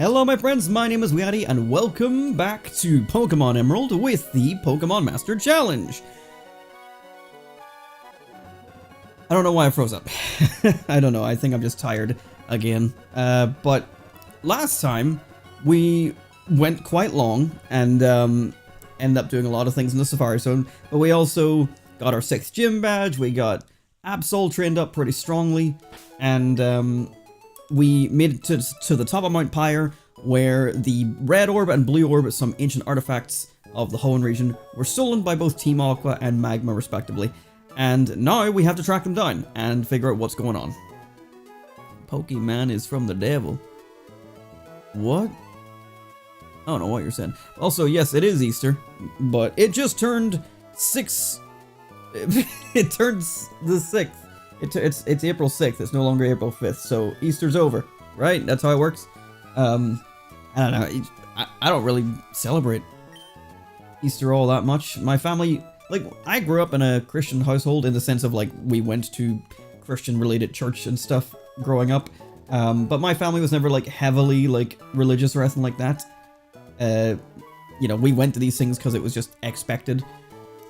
Hello my friends, my name is WeeAddy and welcome back to Pokémon Emerald with the Pokémon Master Challenge. I don't know why I froze up. I don't know, I think I'm just tired again. But last time we went quite long and ended up doing a lot of things in the Sapphire Zone, but we also got our 6th gym badge, we got Absol trained up pretty strongly, and we made it to the top of Mount Pyre, where the red orb and blue orb, some ancient artifacts of the Hoenn Region, were stolen by both Team Aqua and Magma respectively. And now we have to track them down and figure out what's going on. Pokemon is from the devil. What? I don't know what you're saying. Also, yes, it is Easter, but it just turned 6... it turns the 6th. It's April 6th, it's no longer April 5th, so Easter's over, right? That's how it works. I don't know, I don't really celebrate Easter all that much. My family, like, I grew up in a Christian household in the sense of, like, we went to Christian-related church and stuff growing up, but my family was never, like, heavily, like, religious or anything like that. You know, we went to these things because it was just expected,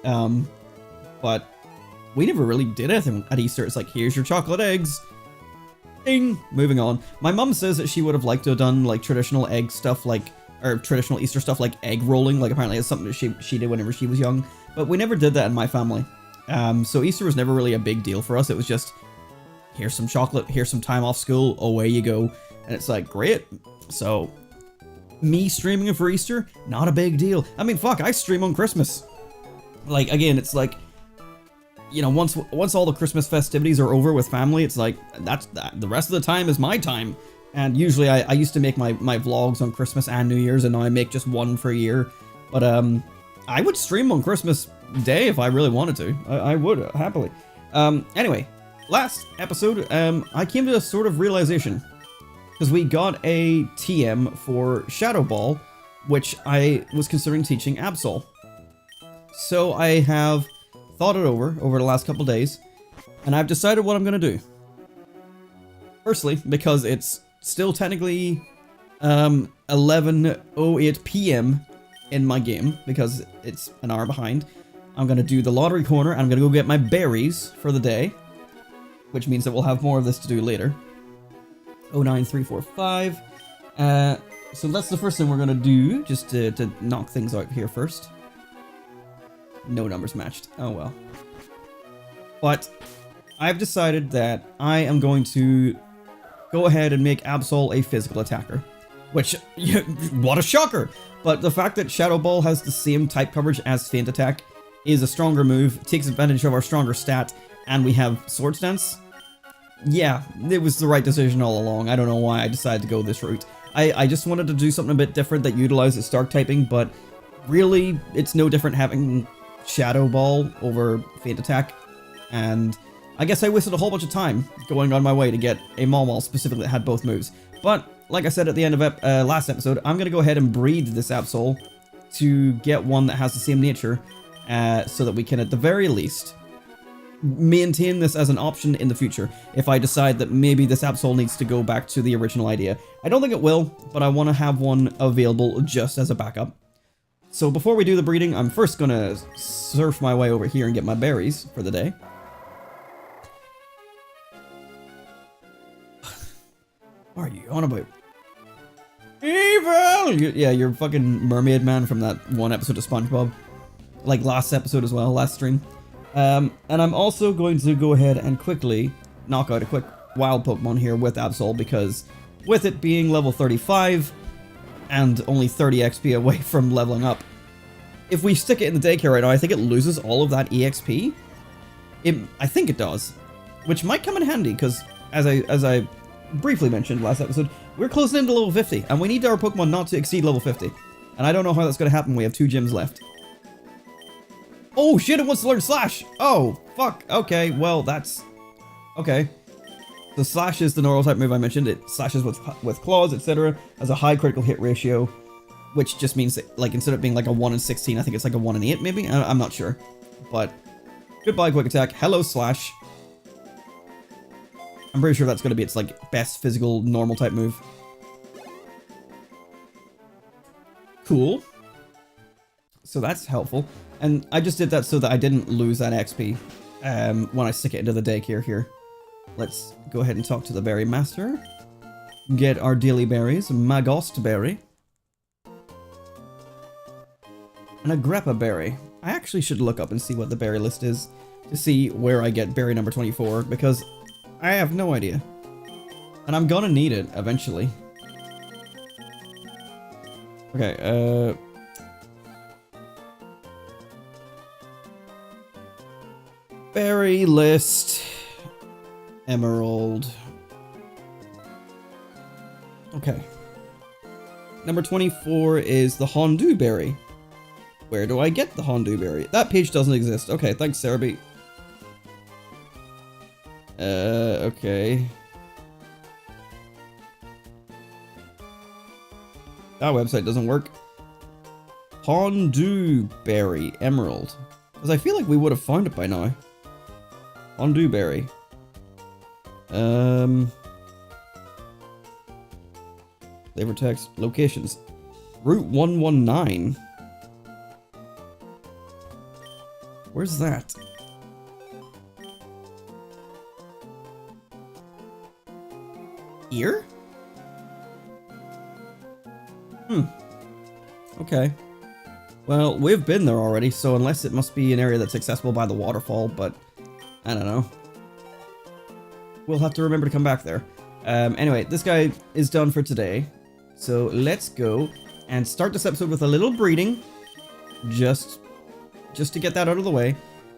but we never really did anything at Easter. It's like, here's your chocolate eggs. Ding! Moving on. My mum says that she would have liked to have done, like, traditional egg stuff, like, or traditional Easter stuff, like egg rolling. Like, apparently it's something that she did whenever she was young. But we never did that in my family. So Easter was never really a big deal for us. It was just, here's some chocolate, here's some time off school, away you go. And it's like, great. So, me streaming for Easter, not a big deal. I mean, fuck, I stream on Christmas. Like, again, it's like, you know, once all the Christmas festivities are over with family, it's like, the rest of the time is my time. And usually I used to make my vlogs on Christmas and New Year's, and now I make just one for a year. But I would stream on Christmas Day if I really wanted to. I would, happily. Anyway, last episode, I came to a sort of realization. Because we got a TM for Shadow Ball, which I was considering teaching Absol. So I have thought it over the last couple days, and I've decided what I'm going to do. Firstly, because it's still technically 11:08 p.m. in my game, because it's an hour behind, I'm going to do the lottery corner, and I'm going to go get my berries for the day, which means that we'll have more of this to do later. 09345. So that's the first thing we're going to do, just to knock things out here first. No numbers matched. Oh well. But I've decided that I am going to go ahead and make Absol a physical attacker. Which, what a shocker! But the fact that Shadow Ball has the same type coverage as Feint Attack is a stronger move, takes advantage of our stronger stat, and we have Swords Dance. Yeah, it was the right decision all along. I don't know why I decided to go this route. I just wanted to do something a bit different that utilizes Dark typing, but really, it's no different having Shadow Ball over Feint Attack, and I guess I wasted a whole bunch of time going on my way to get a Maul specifically that had both moves. But, like I said at the end of last episode, I'm going to go ahead and breed this Absol to get one that has the same nature, so that we can, at the very least, maintain this as an option in the future if I decide that maybe this Absol needs to go back to the original idea. I don't think it will, but I want to have one available just as a backup. So before we do the breeding, I'm first going to surf my way over here and get my berries for the day. What are you on about? Evil! Yeah, you're fucking mermaid man from that one episode of SpongeBob. Like last episode as well, last stream. And I'm also going to go ahead and quickly knock out a quick wild Pokemon here with Absol, because with it being level 35... and only 30 XP away from leveling up, if we stick it in the daycare right now, I think it loses all of that EXP. I think it does, which might come in handy, because as I briefly mentioned last episode, we're closing into level 50, and we need our Pokemon not to exceed level 50. And I don't know how that's going to happen. We have 2 gyms left. Oh shit, it wants to learn Slash! Oh, fuck, okay, well, that's... okay. The Slash is the normal type move I mentioned. It slashes with claws, etc. Has a high critical hit ratio, which just means that, like, instead of being like a 1 in 16, I think it's like a 1 in 8 maybe? I'm not sure. But, goodbye Quick Attack. Hello Slash. I'm pretty sure that's going to be its, like, best physical normal type move. cool. So that's helpful. And I just did that so that I didn't lose that XP when I stick it into the daycare here. Let's go ahead and talk to the berry master. Get our daily berries. Magost berry. And a grappa berry. I actually should look up and see what the berry list is to see where I get berry number 24 because I have no idea. And I'm gonna need it eventually. Okay, berry list. Emerald. Okay. Number 24 is the Hoenn berry. Where do I get the Hoenn berry? That page doesn't exist. Okay, thanks, Cerebi. Okay. That website doesn't work. Hoenn berry emerald. Because I feel like we would have found it by now. Hoenn berry. Flavor text. Locations. Route 119. Where's that? Here? Okay. Well, we've been there already, so unless it must be an area that's accessible by the waterfall, but I don't know. We'll have to remember to come back there. Anyway, this guy is done for today. So let's go and start this episode with a little breeding. Just to get that out of the way.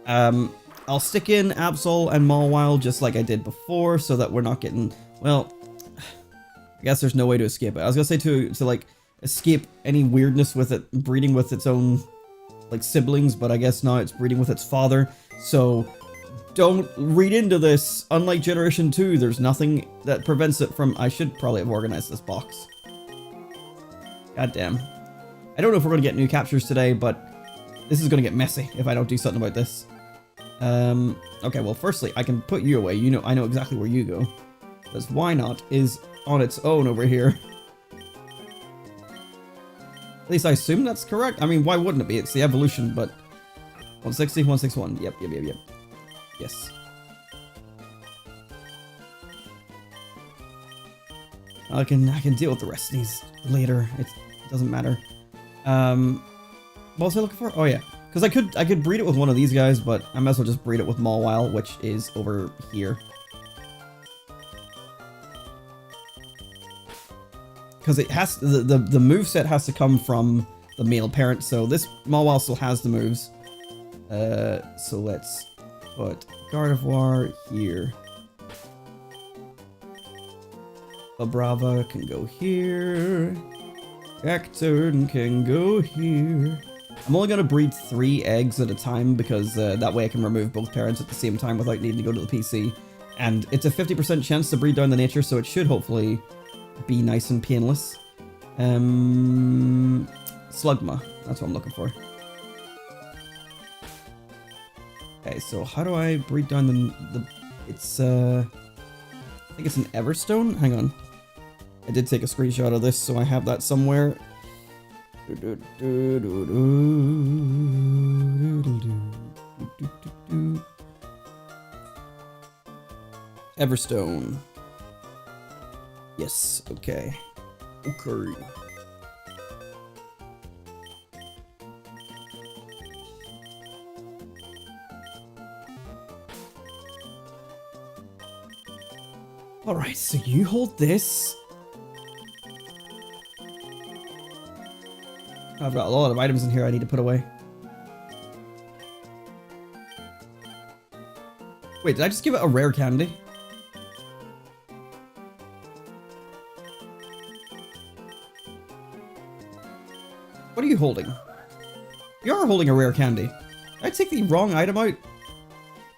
I'll stick in Absol and Mawile just like I did before so that we're not getting, well, I guess there's no way to escape it. I was gonna say to like escape any weirdness with it breeding with its own like siblings, but I guess now it's breeding with its father. So don't read into this. Unlike Generation 2, there's nothing that prevents it from... I should probably have organized this box. God damn. I don't know if we're going to get new captures today, but this is going to get messy if I don't do something about this. Okay, well, firstly, I can put you away. You know, I know exactly where you go. Because Why Not is on its own over here. At least I assume that's correct. I mean, why wouldn't it be? It's the evolution, but... 160, 161. Yep. Yes. I can deal with the rest of these later. It doesn't matter. What was I looking for? Oh yeah, because I could breed it with one of these guys, but I might as well just breed it with Mawile, which is over here. Because it has the moveset has to come from the male parent, so this Mawile still has the moves. So let's put Gardevoir here. Brava can go here. Cacturne can go here. I'm only gonna breed 3 eggs at a time because that way I can remove both parents at the same time without needing to go to the PC. And it's a 50% chance to breed down the nature, so it should hopefully be nice and painless. Slugma, that's what I'm looking for. Okay, so how do I breed down the it's I think it's an Everstone. Hang on. I did take a screenshot of this, so I have that somewhere. Everstone. Yes, okay. Okay. Alright, so you hold this. I've got a lot of items in here I need to put away. Wait, did I just give it a rare candy? What are you holding? You are holding a rare candy. Did I take the wrong item out?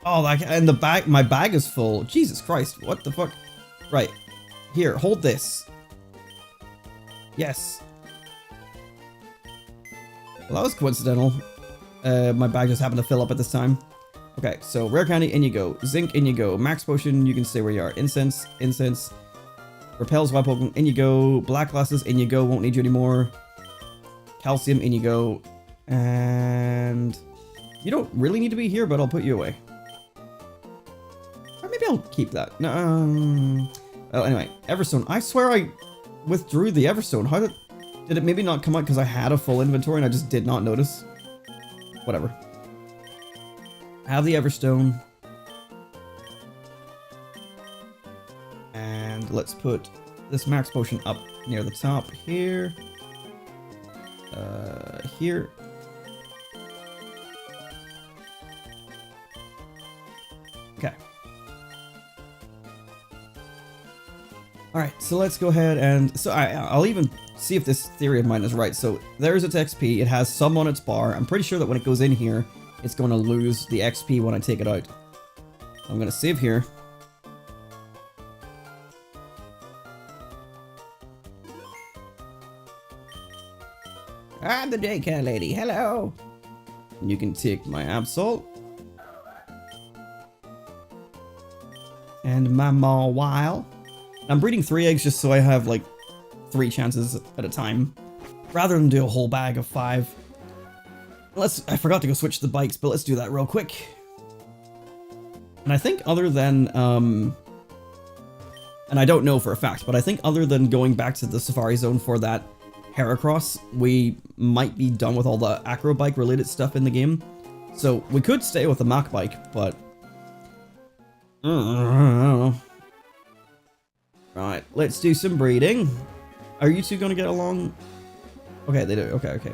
Oh, and the bag, my bag is full. Jesus Christ, what the fuck? Right, here, hold this. Yes. Well, that was coincidental. My bag just happened to fill up at this time. Okay, so rare candy, in you go. Zinc, in you go. Max potion, you can stay where you are. Incense. Repels wild Pokemon, in you go. Black glasses, in you go. Won't need you anymore. calcium, in you go. And you don't really need to be here, but I'll put you away. Or maybe I'll keep that. No. Oh, anyway, Everstone. I swear I withdrew the Everstone. How did it maybe not come out because I had a full inventory and I just did not notice? Whatever. Have the Everstone. And let's put this max potion up near the top here. Here. Okay. Alright, so let's go ahead and... So I'll even see if this theory of mine is right. So there's its XP. It has some on its bar. I'm pretty sure that when it goes in here, it's going to lose the XP when I take it out. I'm going to save here. I'm the daycare lady. Hello. You can take my Absol. And my Mawile. I'm breeding 3 eggs just so I have like 3 chances at a time, rather than do a whole bag of 5. I forgot to go switch the bikes, but let's do that real quick. And I think other than, and I don't know for a fact, but I think other than going back to the Safari Zone for that Heracross, we might be done with all the acro bike related stuff in the game. So we could stay with the Mach bike, but I don't know. Right, let's do some breeding. Are you two gonna get along? Okay, they do. Okay.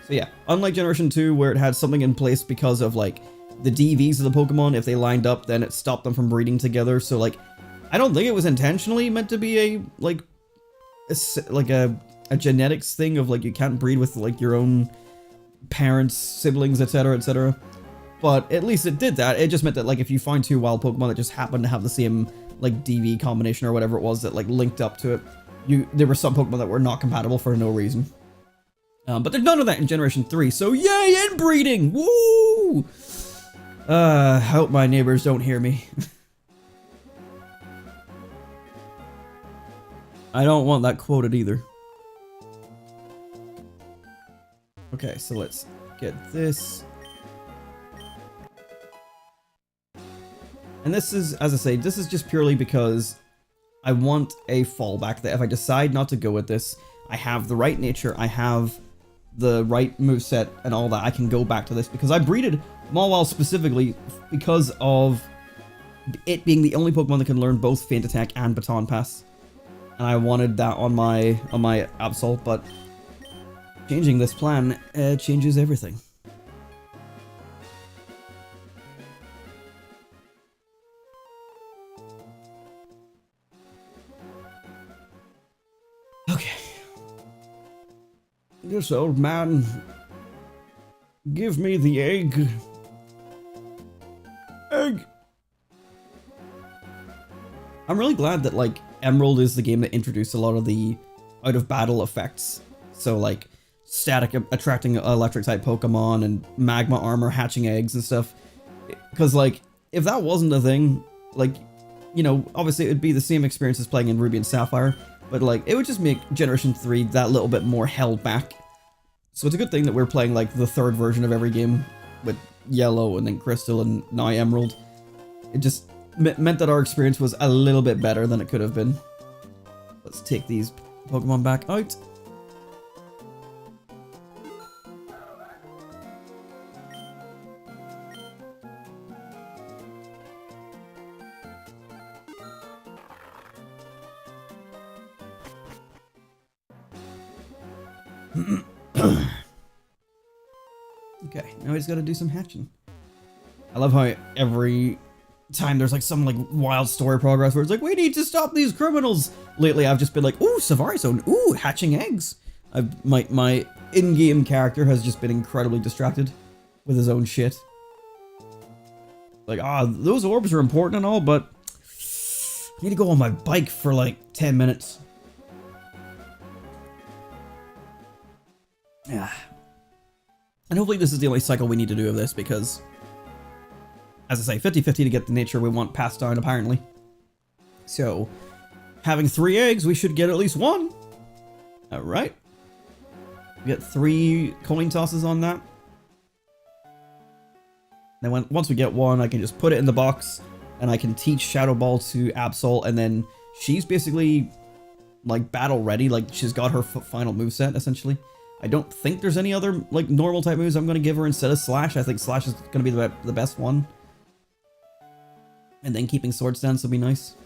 So yeah, unlike Generation 2, where it had something in place because of like the DVs of the Pokemon, if they lined up, then it stopped them from breeding together. So like, I don't think it was intentionally meant to be a genetics thing of like you can't breed with like your own parents, siblings, etc., etc. But at least it did that. It just meant that like if you find 2 wild Pokemon that just happened to have the same like DV combination or whatever it was that like linked up to it, there were some Pokemon that were not compatible for no reason. But there's none of that in Generation 3, so yay, inbreeding! Woo! I hope my neighbors don't hear me. I don't want that quoted either. Okay, so let's get this. And this is, as I say, this is just purely because I want a fallback that if I decide not to go with this, I have the right nature, I have the right moveset and all that, I can go back to this. Because I breeded Mawile specifically because of it being the only Pokemon that can learn both Feint Attack and Baton Pass. And I wanted that on my Absol, but changing this plan changes everything. Okay. This old man, give me the egg. Egg. I'm really glad that like Emerald is the game that introduced a lot of the out of battle effects. So like static attracting electric type Pokemon and magma armor hatching eggs and stuff. Because like if that wasn't a thing, like, you know, obviously it would be the same experience as playing in Ruby and Sapphire, but like it would just make Generation 3 that little bit more held back. So it's a good thing that we're playing like the 3rd version of every game with Yellow and then Crystal and now Emerald. It just meant that our experience was a little bit better than it could have been. Let's take these Pokemon back out. Okay, now we just gotta do some hatching. I love how every time there's like some like wild story progress where it's like, we need to stop these criminals. Lately I've just been like, ooh, Safari Zone, ooh, hatching eggs. My in-game character has just been incredibly distracted with his own shit. Like, those orbs are important and all, but I need to go on my bike for like 10 minutes. Yeah. And hopefully this is the only cycle we need to do of this, because, as I say, 50-50 to get the nature we want passed down, apparently. So, having 3 eggs, we should get at least 1. Alright. get 3 coin tosses on that. Then once we get one, I can just put it in the box, and I can teach Shadow Ball to Absol, and then she's basically like battle ready. Like she's got her final moveset essentially. I don't think there's any other like normal type moves I'm going to give her instead of Slash. I think Slash is going to be the best one. And then keeping Sword Stance would be nice.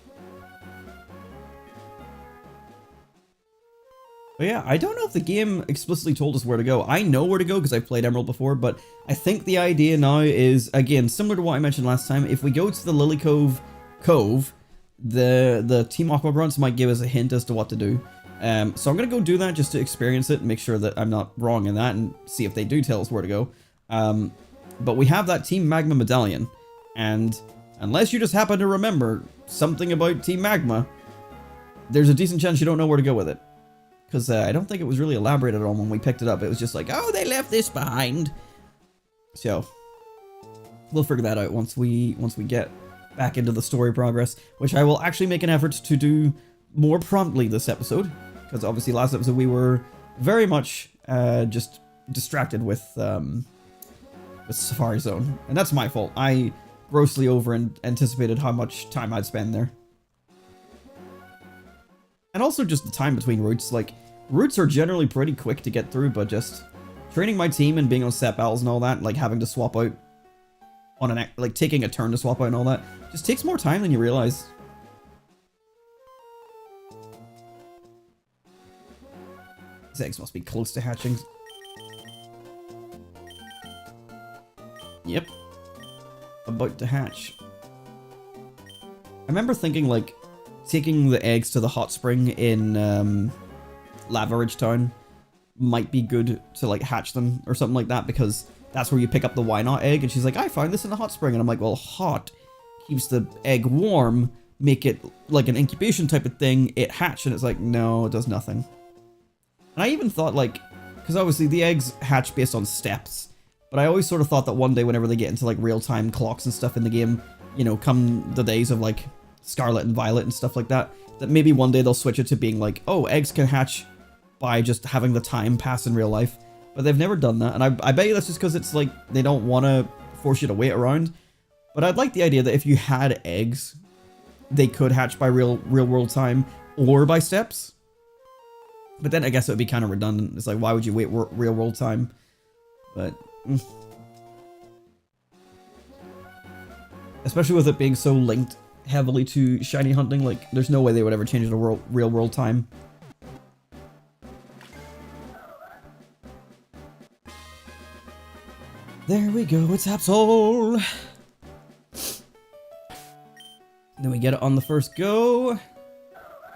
But yeah, I don't know if the game explicitly told us where to go. I know where to go because I've played Emerald before, but I think the idea now is, again, similar to what I mentioned last time. If we go to the Lily Cove, the Team Aqua grunts might give us a hint as to what to do. So I'm going to go do that just to experience it and make sure that I'm not wrong in that and see if they do tell us where to go. But we have that Team Magma medallion, and unless you just happen to remember something about Team Magma, there's a decent chance you don't know where to go with it. Because I don't think it was really elaborated on when we picked it up. It was just like, oh, they left this behind. So we'll figure that out once we get back into the story progress, which I will actually make an effort to do more promptly this episode, because obviously last episode we were very much just distracted with Safari Zone, and that's my fault. I grossly anticipated how much time I'd spend there. And also just the time between routes. Like, routes are generally pretty quick to get through, but just training my team and being on set battles and all that, like having to swap out on like taking a turn to swap out and all that, just takes more time than you realize. These eggs must be close to hatching. Yep. About to hatch. I remember thinking, like, taking the eggs to the hot spring in Lava Ridge Town might be good to, like, hatch them or something like that, because that's where you pick up the why not egg. And she's like, I found this in the hot spring. And I'm like, well, hot keeps the egg warm, make it like an incubation type of thing, it hatch. And it's like, no, it does nothing. And I even thought, like, because obviously the eggs hatch based on steps, but I always sort of thought that one day whenever they get into, like, real-time clocks and stuff in the game, you know, come the days of, like, Scarlet and Violet and stuff like that, that maybe one day they'll switch it to being like, oh, eggs can hatch by just having the time pass in real life. But they've never done that, and I bet you that's just because it's like they don't want to force you to wait around. But I'd like the idea that if you had eggs, they could hatch by real world time or by steps. But then I guess it would be kind of redundant. It's like, why would you wait real world time? But especially with it being so linked heavily to shiny hunting, like there's no way they would ever change it to real world time. There we go, it's Absol! Then we get it on the first go.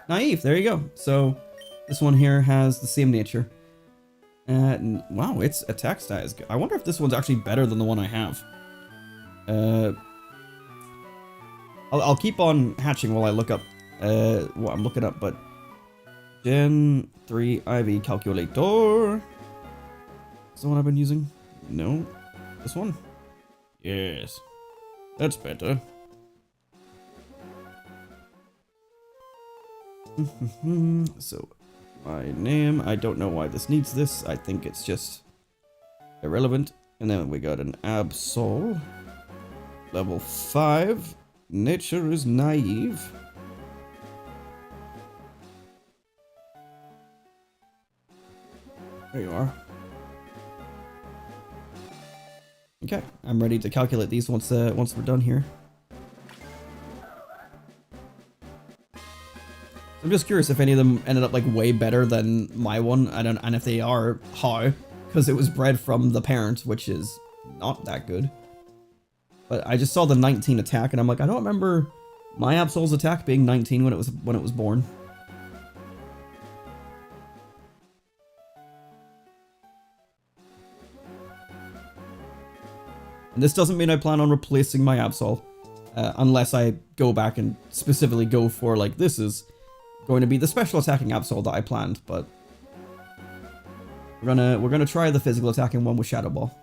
Naive, there you go. So this one here has the same nature. Wow, its attack stat is good. I wonder if this one's actually better than the one I have. I'll keep on hatching while I look up what I'm looking up, but Gen 3 IV calculator. Is the one I've been using? No. This one? Yes. That's better. So, my name, I don't know why this needs this. I think it's just irrelevant. And then we got an Absol. Level 5. Nature is naive. There you are. Okay, I'm ready to calculate these once we're done here. I'm just curious if any of them ended up like way better than my one. And if they are, how? Because it was bred from the parent, which is not that good. But I just saw the 19 attack, and I'm like, I don't remember my Absol's attack being 19 when it was born. And this doesn't mean I plan on replacing my Absol, unless I go back and specifically go for, like, this is going to be the special attacking Absol that I planned, but we're gonna try the physical attacking one with Shadow Ball.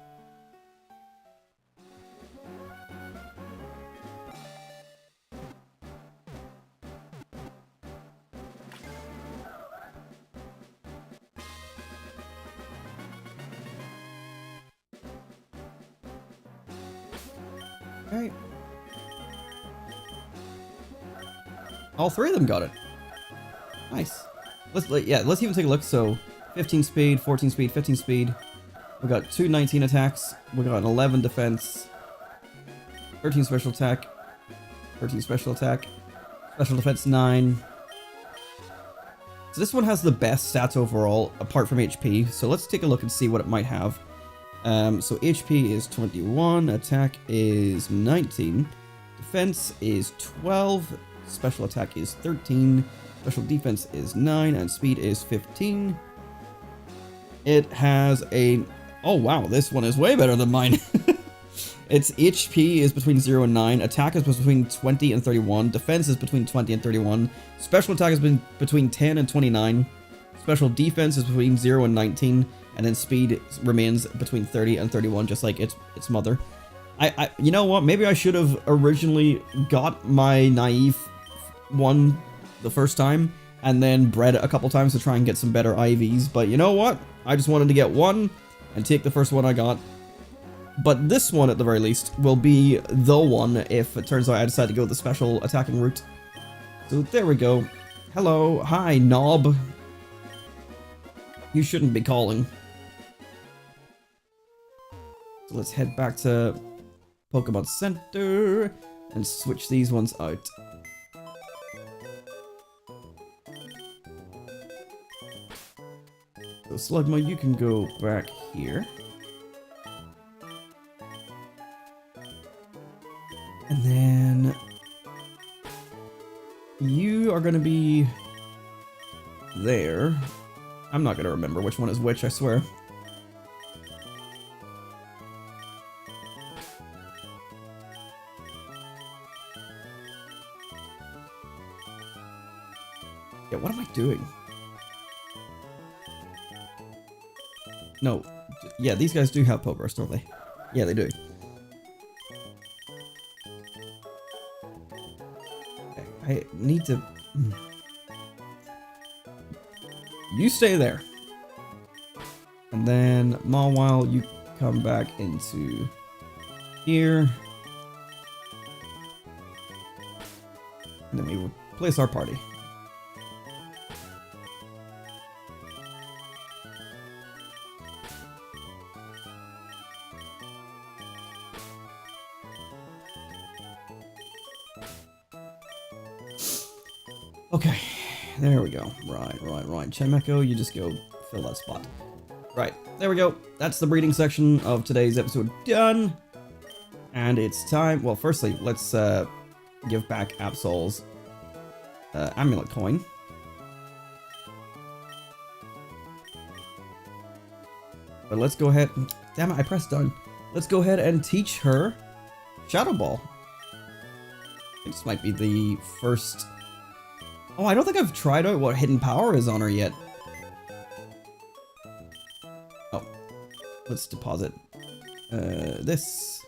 Okay. All three of them got it. Nice. Let's even take a look. So 15 speed, 14 speed, 15 speed. We got 2 19 attacks. We got an 11 defense, 13 special attack, 13 special attack, special defense 9. So this one has the best stats overall, apart from HP. So let's take a look and see what it might have. So HP is 21, attack is 19, defense is 12, special attack is 13, special defense is 9, and speed is 15. It has a... Oh wow, this one is way better than mine. Its HP is between 0 and 9, attack is between 20 and 31, defense is between 20 and 31, special attack is between 10 and 29, special defense is between 0 and 19, and then speed remains between 30 and 31, just like its mother. You know what, maybe I should have originally got my naive one the first time, and then bred it a couple times to try and get some better IVs, but you know what? I just wanted to get one, and take the first one I got. But this one, at the very least, will be the one if it turns out I decide to go the special attacking route. So there we go. Hello, hi, knob. You shouldn't be calling. So let's head back to Pokemon Center and switch these ones out. So Slugma, you can go back here. And then you are going to be there. I'm not going to remember which one is which, I swear. Yeah, what am I doing? No. Yeah, these guys do have Pokeburst, don't they? Yeah, they do. I need to... You stay there. And then, Mawile, you come back into here. And then we will place our party. Okay, there we go. Right. Chemeko, you just go fill that spot. Right, there we go. That's the breeding section of today's episode done. And it's time... Well, firstly, let's give back Absol's amulet coin. But let's go ahead... Damn it, I pressed done. Let's go ahead and teach her Shadow Ball. This might be the first... Oh, I don't think I've tried out what hidden power is on her yet. Oh, let's deposit this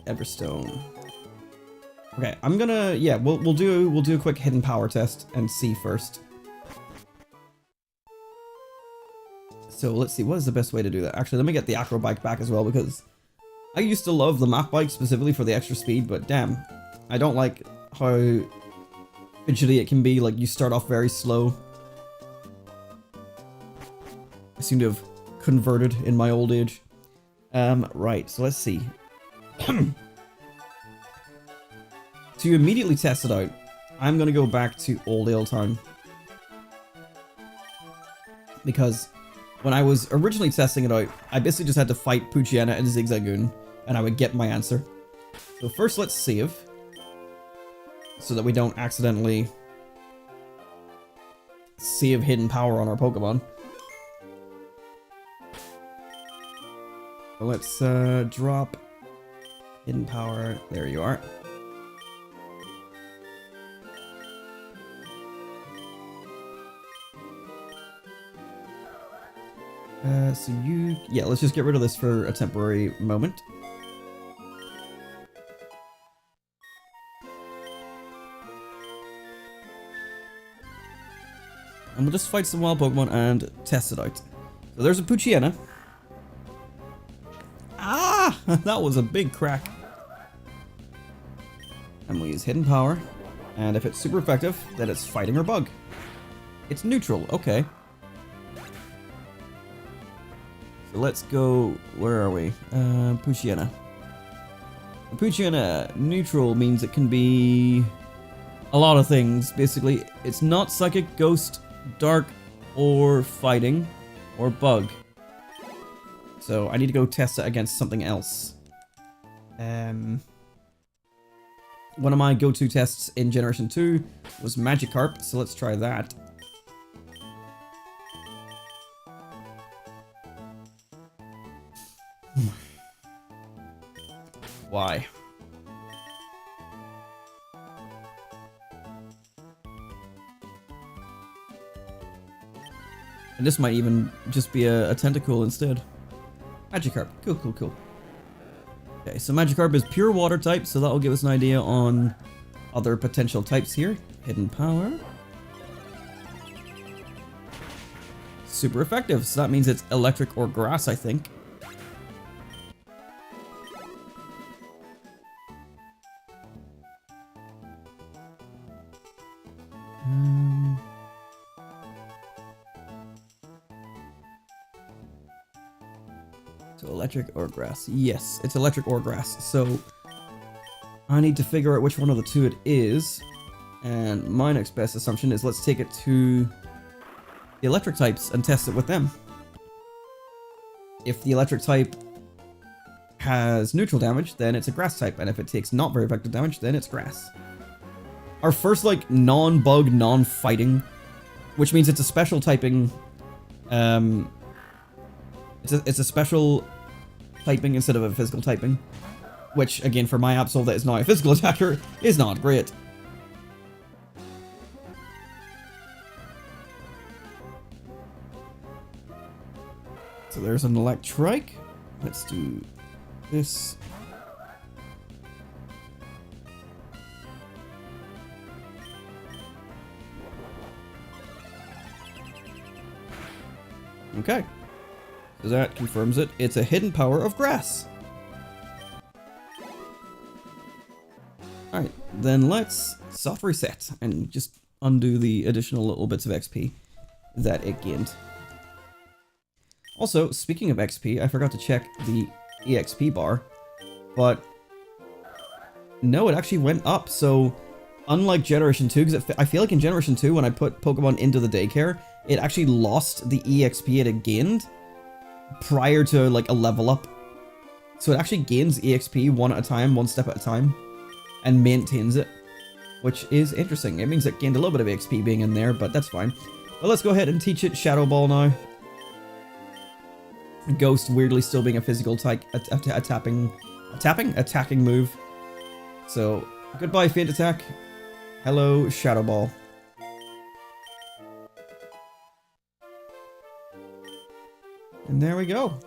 Everstone. Okay, I'm gonna we'll do a quick hidden power test and see first. So let's see, what is the best way to do that? Actually, let me get the Acro Bike back as well, because I used to love the Map Bike specifically for the extra speed, but damn, I don't like how fidgety it can be. Like, you start off very slow. I seem to have converted in my old age. Right, so let's see. To immediately test it out, I'm gonna go back to Old Ale Town. Because when I was originally testing it out, I basically just had to fight Poochyena and Zigzagoon, and I would get my answer. So first let's save, so that we don't accidentally save hidden power on our Pokemon. So let's drop hidden power. There you are. Let's just get rid of this for a temporary moment. And we'll just fight some wild Pokemon and test it out. So there's a Poochyena. Ah! That was a big crack. And we use hidden power. And if it's super effective, then it's fighting or bug. It's neutral, okay. So let's go, where are we? Poochyena. Poochyena, neutral means it can be a lot of things. Basically, it's not psychic, ghost, dark, or fighting, or bug. So I need to go test it against something else. One of my go-to tests in Generation 2 was Magikarp, so let's try that. Why? And this might even just be a tentacle instead. Magikarp. Cool, cool, cool. Okay, so Magikarp is pure water type, so that'll give us an idea on other potential types here. Hidden power. Super effective, so that means it's electric or grass, I think. So electric or grass. Yes, it's electric or grass. So I need to figure out which one of the two it is. And my next best assumption is let's take it to the electric types and test it with them. If the electric type has neutral damage, then it's a grass type. And if it takes not very effective damage, then it's grass. Our first, like, non-bug, non-fighting, which means it's a special typing, it's a special typing instead of a physical typing, which, again, for my Absol that is now a physical attacker, is not great. So there's an Electrike. Let's do this. Okay. So that confirms it. It's a hidden power of grass. Alright, then let's soft reset and just undo the additional little bits of XP that it gained. Also, speaking of XP, I forgot to check the EXP bar, but no, it actually went up. So unlike Generation 2, because I feel like in Generation 2, when I put Pokemon into the daycare, it actually lost the EXP it had gained prior to like a level up. So it actually gains EXP one at a time, one step at a time, and maintains it, which is interesting. It means it gained a little bit of EXP being in there, but that's fine. But let's go ahead and teach it Shadow Ball now. Ghost weirdly still being a physical type, attacking move. So goodbye Faint Attack. Hello Shadow Ball. And there we go.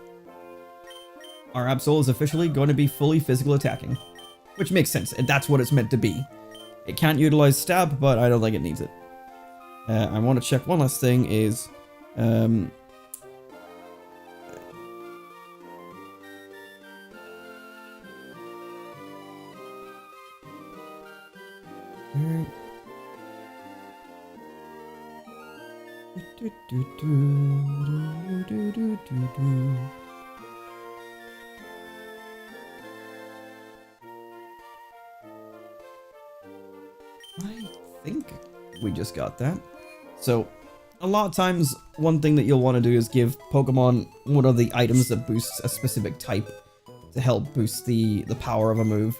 Our Absol is officially going to be fully physical attacking, which makes sense. That's what it's meant to be. It can't utilize stab, but I don't think it needs it. I want to check one last thing is I think we just got that. So a lot of times one thing that you'll want to do is give Pokemon one of the items that boosts a specific type to help boost the power of a move.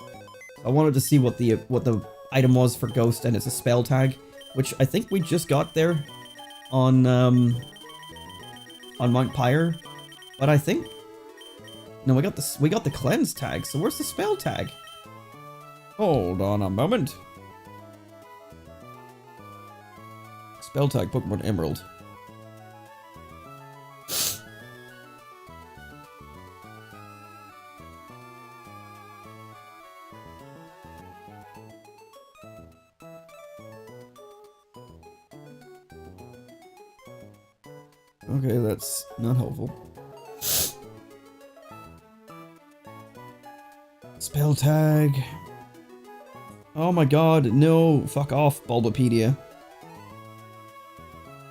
I wanted to see what the item was for Ghost, and it's a spell tag, which I think we just got there on Mount Pyre, but I think no, we got the cleanse tag. So where's the spell tag? Hold on a moment. Spell tag Pokemon Emerald. Okay, that's not helpful. spell tag. Oh my god, no. Fuck off, Bulbapedia.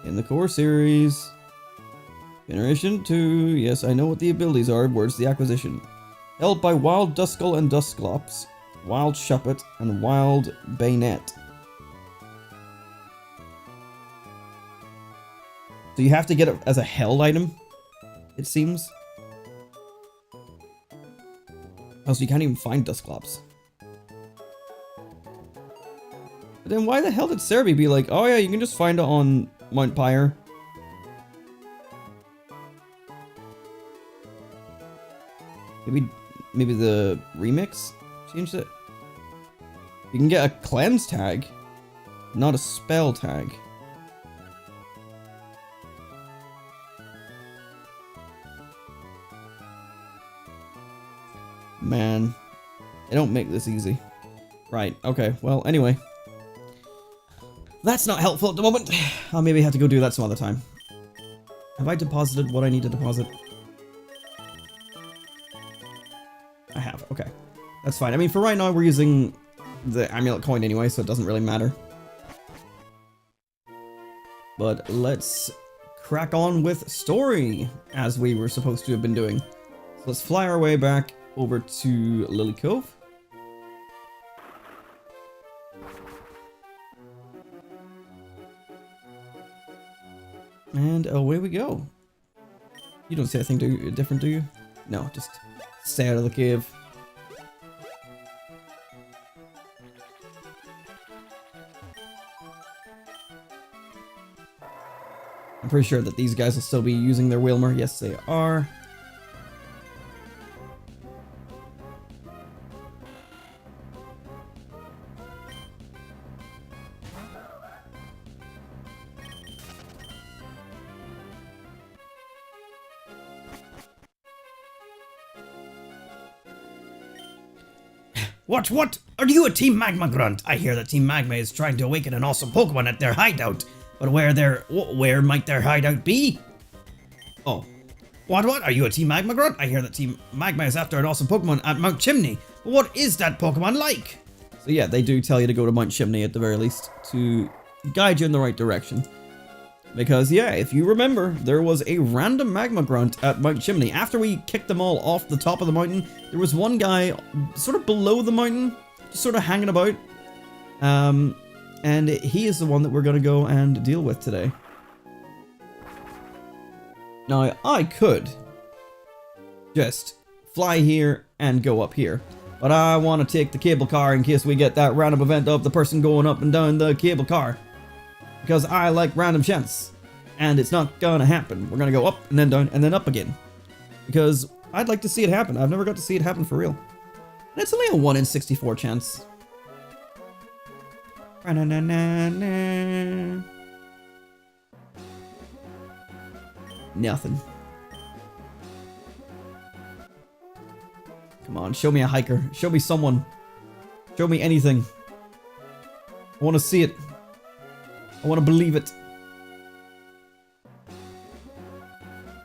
In the core series. Generation 2. Yes, I know what the abilities are. Where's the acquisition? Held by Wild Duskull and Dusclops, Wild Shuppet, and Wild Bayonet. So you have to get it as a held item, it seems. Oh, so you can't even find Dusclops. But then why the hell did Cerebi be like, oh yeah, you can just find it on Mount Pyre? Maybe the remix changed it? You can get a cleanse tag, not a spell tag. Man, they don't make this easy. Right, okay, well, anyway. That's not helpful at the moment. I'll maybe have to go do that some other time. Have I deposited what I need to deposit? I have, okay. That's fine. I mean, for right now, we're using the amulet coin anyway, so it doesn't really matter. But let's crack on with story, as we were supposed to have been doing. So let's fly our way back over to Lily Cove. And away we go. You don't see anything different, do you? No, just stay out of the cave. I'm pretty sure that these guys will still be using their Wilmer. Yes, they are. What? Are you a Team Magma grunt? I hear that Team Magma is trying to awaken an awesome Pokemon at their hideout. But where might their hideout be? Oh. What? Are you a Team Magma grunt? I hear that Team Magma is after an awesome Pokemon at Mount Chimney. But what is that Pokemon like? So yeah, they do tell you to go to Mount Chimney at the very least to guide you in the right direction. Because yeah, if you remember, there was a random Magma grunt at Mount Chimney. After we kicked them all off the top of the mountain, there was one guy sort of below the mountain, just sort of hanging about. And he is the one that we're going to go and deal with today. Now, I could just fly here and go up here. But I want to take the cable car in case we get that random event of the person going up and down the cable car. Because I like random chance. And it's not going to happen. We're going to go up and then down and then up again. Because I'd like to see it happen. I've never got to see it happen for real. And it's only a 1 in 64 chance. Nothing. Come on, show me a hiker. Show me someone. Show me anything. I want to see it. I want to believe it.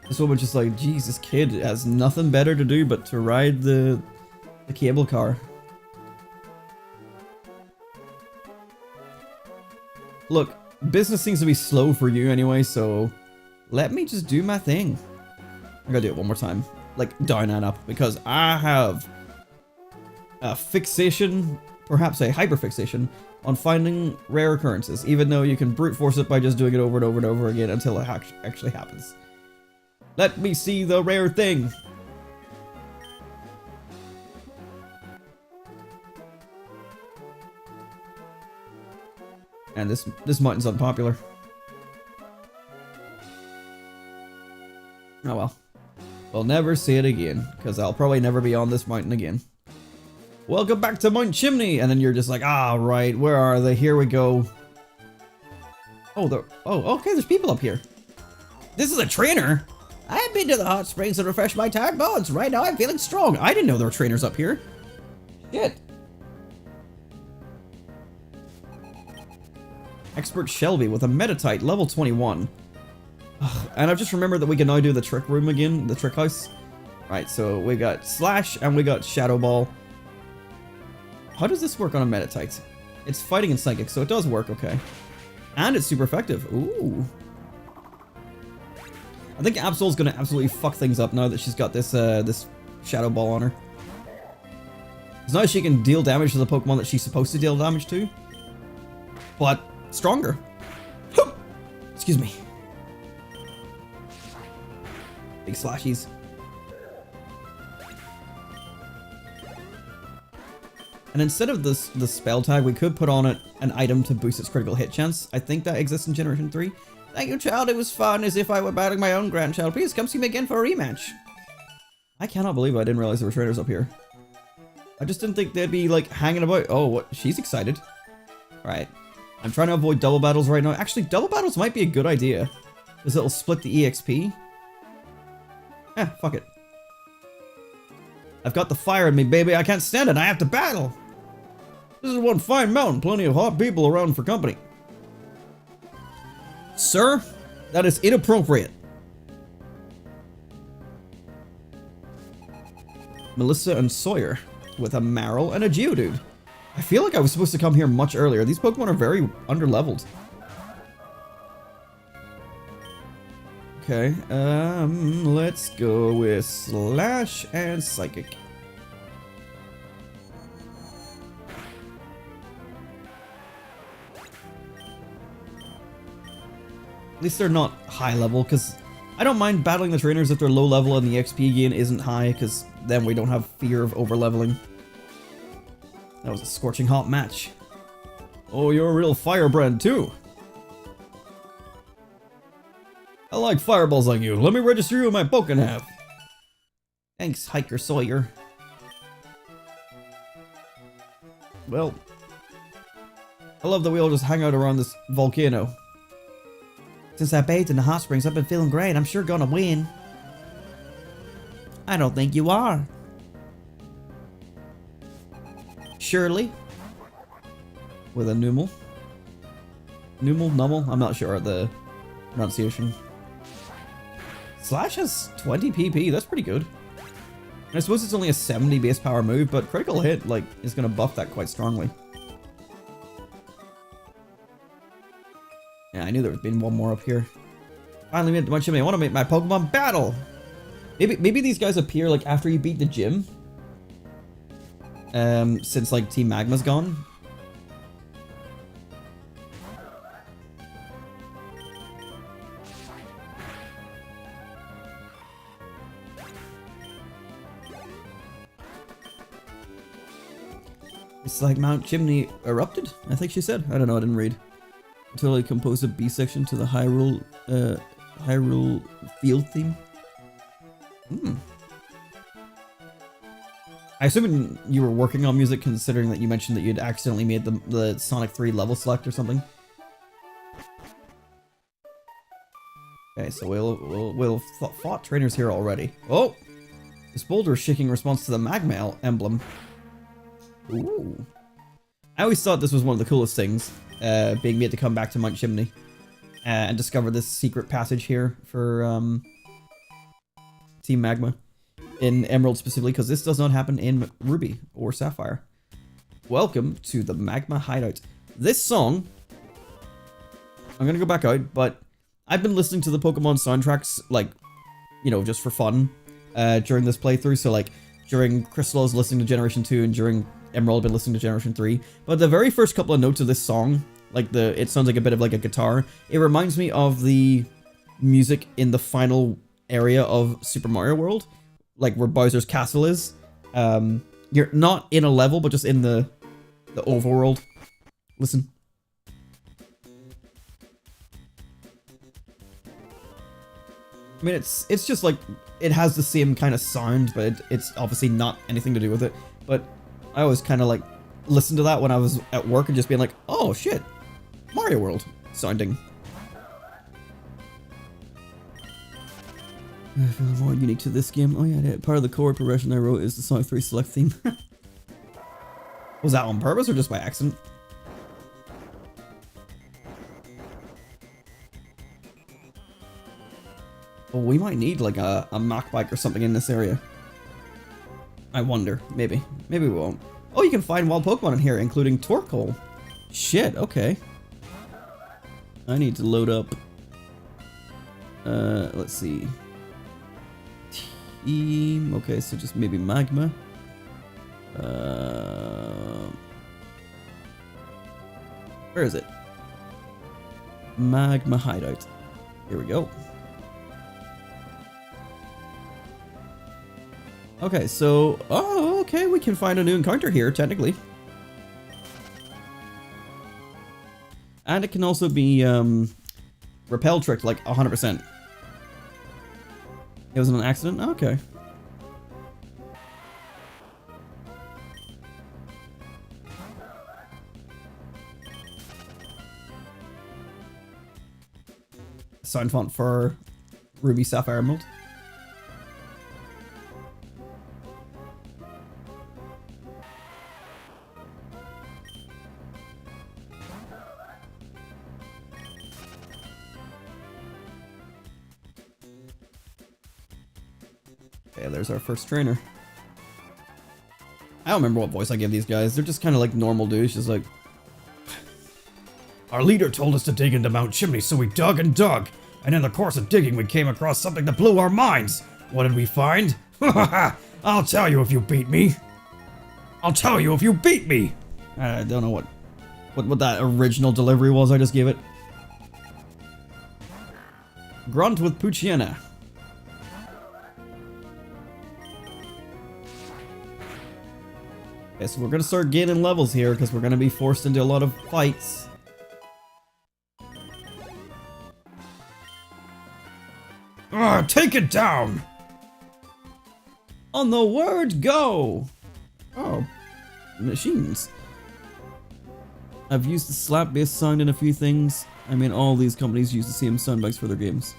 This woman's just like, geez, this kid has nothing better to do but to ride the cable car. Look, business seems to be slow for you anyway, so let me just do my thing. I gotta do it one more time. Like, down and up, because I have a fixation, perhaps a hyperfixation, on finding rare occurrences, even though you can brute force it by just doing it over and over and over again until it actually happens. Let me see the rare thing. And this mountain's unpopular. Oh well. We'll never see it again, because I'll probably never be on this mountain again. Welcome back to Mount Chimney! And then you're just like, ah, right, where are they? Here we go. Oh, okay, there's people up here. This is a trainer! I've been to the hot springs to refresh my tired bones. Right now I'm feeling strong. I didn't know there were trainers up here. Shit. Expert Shelby with a Metatite, level 21. Ugh, and I've just remembered that we can now do the trick room again, the trick house. Right, so we got Slash and we got Shadow Ball. How does this work on a Meditite? It's fighting and psychic, so it does work, okay. And it's super effective. Ooh. I think Absol's gonna absolutely fuck things up now that she's got this this Shadow Ball on her. Because now she can deal damage to the Pokemon that she's supposed to deal damage to. But stronger. Excuse me. Big slashies. And instead of the spell tag, we could put on it an item to boost its critical hit chance. I think that exists in Generation 3. Thank you, child. It was fun, as if I were battling my own grandchild. Please come see me again for a rematch. I cannot believe I didn't realize there were trainers up here. I just didn't think they'd be, like, hanging about. Oh, what? She's excited. Alright. I'm trying to avoid double battles right now. Actually, double battles might be a good idea. Because it'll split the EXP. Eh, fuck it. I've got the fire in me, baby. I can't stand it. I have to battle. This is one fine mountain. Plenty of hot people around for company. Sir, that is inappropriate. Melissa and Sawyer with a Marill and a Geodude. I feel like I was supposed to come here much earlier. These Pokemon are very underleveled. Okay, let's go with Slash and Psychic. At least they're not high level, because I don't mind battling the trainers if they're low level and the XP gain isn't high, because then we don't have fear of over leveling. That was a scorching hot match. Oh, you're a real firebrand too. I like fireballs like you. Let me register you in my Pokénav. Thanks, Hiker Sawyer. Well, I love that we all just hang out around this volcano. Since I bathed in the hot springs, I've been feeling great. I'm sure gonna win. I don't think you are. Surely. With a Numel. Numel? Nummel? I'm not sure the pronunciation. Slash has 20 PP. That's pretty good. And I suppose it's only a 70 base power move, but critical hit, like, is gonna buff that quite strongly. Yeah, I knew there would be one more up here. Finally made it to my Chimney. I want to make my Pokemon battle. Maybe these guys appear like after you beat the gym. Since like Team Magma's gone. It's like Mount Chimney erupted, I think she said. I don't know, I didn't read. Until I composed a B section to the Hyrule field theme. I assume you were working on music, considering that you mentioned that you'd accidentally made the Sonic 3 level select or something. Okay, so we'll fought trainers here already. Oh! This boulder is shaking in response to the Magma emblem. Ooh. I always thought this was one of the coolest things. Being made to come back to Mount Chimney and discover this secret passage here for Team Magma in Emerald specifically, because this does not happen in Ruby or Sapphire. Welcome to the Magma Hideout. This song, I'm gonna go back out, but I've been listening to the Pokemon soundtracks, like, you know, just for fun during this playthrough. So like during Crystal I was listening to Generation 2 and during Emerald I've been listening to Generation 3. But the very first couple of notes of this song, like it sounds like a bit of like a guitar. It reminds me of the music in the final area of Super Mario World, like where Bowser's castle is. You're not in a level, but just in the overworld. Listen. I mean, it's just like, it has the same kind of sound, but it's obviously not anything to do with it. But I always kind of like listen to that when I was at work and just being like, oh shit, Mario World sounding. I feel more unique to this game. Oh yeah, part of the chord progression I wrote is the Sonic 3 select theme. Was that on purpose or just by accident? Well, we might need like a Mach bike or something in this area. I wonder. Maybe. Maybe we won't. Oh, you can find wild Pokemon in here, including Torkoal. Shit, okay. I need to load up. Let's see. Team. Okay, so just maybe Magma. Where is it? Magma Hideout. Here we go. Okay, so... Oh, okay, we can find a new encounter here, technically. And it can also be, repel tricked, like, 100%. It was an accident? Okay. Sound font for Ruby Sapphire mode. Okay, there's our first trainer. I don't remember what voice I give these guys. They're just kind of like normal dudes, just like... Our leader told us to dig into Mount Chimney, so we dug and dug. And in the course of digging, we came across something that blew our minds. What did we find? I'll tell you if you beat me. I'll tell you if you beat me. I don't know what that original delivery was I just gave it. Grunt with Poochyena. Okay, so we're gonna start gaining levels here because we're gonna be forced into a lot of fights. Take it down! On the word go! Oh, machines. I've used the slap-based sound in a few things. I mean, all these companies use the same sound bites for their games.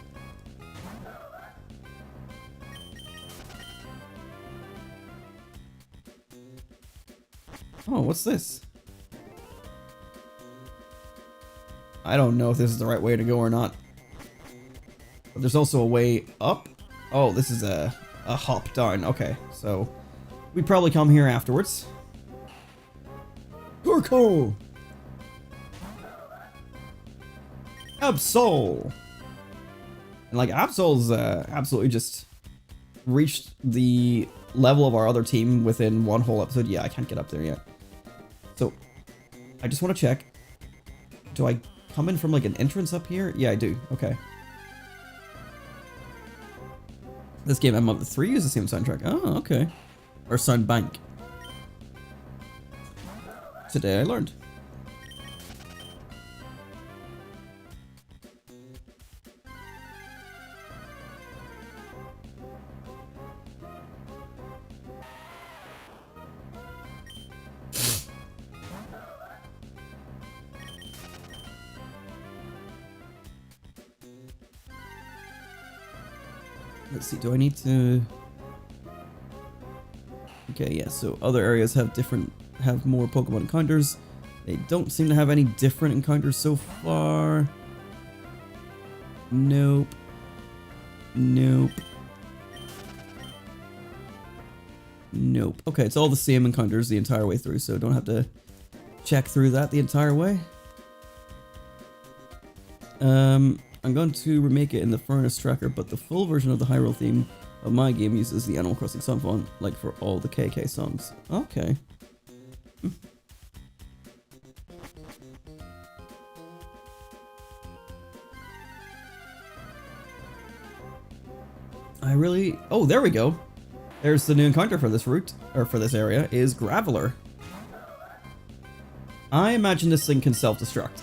Oh, what's this? I don't know if this is the right way to go or not. But there's also a way up. Oh, this is a hop down. Okay, so we probably come here afterwards. Torkoal! Absol! And like, Absol's absolutely just reached the level of our other team within one whole episode. Yeah, I can't get up there yet. So, I just want to check. Do I come in from like an entrance up here? Yeah, I do. Okay. This game, I'm up to 3, use the same soundtrack. Oh, okay. Or sound bank. Today I learned. Let's see, do I need to... Okay, yeah, so other areas have more Pokemon encounters. They don't seem to have any different encounters so far. Nope. Nope. Nope. Okay, it's all the same encounters the entire way through, so don't have to check through that the entire way. I'm going to remake it in the Furnace Tracker, but the full version of the Hyrule theme of my game uses the Animal Crossing song font, like for all the KK songs. Okay. Oh, there we go. There's the new encounter for this route, or for this area, is Graveler. I imagine this thing can self-destruct.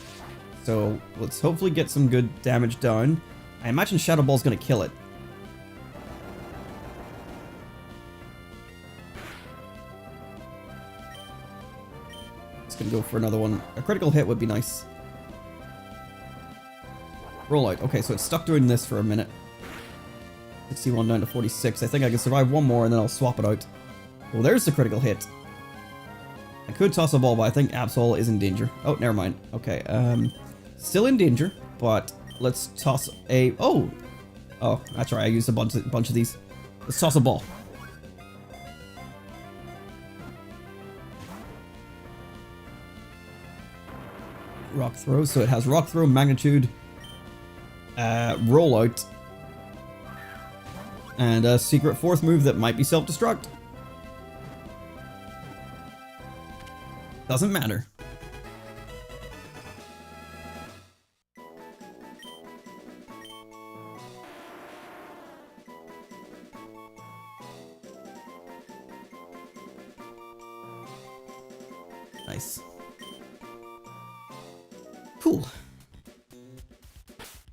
So let's hopefully get some good damage done. I imagine Shadow Ball's gonna kill it. It's gonna go for another one. A critical hit would be nice. Roll out. Okay, so it's stuck doing this for a minute. 61 down to 46. I think I can survive one more and then I'll swap it out. Well, there's the critical hit. I could toss a ball, but I think Absol is in danger. Oh, never mind. Okay, still in danger, but let's toss a... Oh, that's right. I used a bunch of these. Let's toss a ball. rock throw. So it has rock throw, magnitude, rollout, and a secret fourth move that might be self-destruct. Doesn't matter. Nice. Cool.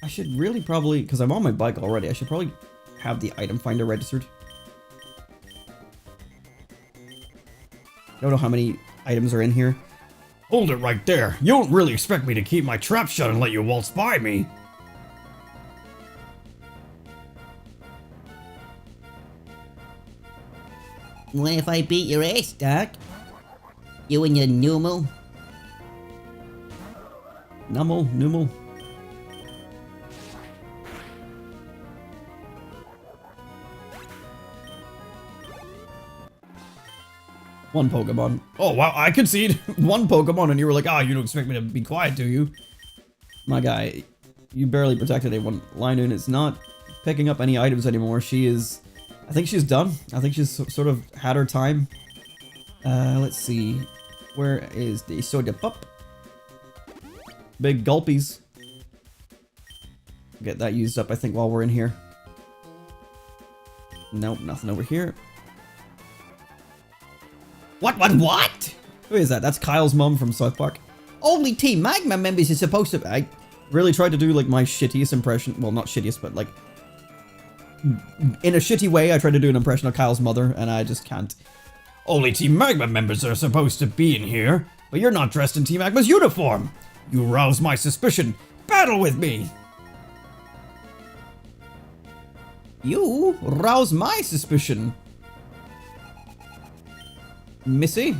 I should really probably, because I'm on my bike already, I should probably have the item finder registered. I don't know how many items are in here. Hold it right there. You don't really expect me to keep my trap shut and let you waltz by me. What if I beat your ass, Doc? You and your Numo? Numal. One Pokemon. Oh, wow, I concede. One Pokemon, and you were like, ah, you don't expect me to be quiet, do you? My guy, you barely protected anyone. Linoon is not picking up any items anymore. She is... I think she's done. I think she's sort of had her time. Let's see. Where is the Soda Pup? Big gulpies. Get that used up, I think, while we're in here. Nope, nothing over here. What? Who is that? That's Kyle's mum from South Park. Only Team Magma members are supposed to... I really tried to do, like, my shittiest impression. Well, not shittiest, but, like... in a shitty way, I tried to do an impression of Kyle's mother, and I just can't. Only Team Magma members are supposed to be in here, but you're not dressed in Team Magma's uniform. You rouse my suspicion. Battle with me. You rouse my suspicion. Missy?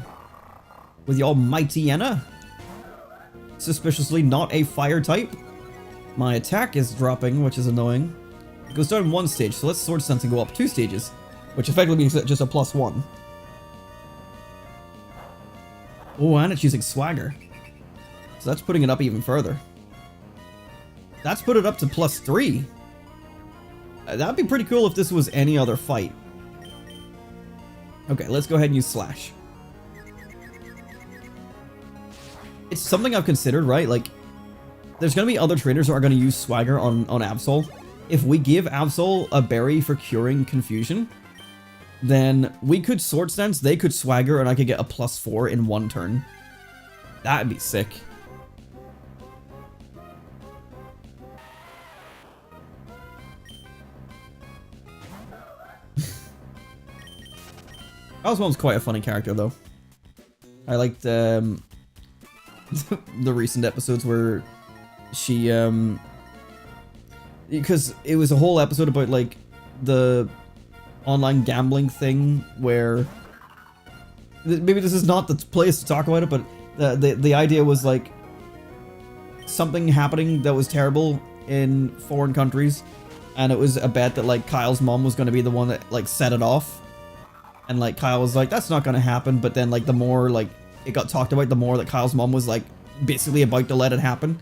With your mighty Enna? Suspiciously not a fire type. My attack is dropping, which is annoying. It goes down one stage, so let's Sword Sense and go up 2 stages, which effectively means just a +1. Oh, and it's using Swagger. So that's putting it up even further. That's put it up to +3. That'd be pretty cool if this was any other fight. Okay, let's go ahead and use Slash. It's something I've considered, right? Like, there's gonna be other trainers that are gonna use Swagger on Absol. If we give Absol a berry for curing confusion, then we could Sword Stance, they could Swagger, and I could get a +4 in 1 turn. That'd be sick. Oswald's quite a funny character, though. I liked the recent episodes where she because it was a whole episode about like the online gambling thing where maybe this is not the place to talk about it, but the idea was like something happening that was terrible in foreign countries, and it was a bet that like Kyle's mom was going to be the one that like set it off, and like Kyle was like, that's not going to happen, but then like the more like it got talked about, the more that Kyle's mom was like basically about to let it happen.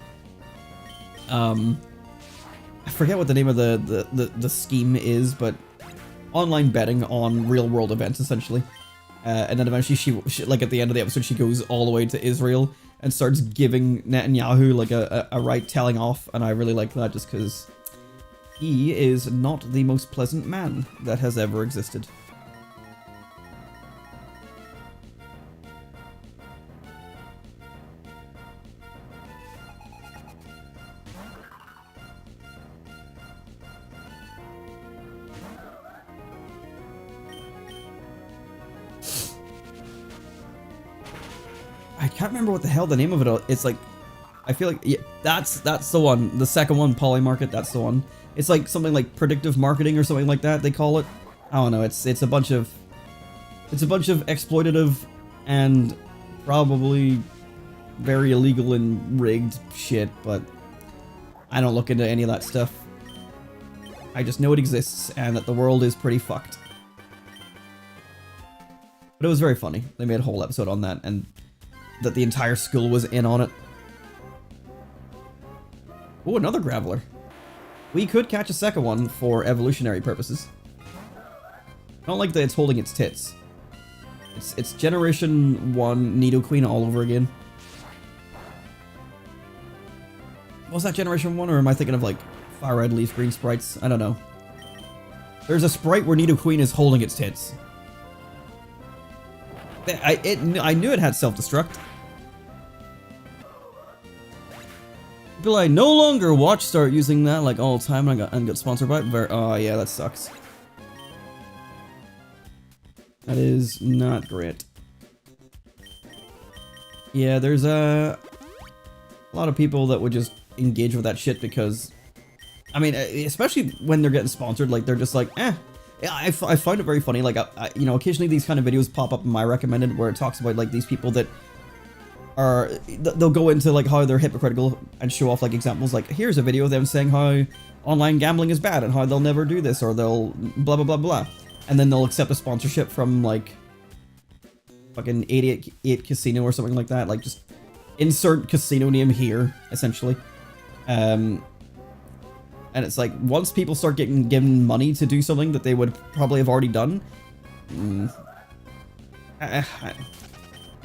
I forget what the name of the scheme is, but online betting on real world events essentially. And then eventually she like at the end of the episode she goes all the way to Israel and starts giving Netanyahu like a right telling off, and I really like that just because he is not the most pleasant man that has ever existed. I can't remember what the hell the name of it is. It's like, I feel like, yeah, that's the one. The second one, Polymarket, that's the one. It's like something like predictive marketing or something like that, they call it. I don't know, it's a bunch of exploitative and probably very illegal and rigged shit, but I don't look into any of that stuff. I just know it exists and that the world is pretty fucked. But it was very funny. They made a whole episode on that, and that the entire school was in on it. Oh, another Graveler. We could catch a second one for evolutionary purposes. I don't like that it's holding its tits. It's Generation 1 Nidoqueen all over again. Was that Generation 1, or am I thinking of like Fire Red, Leaf Green sprites? I don't know. There's a sprite where Nidoqueen is holding its tits. I knew it had self-destruct. Will I no longer watch start using that like all the time and got sponsored by it? Oh yeah, that sucks. That is not great. Yeah, there's a lot of people that would just engage with that shit because, I mean, especially when they're getting sponsored, like they're just like, eh. I find it very funny. Like, you know, occasionally these kind of videos pop up in my recommended where it talks about like these people that are, they'll go into like how they're hypocritical and show off like examples. Like, here's a video of them saying how online gambling is bad and how they'll never do this or they'll blah blah blah blah, and then they'll accept a sponsorship from like fucking 88 Casino or something like that. Like, just insert casino name here, essentially. And it's like, once people start getting given money to do something that they would probably have already done, I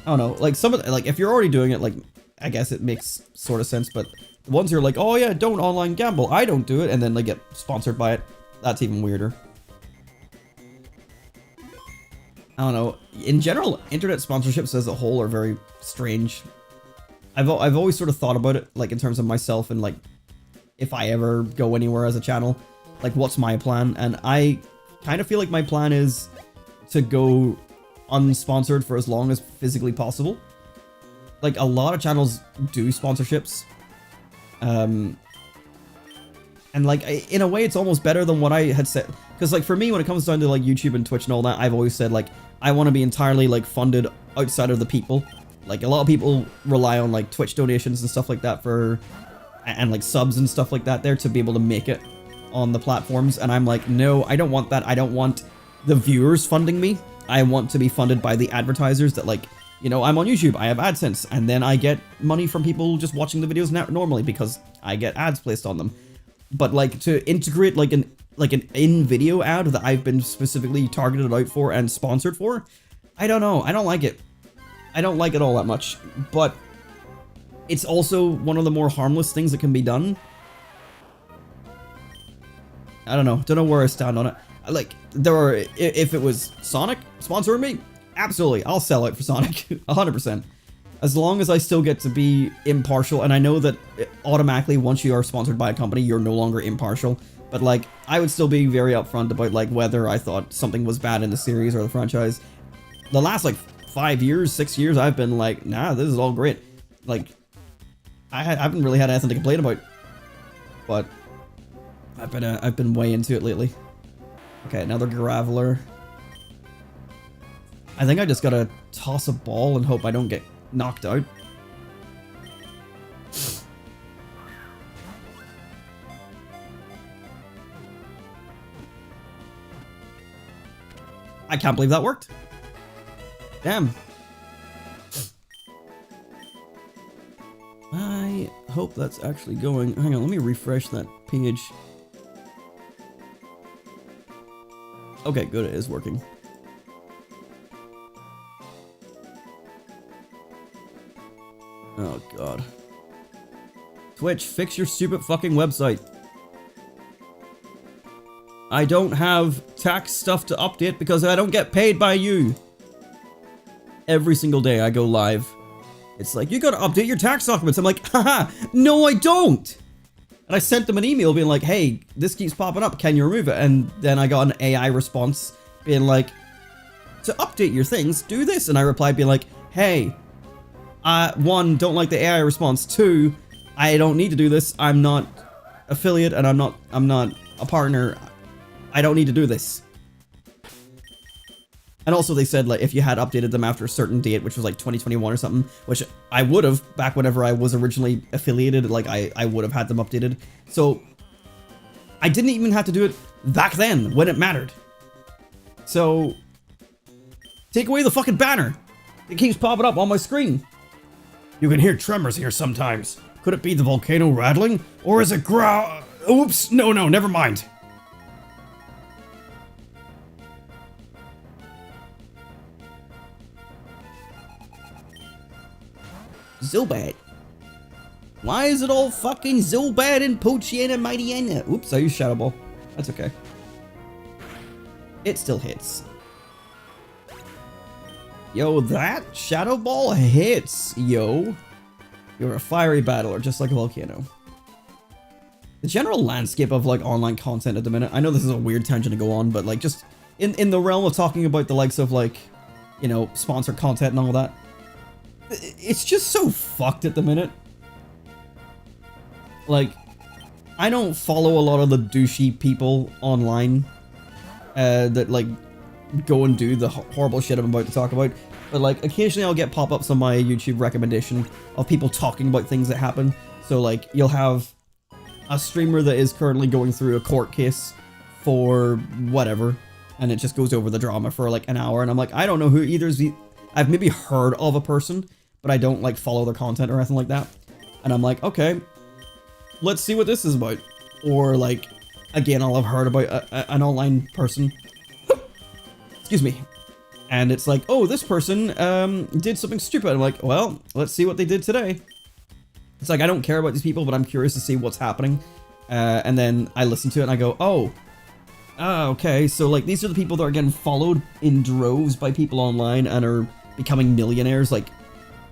don't know, like some of the, like if you're already doing it, like I guess it makes sort of sense, but the ones who are like, oh yeah, don't online gamble, I don't do it, and then they get sponsored by it, that's even weirder. I don't know. In general, internet sponsorships as a whole are very strange. I've always sort of thought about it, like in terms of myself and like if I ever go anywhere as a channel, like what's my plan? And I kind of feel like my plan is to go unsponsored for as long as physically possible. Like a lot of channels do sponsorships, and like in a way it's almost better than what I had said, because like for me, when it comes down to like YouTube and Twitch and all that, I've always said like I want to be entirely like funded outside of the people. Like a lot of people rely on like Twitch donations and stuff like that for, and like subs and stuff like that there to be able to make it on the platforms, and I'm like, no, I don't want that. I don't want the viewers funding me. I want to be funded by the advertisers that, like, you know, I'm on YouTube, I have AdSense, and then I get money from people just watching the videos normally because I get ads placed on them. But like to integrate like an in-video ad that I've been specifically targeted out for and sponsored for, I don't know. I don't like it. I don't like it all that much, but it's also one of the more harmless things that can be done. I don't know where I stand on it. Like, there are, if it was Sonic sponsoring me, absolutely, I'll sell it for Sonic, 100%. As long as I still get to be impartial, and I know that automatically once you are sponsored by a company, you're no longer impartial, but like, I would still be very upfront about like whether I thought something was bad in the series or the franchise. The last like 5 years, 6 years, I've been like, nah, this is all great. Like, I haven't really had anything to complain about, but I've been way into it lately. Okay, another Graveler. I think I just gotta toss a ball and hope I don't get knocked out. I can't believe that worked. Damn. I hope that's actually going. Hang on, let me refresh that page. Okay, good, it is working. Oh god. Twitch, fix your stupid fucking website. I don't have tax stuff to update because I don't get paid by you. Every single day I go live, it's like, you gotta update your tax documents. I'm like, haha, no I don't! And I sent them an email being like, hey, this keeps popping up, can you remove it? And then I got an AI response being like, to update your things, do this. And I replied being like, hey, 1, don't like the AI response. 2, I don't need to do this. I'm not affiliate and I'm not a partner. I don't need to do this. And also they said like if you had updated them after a certain date, which was like 2021 or something, which I would have back whenever I was originally affiliated, like I would have had them updated. So I didn't even have to do it back then when it mattered. So take away the fucking banner. It keeps popping up on my screen. You can hear tremors here sometimes. Could it be the volcano rattling? Or is it Oops, no, never mind. Zubat. Why is it all fucking Zubat and Poochyena and Mightyena? Oops, I used Shadow Ball. That's okay. It still hits. Yo, that Shadow Ball hits, yo. You're a fiery battler, just like a volcano. The general landscape of, like, online content at the minute, I know this is a weird tangent to go on, but, like, just in the realm of talking about the likes of, like, you know, sponsored content and all that, it's just so fucked at the minute. Like, I don't follow a lot of the douchey people online that, like, go and do the horrible shit I'm about to talk about. But, like, occasionally I'll get pop-ups on my YouTube recommendation of people talking about things that happen. So, like, you'll have a streamer that is currently going through a court case for whatever, and it just goes over the drama for, like, an hour, and I'm like, I don't know who either is I've maybe heard of a person, but I don't, like, follow their content or anything like that. And I'm like, okay, let's see what this is about. Or, like, again, I'll have heard about an online person. Excuse me. And it's like, oh, this person did something stupid. I'm like, well, let's see what they did today. It's like, I don't care about these people, but I'm curious to see what's happening. And then I listen to it and I go, oh, okay. So, like, these are the people that are getting followed in droves by people online and are becoming millionaires. Like,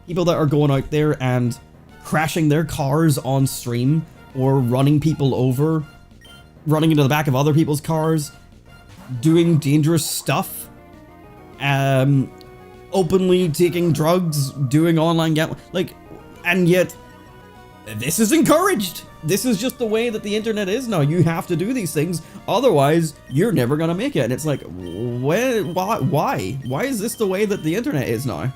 people that are going out there and crashing their cars on stream or running people over, running into the back of other people's cars, doing dangerous stuff, openly taking drugs, doing online gambling, like, and yet this is encouraged. This is just the way that the internet is now. You have to do these things, otherwise you're never gonna make it. And it's like, why is this the way that the internet is now?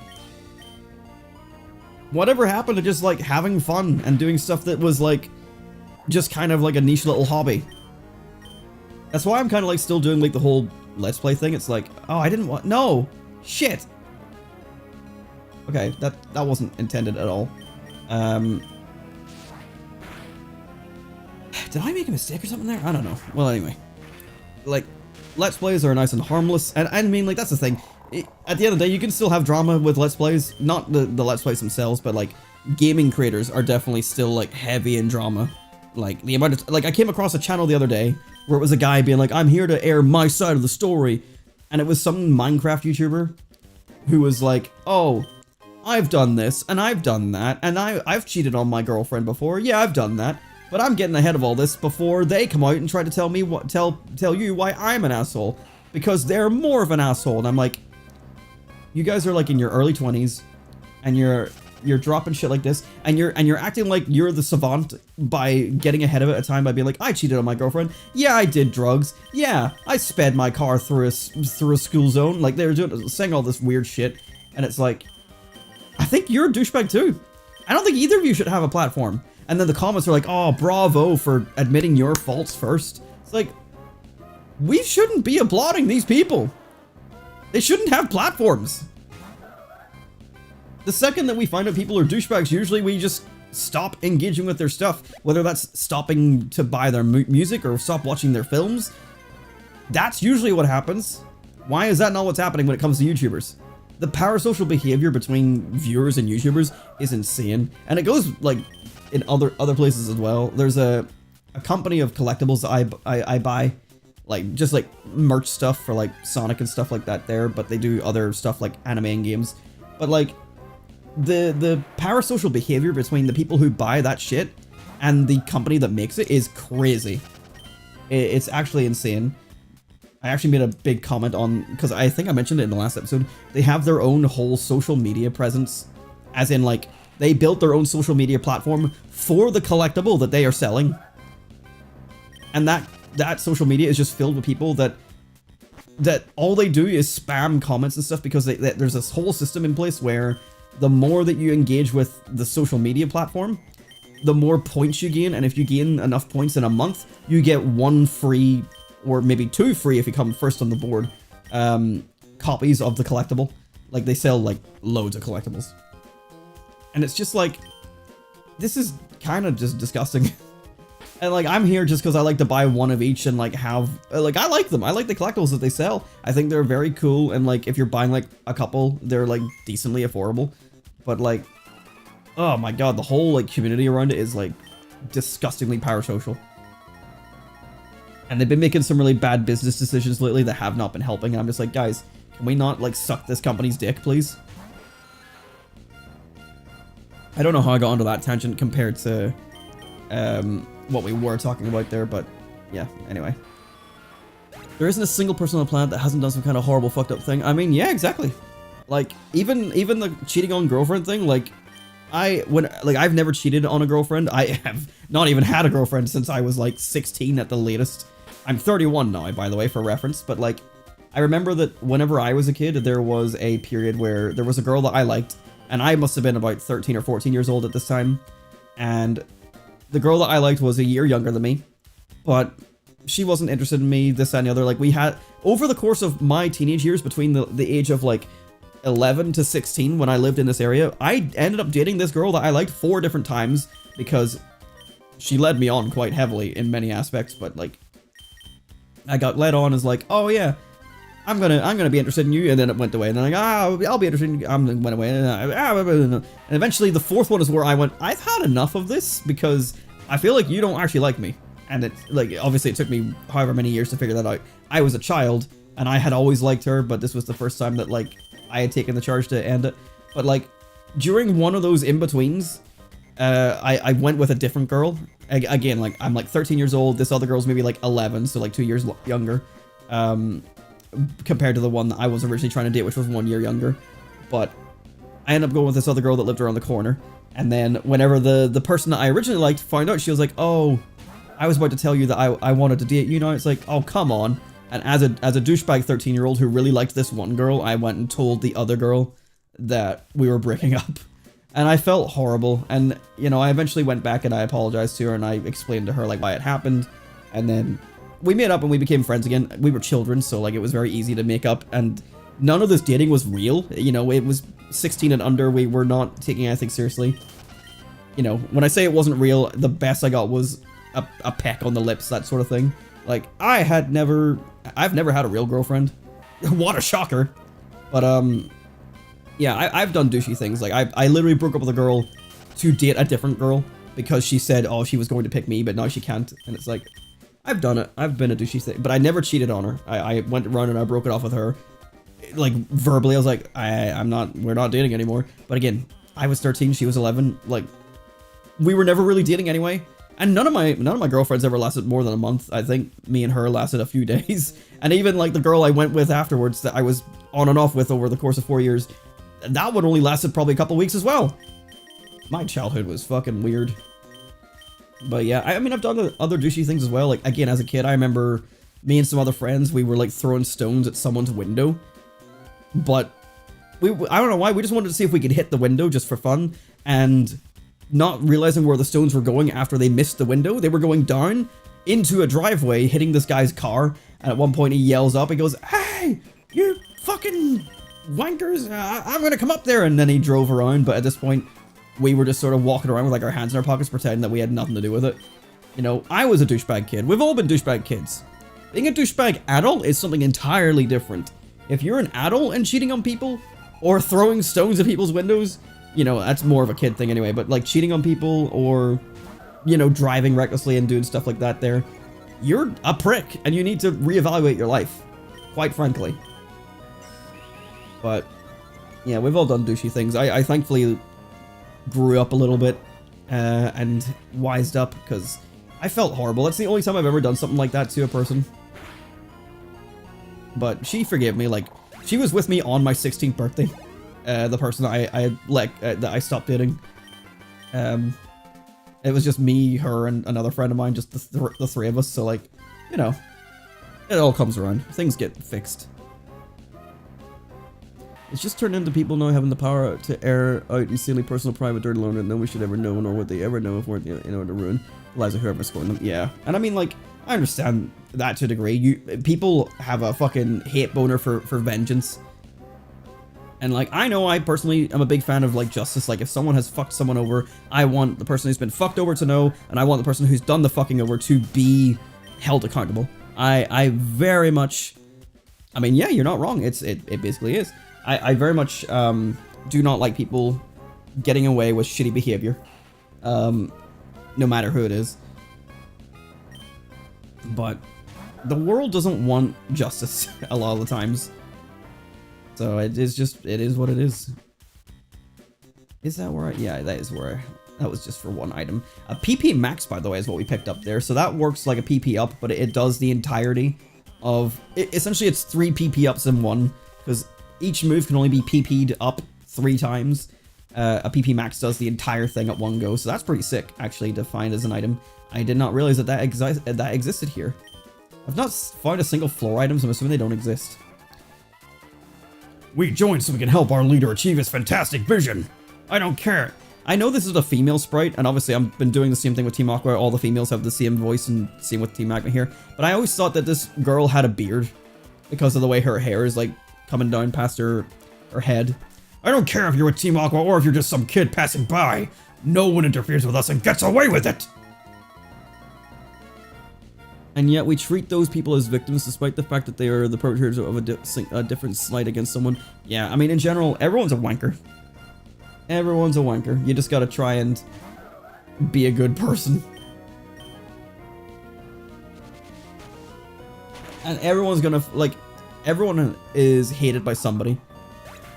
Whatever happened to just, like, having fun and doing stuff that was, like, just kind of like a niche little hobby? That's why I'm kind of, like, still doing, like, the whole Let's Play thing. It's like, oh, I didn't want... No! Shit! Okay, that wasn't intended at all. Did I make a mistake or something there? I don't know. Well, anyway. Like, Let's Plays are nice and harmless. And I mean, like, that's the thing. At the end of the day, you can still have drama with Let's Plays. Not the Let's Plays themselves, but, like, gaming creators are definitely still, like, heavy in drama. Like, the amount of... Like, I came across a channel the other day where it was a guy being like, I'm here to air my side of the story. And it was some Minecraft YouTuber who was like, oh, I've done this, and I've done that, and I've cheated on my girlfriend before. Yeah, I've done that. But I'm getting ahead of all this before they come out and try to tell me what... Tell you why I'm an asshole. Because they're more of an asshole. And I'm like... You guys are, like, in your early 20s, and you're dropping shit like this, and you're acting like you're the savant by getting ahead of it at a time by being like, I cheated on my girlfriend. Yeah, I did drugs. Yeah, I sped my car through a school zone. Like, they were saying all this weird shit, and it's like, I think you're a douchebag too. I don't think either of you should have a platform. And then the comments are like, oh, bravo for admitting your faults first. It's like, we shouldn't be applauding these people. They shouldn't have platforms. The second that we find out people are douchebags, usually we just stop engaging with their stuff. Whether that's stopping to buy their music or stop watching their films. That's usually what happens. Why is that not what's happening when it comes to YouTubers? The parasocial behavior between viewers and YouTubers is insane. And it goes, like, in other places as well. There's a company of collectibles that I buy. Like, just, like, merch stuff for, like, Sonic and stuff like that there. But they do other stuff like anime and games. But, like, the parasocial behavior between the people who buy that shit and the company that makes it is crazy. It's actually insane. I actually made a big comment on, because I think I mentioned it in the last episode, they have their own whole social media presence, as in, like, they built their own social media platform for the collectible that they are selling. And that social media is just filled with people that all they do is spam comments and stuff, because there's this whole system in place where the more that you engage with the social media platform, the more points you gain, and if you gain enough points in a month, you get 1 free, or maybe 2 free if you come first on the board, copies of the collectible. Like, they sell, like, loads of collectibles. And it's just like, this is kind of just disgusting. And like, I'm here just because I like to buy one of each and like have, like, I like them. I like the collectibles that they sell. I think they're very cool. And like, if you're buying like a couple, they're like decently affordable. But like, oh my god, the whole like community around it is like disgustingly parasocial. And they've been making some really bad business decisions lately that have not been helping. And I'm just like, guys, can we not like suck this company's dick, please? I don't know how I got onto that tangent compared to what we were talking about there, but yeah, anyway. There isn't a single person on the planet that hasn't done some kind of horrible fucked up thing. I mean, yeah, exactly. Like, even the cheating on girlfriend thing, like, I've never cheated on a girlfriend. I have not even had a girlfriend since I was like 16 at the latest. I'm 31 now, by the way, for reference, but like, I remember that whenever I was a kid, there was a period where there was a girl that I liked, and I must have been about 13 or 14 years old at this time, and the girl that I liked was a year younger than me, but she wasn't interested in me, this, that, and the other. Like, we had, over the course of my teenage years, between the age of like 11 to 16 when I lived in this area, I ended up dating this girl that I liked 4 different times because she led me on quite heavily in many aspects, but like, I got led on as like, oh yeah, I'm gonna be interested in you, and then it went away, and then like, I'll be interested in you, went away, and eventually the 4th one is where I went, I've had enough of this, because I feel like you don't actually like me. And it's like, obviously it took me however many years to figure that out. I was a child, and I had always liked her, but this was the first time that like, I had taken the charge to end it. But like, during one of those in-betweens, I went with a different girl. Again, like, I'm like 13 years old, this other girl's maybe like 11, so like 2 years younger. Compared to the one that I was originally trying to date, which was 1 year younger. But I ended up going with this other girl that lived around the corner. And then whenever the person that I originally liked found out, she was like, oh, I was about to tell you that I wanted to date you now. It's like, oh, come on. And as a douchebag 13-year-old who really liked this one girl, I went and told the other girl that we were breaking up. And I felt horrible. And, you know, I eventually went back and I apologized to her and I explained to her like why it happened. And then we made up and we became friends again. We were children, so like it was very easy to make up, and none of this dating was real. You know, it was 16 and under. We were not taking anything seriously. You know, when I say it wasn't real, the best I got was a peck on the lips, that sort of thing. Like, I've never had a real girlfriend. What a shocker. But yeah, I've done douchey things. Like I literally broke up with a girl to date a different girl because she said, oh, she was going to pick me, but now she can't. And it's like, I've done it. I've been a douchey thing, but I never cheated on her. I went around and I broke it off with her. Like, verbally, I was like, we're not dating anymore. But again, I was 13, she was 11. Like, we were never really dating anyway. And none of my girlfriends ever lasted more than a month. I think me and her lasted a few days. And even like the girl I went with afterwards that I was on and off with over the course of 4 years, that one only lasted probably a couple weeks as well. My childhood was fucking weird. But yeah, I mean, I've done other douchey things as well. Like, again, as a kid, I remember me and some other friends, we were like throwing stones at someone's window. But I don't know why, we just wanted to see if we could hit the window just for fun. And not realizing where the stones were going after they missed the window, they were going down into a driveway, hitting this guy's car. And at one point he yells up, he goes, hey, you fucking wankers, I'm gonna come up there. And then he drove around, but at this point, we were just sort of walking around with like our hands in our pockets pretending that we had nothing to do with it. You know, I was a douchebag kid. We've all been douchebag kids. Being a douchebag adult is something entirely different. If you're an adult and cheating on people, or throwing stones at people's windows, you know, that's more of a kid thing anyway, but like cheating on people or, you know, driving recklessly and doing stuff like that there, you're a prick and you need to reevaluate your life, quite frankly. But yeah, we've all done douchey things. I thankfully grew up a little bit and wised up because I felt horrible. That's the only time I've ever done something like that to a person. But she forgave me. Like, she was with me on my 16th birthday. The person that I stopped dating. It was just me, her, and another friend of mine, just the three of us. So like, you know, it all comes around. Things get fixed. It's just turned into people now having the power to air out insanely personal, private, dirty, alone, and no one should ever know, nor would they ever know if we're, you know, to ruin the lives of whoever's scoring them. Yeah, and I mean, like, I understand that to a degree. People have a fucking hate boner for vengeance. And like, I know I personally am a big fan of like justice. Like if someone has fucked someone over, I want the person who's been fucked over to know, and I want the person who's done the fucking over to be held accountable. I very much, I mean, yeah, you're not wrong. It basically is. I very much do not like people getting away with shitty behavior, no matter who it is. But the world doesn't want justice a lot of the times. So it is what it is. Is that where yeah, that is where that was just for one item. A PP max, by the way, is what we picked up there. So that works like a PP up, but it does the entirety of, essentially it's 3 PP ups in one, because each move can only be PP'd up 3 times. A PP max does the entire thing at one go, so that's pretty sick, actually, to find as an item. I did not realize that existed here. I've not found a single floor item, so I'm assuming they don't exist. We joined so we can help our leader achieve his fantastic vision. I don't care. I know this is a female sprite, and obviously I've been doing the same thing with Team Aqua. All the females have the same voice, and same with Team Magma here. But I always thought that this girl had a beard because of the way her hair is like coming down past her head. I don't care if you're with Team Aqua or if you're just some kid passing by. No one interferes with us and gets away with it. And yet we treat those people as victims despite the fact that they are the perpetrators of a different slight against someone. Yeah, I mean, in general, everyone's a wanker. Everyone's a wanker. You just gotta try and be a good person. And everyone's gonna, like, everyone is hated by somebody.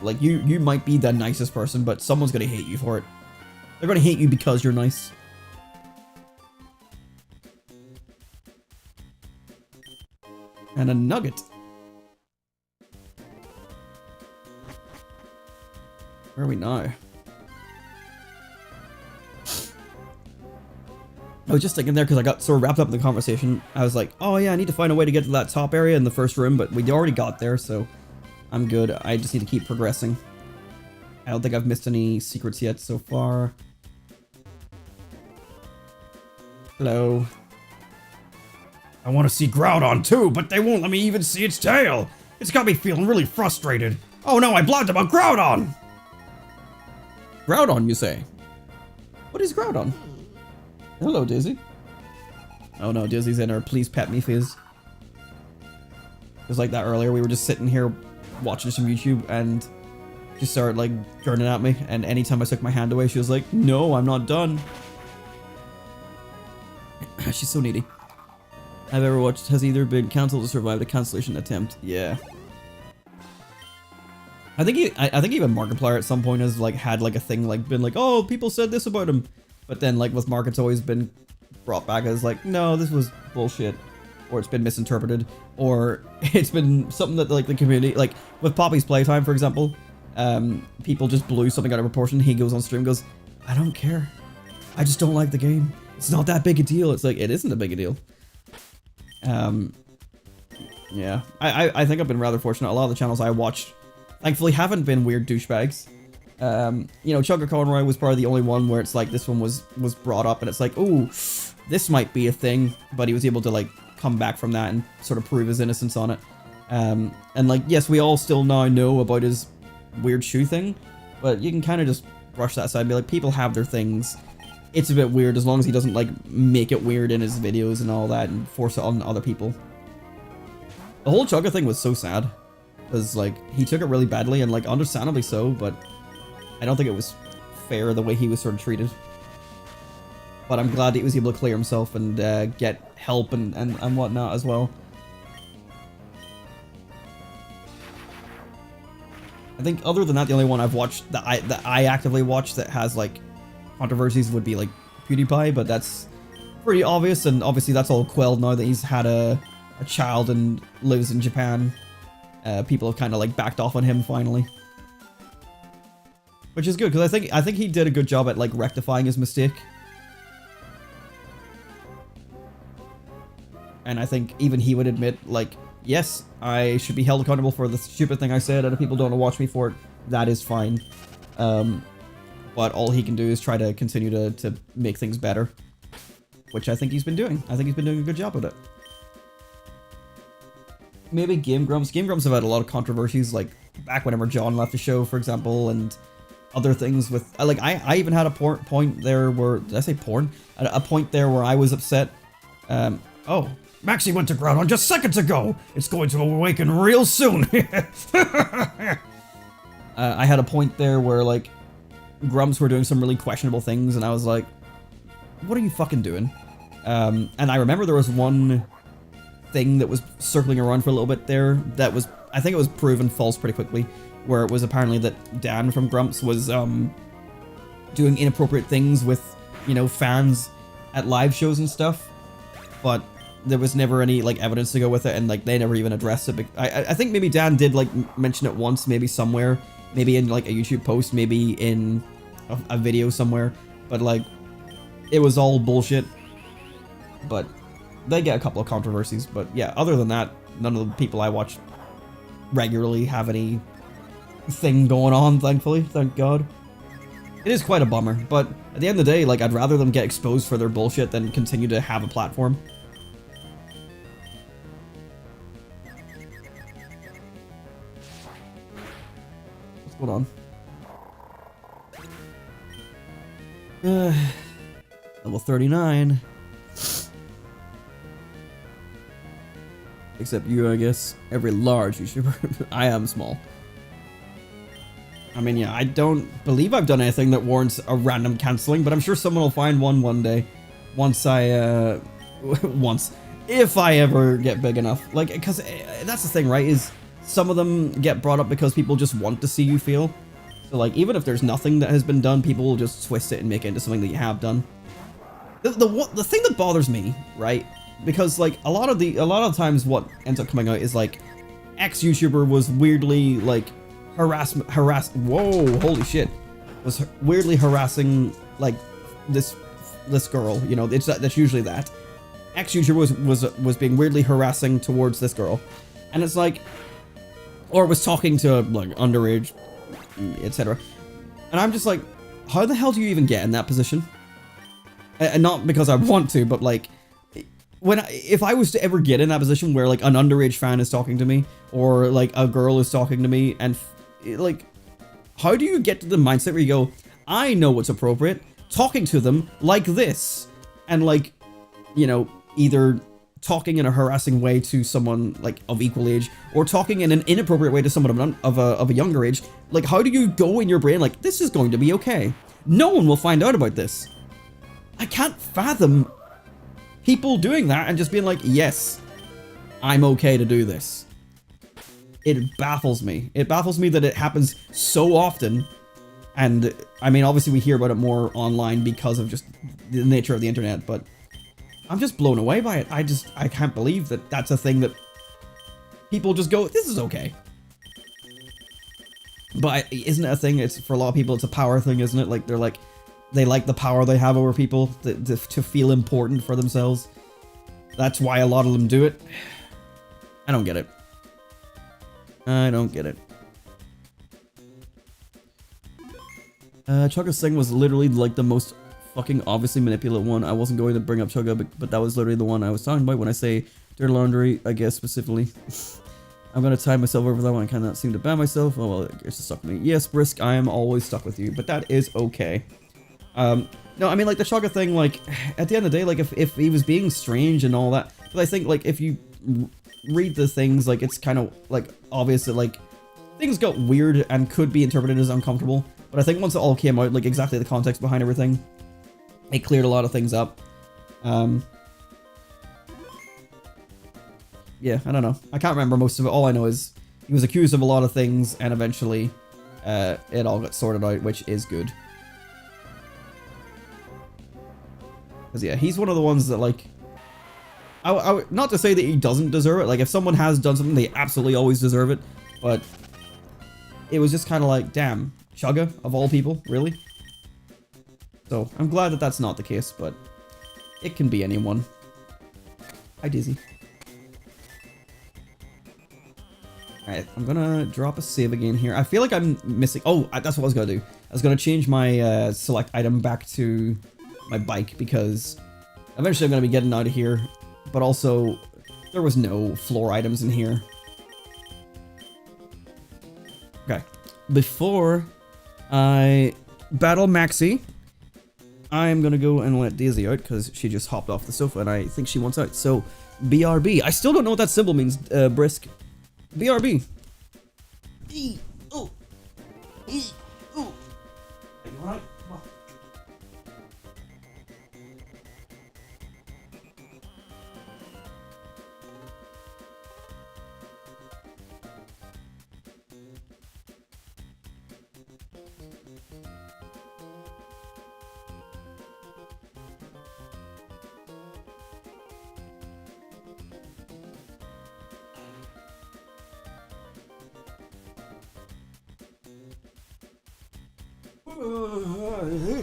Like, you might be the nicest person, but someone's gonna hate you for it. They're gonna hate you because you're nice. And a nugget. Where are we now? I was just thinking there because I got sort of wrapped up in the conversation. I was like, oh yeah, I need to find a way to get to that top area in the first room, but we already got there, so I'm good. I just need to keep progressing. I don't think I've missed any secrets yet so far. Hello. I want to see Groudon too, but they won't let me even see its tail. It's got me feeling really frustrated. Oh no, I blabbed about Groudon! Groudon, you say? What is Groudon? Hello, Dizzy. Oh no, Dizzy's in her please pet me phase. It was like that earlier. We were just sitting here watching some YouTube and she started like turning at me, and anytime I took my hand away, she was like, no, I'm not done. She's so needy. I've ever watched has either been cancelled or survived a cancellation attempt. Yeah. I think even Markiplier at some point has like had like a thing like been like, oh, people said this about him, but then like with Mark it's always been brought back as like, no, this was bullshit, or it's been misinterpreted, or it's been something that like the community, like with Poppy's playtime for example, people just blew something out of proportion. He goes on stream and goes, I don't care, I just don't like the game, it's not that big a deal. It's like, it isn't a big a deal. Yeah, I think I've been rather fortunate. A lot of the channels I watched thankfully haven't been weird douchebags. You know, Chugga Conroy was probably the only one where it's like this one was brought up and it's like, oh, this might be a thing, but he was able to like come back from that and sort of prove his innocence on it. And like, yes, we all still now know about his weird shoe thing, but you can kind of just brush that aside and be like, people have their things. It's a bit weird as long as he doesn't like make it weird in his videos and all that and force it on other people. The whole Chugga thing was so sad because like he took it really badly and like understandably so, but I don't think it was fair the way he was sort of treated. But I'm glad that he was able to clear himself and get help and whatnot as well. I think other than that, the only one I've watched that I actively watch that has like controversies would be like PewDiePie, but that's pretty obvious, and obviously that's all quelled now that he's had a child and lives in Japan. People have kind of like backed off on him finally, which is good because I think he did a good job at like rectifying his mistake. And I think even he would admit, like, yes, I should be held accountable for the stupid thing I said, and if people don't want to watch me for it, that is fine. But all he can do is try to continue to make things better, which I think he's been doing. I think he's been doing a good job of it. Maybe Game Grumps. Game Grumps have had a lot of controversies, like, back whenever John left the show, for example, and other things with like I even had a point there where, did I say porn? A point there where I was upset. Oh, Maxie went to Groudon just seconds ago. It's going to awaken real soon. I had a point there where like Grumps were doing some really questionable things, and I was like, what are you fucking doing? And I remember there was one thing that was circling around for a little bit there that was, I think it was proven false pretty quickly, where it was apparently that Dan from Grumps was doing inappropriate things with, you know, fans at live shows and stuff, but there was never any like evidence to go with it, and like they never even addressed it. I think maybe Dan did like mention it once, maybe somewhere, maybe in like a YouTube post, maybe in a video somewhere, but like it was all bullshit. But they get a couple of controversies, but yeah, other than that, none of the people I watch regularly have any thing going on, thankfully, thank God. It is quite a bummer, but at the end of the day, like, I'd rather them get exposed for their bullshit than continue to have a platform. What's going on? Level 39. Except you, I guess. Every large YouTuber. I am small. I mean, yeah, I don't believe I've done anything that warrants a random cancelling, but I'm sure someone will find one day. Once I, if I ever get big enough. Like, because that's the thing, right, is some of them get brought up because people just want to see you fail. So, like, even if there's nothing that has been done, people will just twist it and make it into something that you have done. The thing that bothers me, right, because, like, a lot of times what ends up coming out is, like, X YouTuber was weirdly, like, whoa, holy shit, was weirdly harassing, like, this girl, you know, that's usually that. X YouTuber was being weirdly harassing towards this girl, and it's like, or was talking to, like, underage, etc. And I'm just like, how the hell do you even get in that position? And not because I want to, but like, if I was to ever get in that position where like an underage fan is talking to me, or like a girl is talking to me, and like, how do you get to the mindset where you go, I know what's appropriate, talking to them like this, and like, you know, either talking in a harassing way to someone like of equal age, or talking in an inappropriate way to someone of a younger age. Like, how do you go in your brain like, this is going to be okay, no one will find out about this? I can't fathom people doing that and just being like, yes, I'm okay to do this. It baffles me. It baffles me that it happens so often. And I mean, obviously we hear about it more online because of just the nature of the internet, but I'm just blown away by it. I can't believe that that's a thing that people just go, this is okay. But isn't it a thing? It's for a lot of people, it's a power thing, isn't it? Like, they're like, they like the power they have over people to feel important for themselves. That's why a lot of them do it. I don't get it. I don't get it. Chugga Sing was literally like the most fucking obviously manipulative one. I wasn't going to bring up Chugga, but that was literally the one I was talking about when I say dirty laundry, I guess specifically. I'm gonna tie myself over that one. I cannot seem to ban myself. Oh well, it gets stuck with me. Yes, Brisk, I am always stuck with you, but that is okay. No, I mean, like, the Chugga thing, like, at the end of the day, like, if he was being strange and all that, but I think, like, if you read the things, like, it's kind of, like, obvious that, like, things got weird and could be interpreted as uncomfortable, but I think once it all came out, like, exactly the context behind everything, it cleared a lot of things up. Yeah, I don't know. I can't remember most of it. All I know is he was accused of a lot of things, and eventually, it all got sorted out, which is good. Because, yeah, he's one of the ones that, like, not to say that he doesn't deserve it. Like, if someone has done something, they absolutely always deserve it. But it was just kind of like, damn, Chugga, of all people, really? So, I'm glad that that's not the case, but it can be anyone. Hi, Dizzy. Alright, I'm gonna drop a save again here. I feel like I'm missing... Oh, that's what I was gonna do. I was gonna change my select item back to my bike, because eventually I'm going to be getting out of here, but also there was no floor items in here. Okay. Before I battle Maxie, I'm gonna go and let Daisy out because she just hopped off the sofa and I think she wants out. So, BRB. I still don't know what that symbol means, Brisk. BRB. Oh. Oh.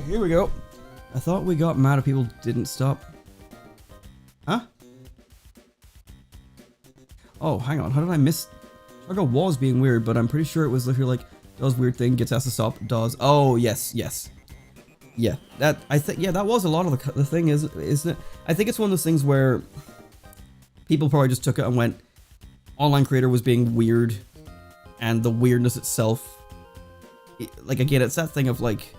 Here we go. I thought we got mad at people didn't stop. Huh? Oh, hang on. How did I miss? Chugga was being weird, but I'm pretty sure it was literally like, does weird thing, gets asked to stop, does. Oh, yes, yes. Yeah, that, I think, yeah, that was a lot of the thing, isn't it? I think it's one of those things where people probably just took it and went, online creator was being weird, and the weirdness itself, like, again, it's that thing of, like,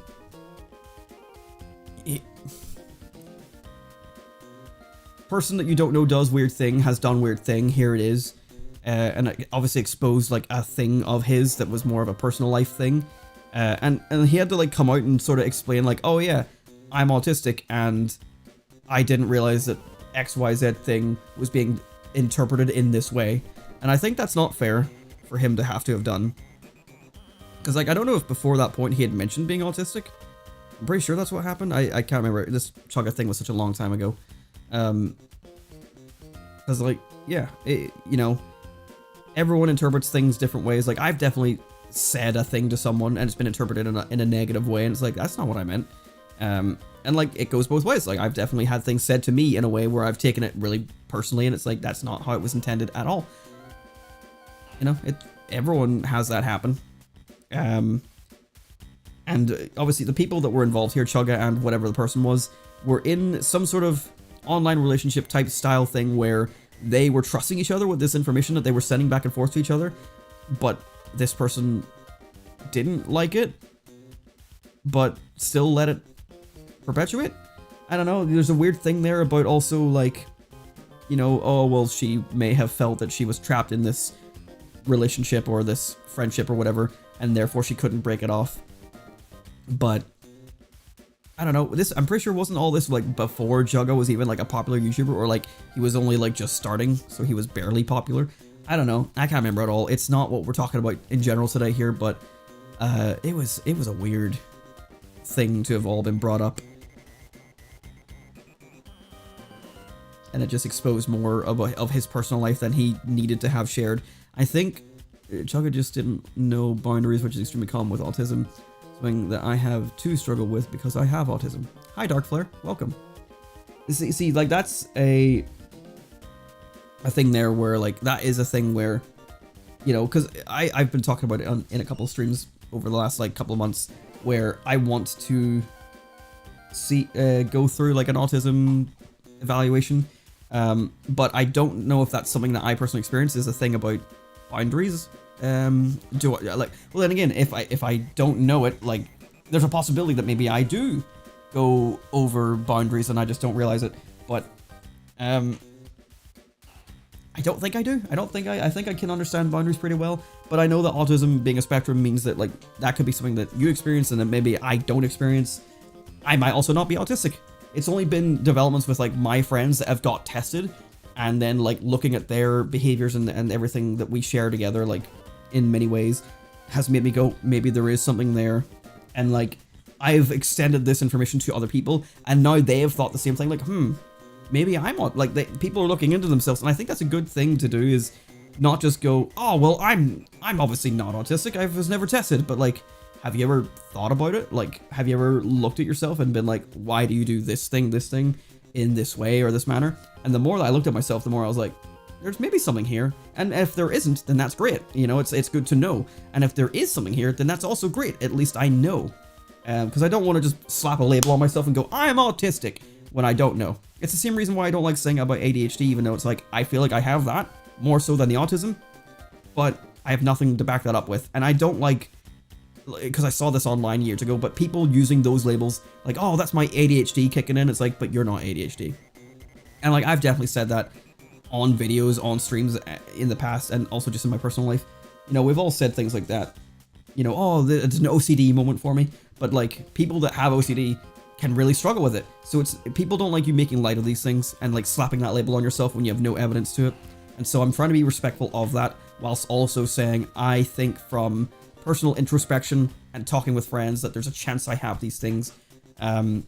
person that you don't know does weird thing, has done weird thing, here it is. And it obviously exposed, like, a thing of his that was more of a personal life thing. And he had to, like, come out and sort of explain, like, oh, yeah, I'm autistic, and I didn't realize that XYZ thing was being interpreted in this way. And I think that's not fair for him to have to have done. Because, like, I don't know if before that point he had mentioned being autistic. I'm pretty sure that's what happened. I can't remember. This Chugga thing was such a long time ago. Because, like, yeah, you know, everyone interprets things different ways. Like, I've definitely said a thing to someone and it's been interpreted in a negative way, and it's like, that's not what I meant. And, like, it goes both ways. Like, I've definitely had things said to me in a way where I've taken it really personally, and it's like, that's not how it was intended at all. You know, everyone has that happen. And obviously the people that were involved here, Chugga and whatever the person was, were in some sort of online relationship type style thing where they were trusting each other with this information that they were sending back and forth to each other, but this person didn't like it, but still let it perpetuate. I don't know, there's a weird thing there about also, like, you know, oh, well, she may have felt that she was trapped in this relationship or this friendship or whatever, and therefore she couldn't break it off. But I don't know, this, I'm pretty sure wasn't all this like before Chugga was even like a popular YouTuber, or like he was only like just starting, so he was barely popular. I don't know, I can't remember at all. It's not what we're talking about in general today here, but it was a weird thing to have all been brought up. And it just exposed more of his personal life than he needed to have shared. I think Chugga just didn't know boundaries, which is extremely common with autism. Something that I have to struggle with because I have autism. Hi, Dark Flare. Welcome. See, like, that's a thing there where, like, that is a thing where, you know, because I've been talking about it in a couple of streams over the last, like, couple of months, where I want to go through, like, an autism evaluation, but I don't know if that's something that I personally experience. Is a thing about boundaries. Do I, like, well, then again, if I don't know it, like, there's a possibility that maybe I do go over boundaries and I just don't realize it, but I don't think I do. I think I can understand boundaries pretty well, but I know that autism being a spectrum means that, like, that could be something that you experience and that maybe I don't experience. I might also not be autistic. It's only been developments with, like, my friends that have got tested, and then, like, looking at their behaviors and everything that we share together, like, in many ways, has made me go, maybe there is something there. And, like, I've extended this information to other people, and now they have thought the same thing, like, maybe I'm like, people are looking into themselves, and I think that's a good thing to do, is not just go, oh, well, I'm obviously not autistic, I was never tested, but, like, have you ever thought about it? Like, have you ever looked at yourself and been like, why do you do this thing in this way or this manner? And the more that I looked at myself, the more I was like, there's maybe something here. And if there isn't, then that's great. You know, it's good to know. And if there is something here, then that's also great. At least I know. Because I don't want to just slap a label on myself and go, I'm autistic, when I don't know. It's the same reason why I don't like saying about ADHD, even though it's like, I feel like I have that more so than the autism. But I have nothing to back that up with. And I don't like, because I saw this online years ago, but people using those labels, like, oh, that's my ADHD kicking in. It's like, but you're not ADHD. And like, I've definitely said that on videos, on streams in the past, and also just in my personal life. You know, we've all said things like that. You know, oh, it's an OCD moment for me. But like, people that have OCD can really struggle with it. So it's, people don't like you making light of these things and like slapping that label on yourself when you have no evidence to it. And so I'm trying to be respectful of that, whilst also saying I think from personal introspection and talking with friends that there's a chance I have these things. And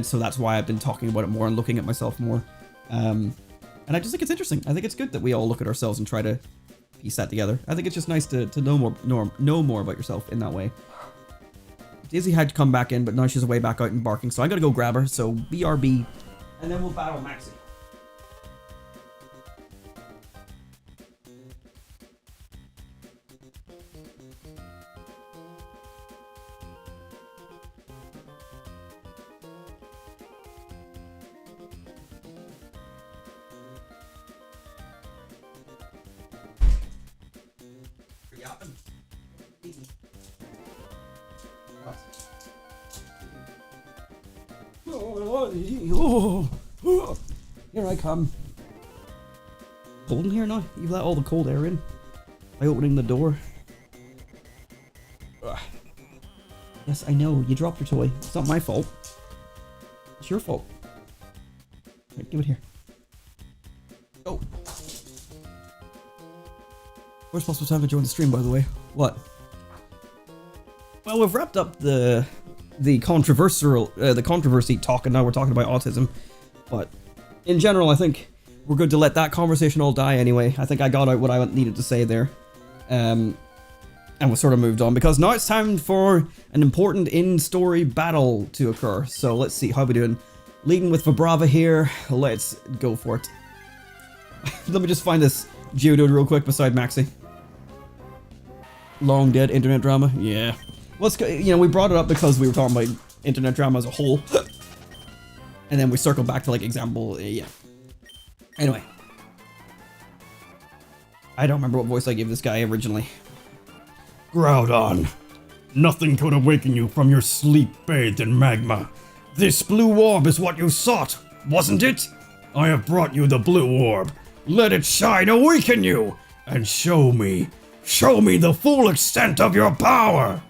so that's why I've been talking about it more and looking at myself more. And I just think it's interesting. I think it's good that we all look at ourselves and try to piece that together. I think it's just nice to know more about yourself in that way. Daisy had to come back in, but now she's way back out and barking, so I gotta go grab her. So BRB, and then we'll battle Maxie. Here I come. Cold in here now? You've let all the cold air in by opening the door. Ugh. Yes, I know. You dropped your toy. It's not my fault. It's your fault. Right, give it here. Oh. Where's possible time to join the stream, by the way? What? Well, we've wrapped up the controversy talk, and now we're talking about autism. But in general, I think we're good to let that conversation all die anyway. I think I got out what I needed to say there. And we sort of moved on, because now it's time for an important in-story battle to occur. So let's see, how we doing? Leading with Vibrava here. Let's go for it. Let me just find this Geodude real quick beside Maxie. Long dead internet drama? Yeah. Let's go, you know, we brought it up because we were talking about internet drama as a whole. And then we circled back to, like, example, yeah. Anyway. I don't remember what voice I gave this guy originally. Groudon, nothing could awaken you from your sleep bathed in magma. This blue orb is what you sought, wasn't it? I have brought you the blue orb. Let it shine, awaken you, and show me the full extent of your power.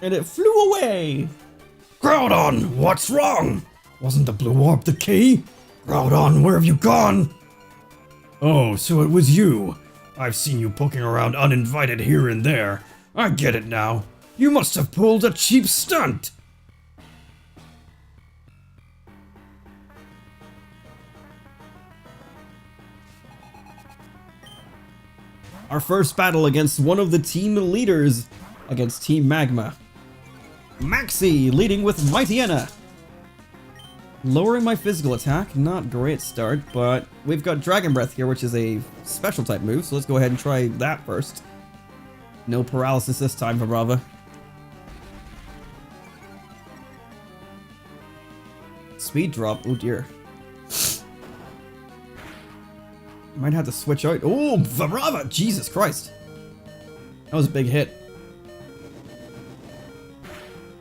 And it flew away! Groudon, what's wrong? Wasn't the blue orb the key? Groudon, where have you gone? Oh, so it was you. I've seen you poking around uninvited here and there. I get it now. You must have pulled a cheap stunt. Our first battle against one of the team leaders against Team Magma. Maxie leading with Mightyena. Lowering my physical attack, not great start, but we've got Dragon Breath here, which is a special type move, so let's go ahead and try that first. No paralysis this time for Vibrava. Speed drop, oh dear. Might have to switch out. Oh, Vibrava! Jesus Christ. That was a big hit.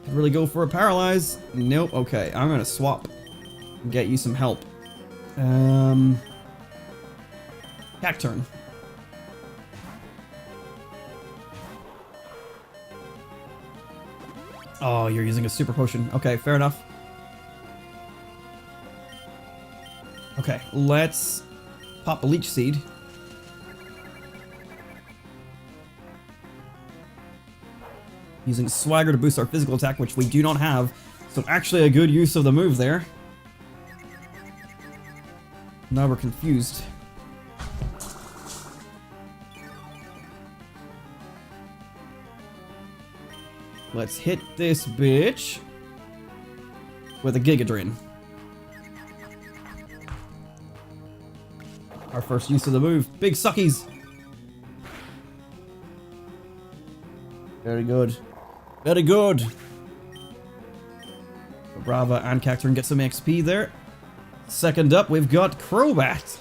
Could really go for a paralyze. Nope, okay, I'm gonna swap and get you some help. Cacturn. Oh, you're using a super potion. Okay, fair enough. Okay, let's pop a leech seed. Using Swagger to boost our physical attack, which we do not have. So actually a good use of the move there. Now we're confused. Let's hit this bitch with a Giga Drain. Our first use of the move. Big suckies. Very good. Very good. Brava and Cacturne get some XP there. Second up, we've got Crobat.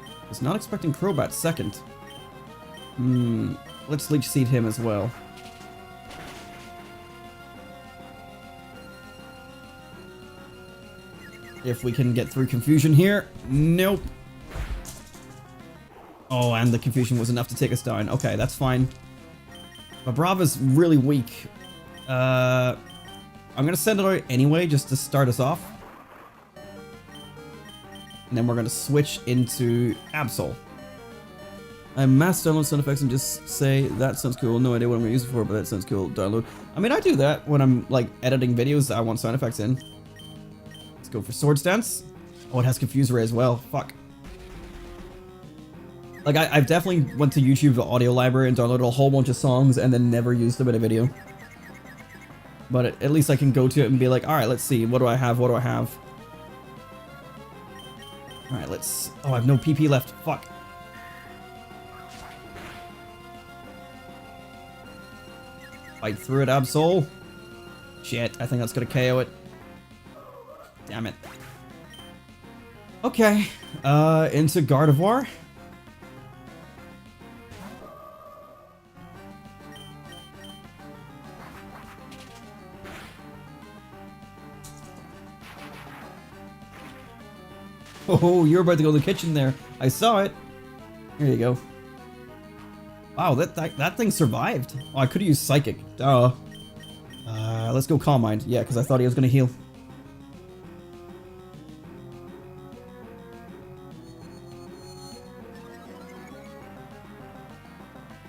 I was not expecting Crobat second. Let's Leech Seed him as well. If we can get through Confusion here. Nope. Oh, and the Confusion was enough to take us down. Okay, that's fine. But Brava's really weak. I'm gonna send it out anyway, just to start us off. And then we're gonna switch into Absol. I mass download sound effects and just say, that sounds cool. No idea what I'm gonna use it for, but that sounds cool. Download. I mean, I do that when I'm, like, editing videos that I want sound effects in. Let's go for Swords Dance. Oh, it has Confuse Ray as well. Fuck. Like, I've definitely went to YouTube, the audio library, and downloaded a whole bunch of songs and then never used them in a video. But at least I can go to it and be like, alright, let's see. What do I have? What do I have? Alright, let's... Oh, I have no PP left. Fuck. Fight through it, Absol. Shit, I think that's gonna KO it. Damn it. Okay, into Gardevoir. Oh, you're about to go to the kitchen there. I saw it. Here you go. Wow, that thing survived. Oh, I could have used Psychic. Duh. Let's go Calm Mind. Yeah, because I thought he was going to heal.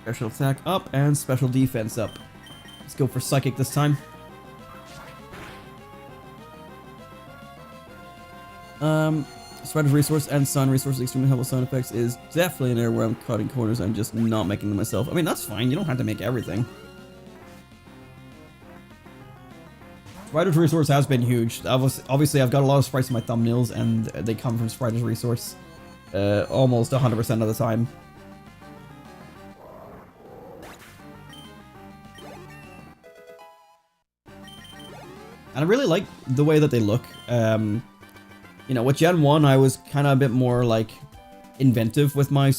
Special attack up and special defense up. Let's go for Psychic this time. Spider's Resource and Sun Resource extremely helpful sound effects is definitely an area where I'm cutting corners. I'm just not making them myself. I mean, that's fine. You don't have to make everything. Spider's Resource has been huge. Obviously, I've got a lot of sprites in my thumbnails, and they come from Spider's Resource almost 100% of the time. And I really like the way that they look. You know, with Gen 1, I was kind of a bit more like inventive with my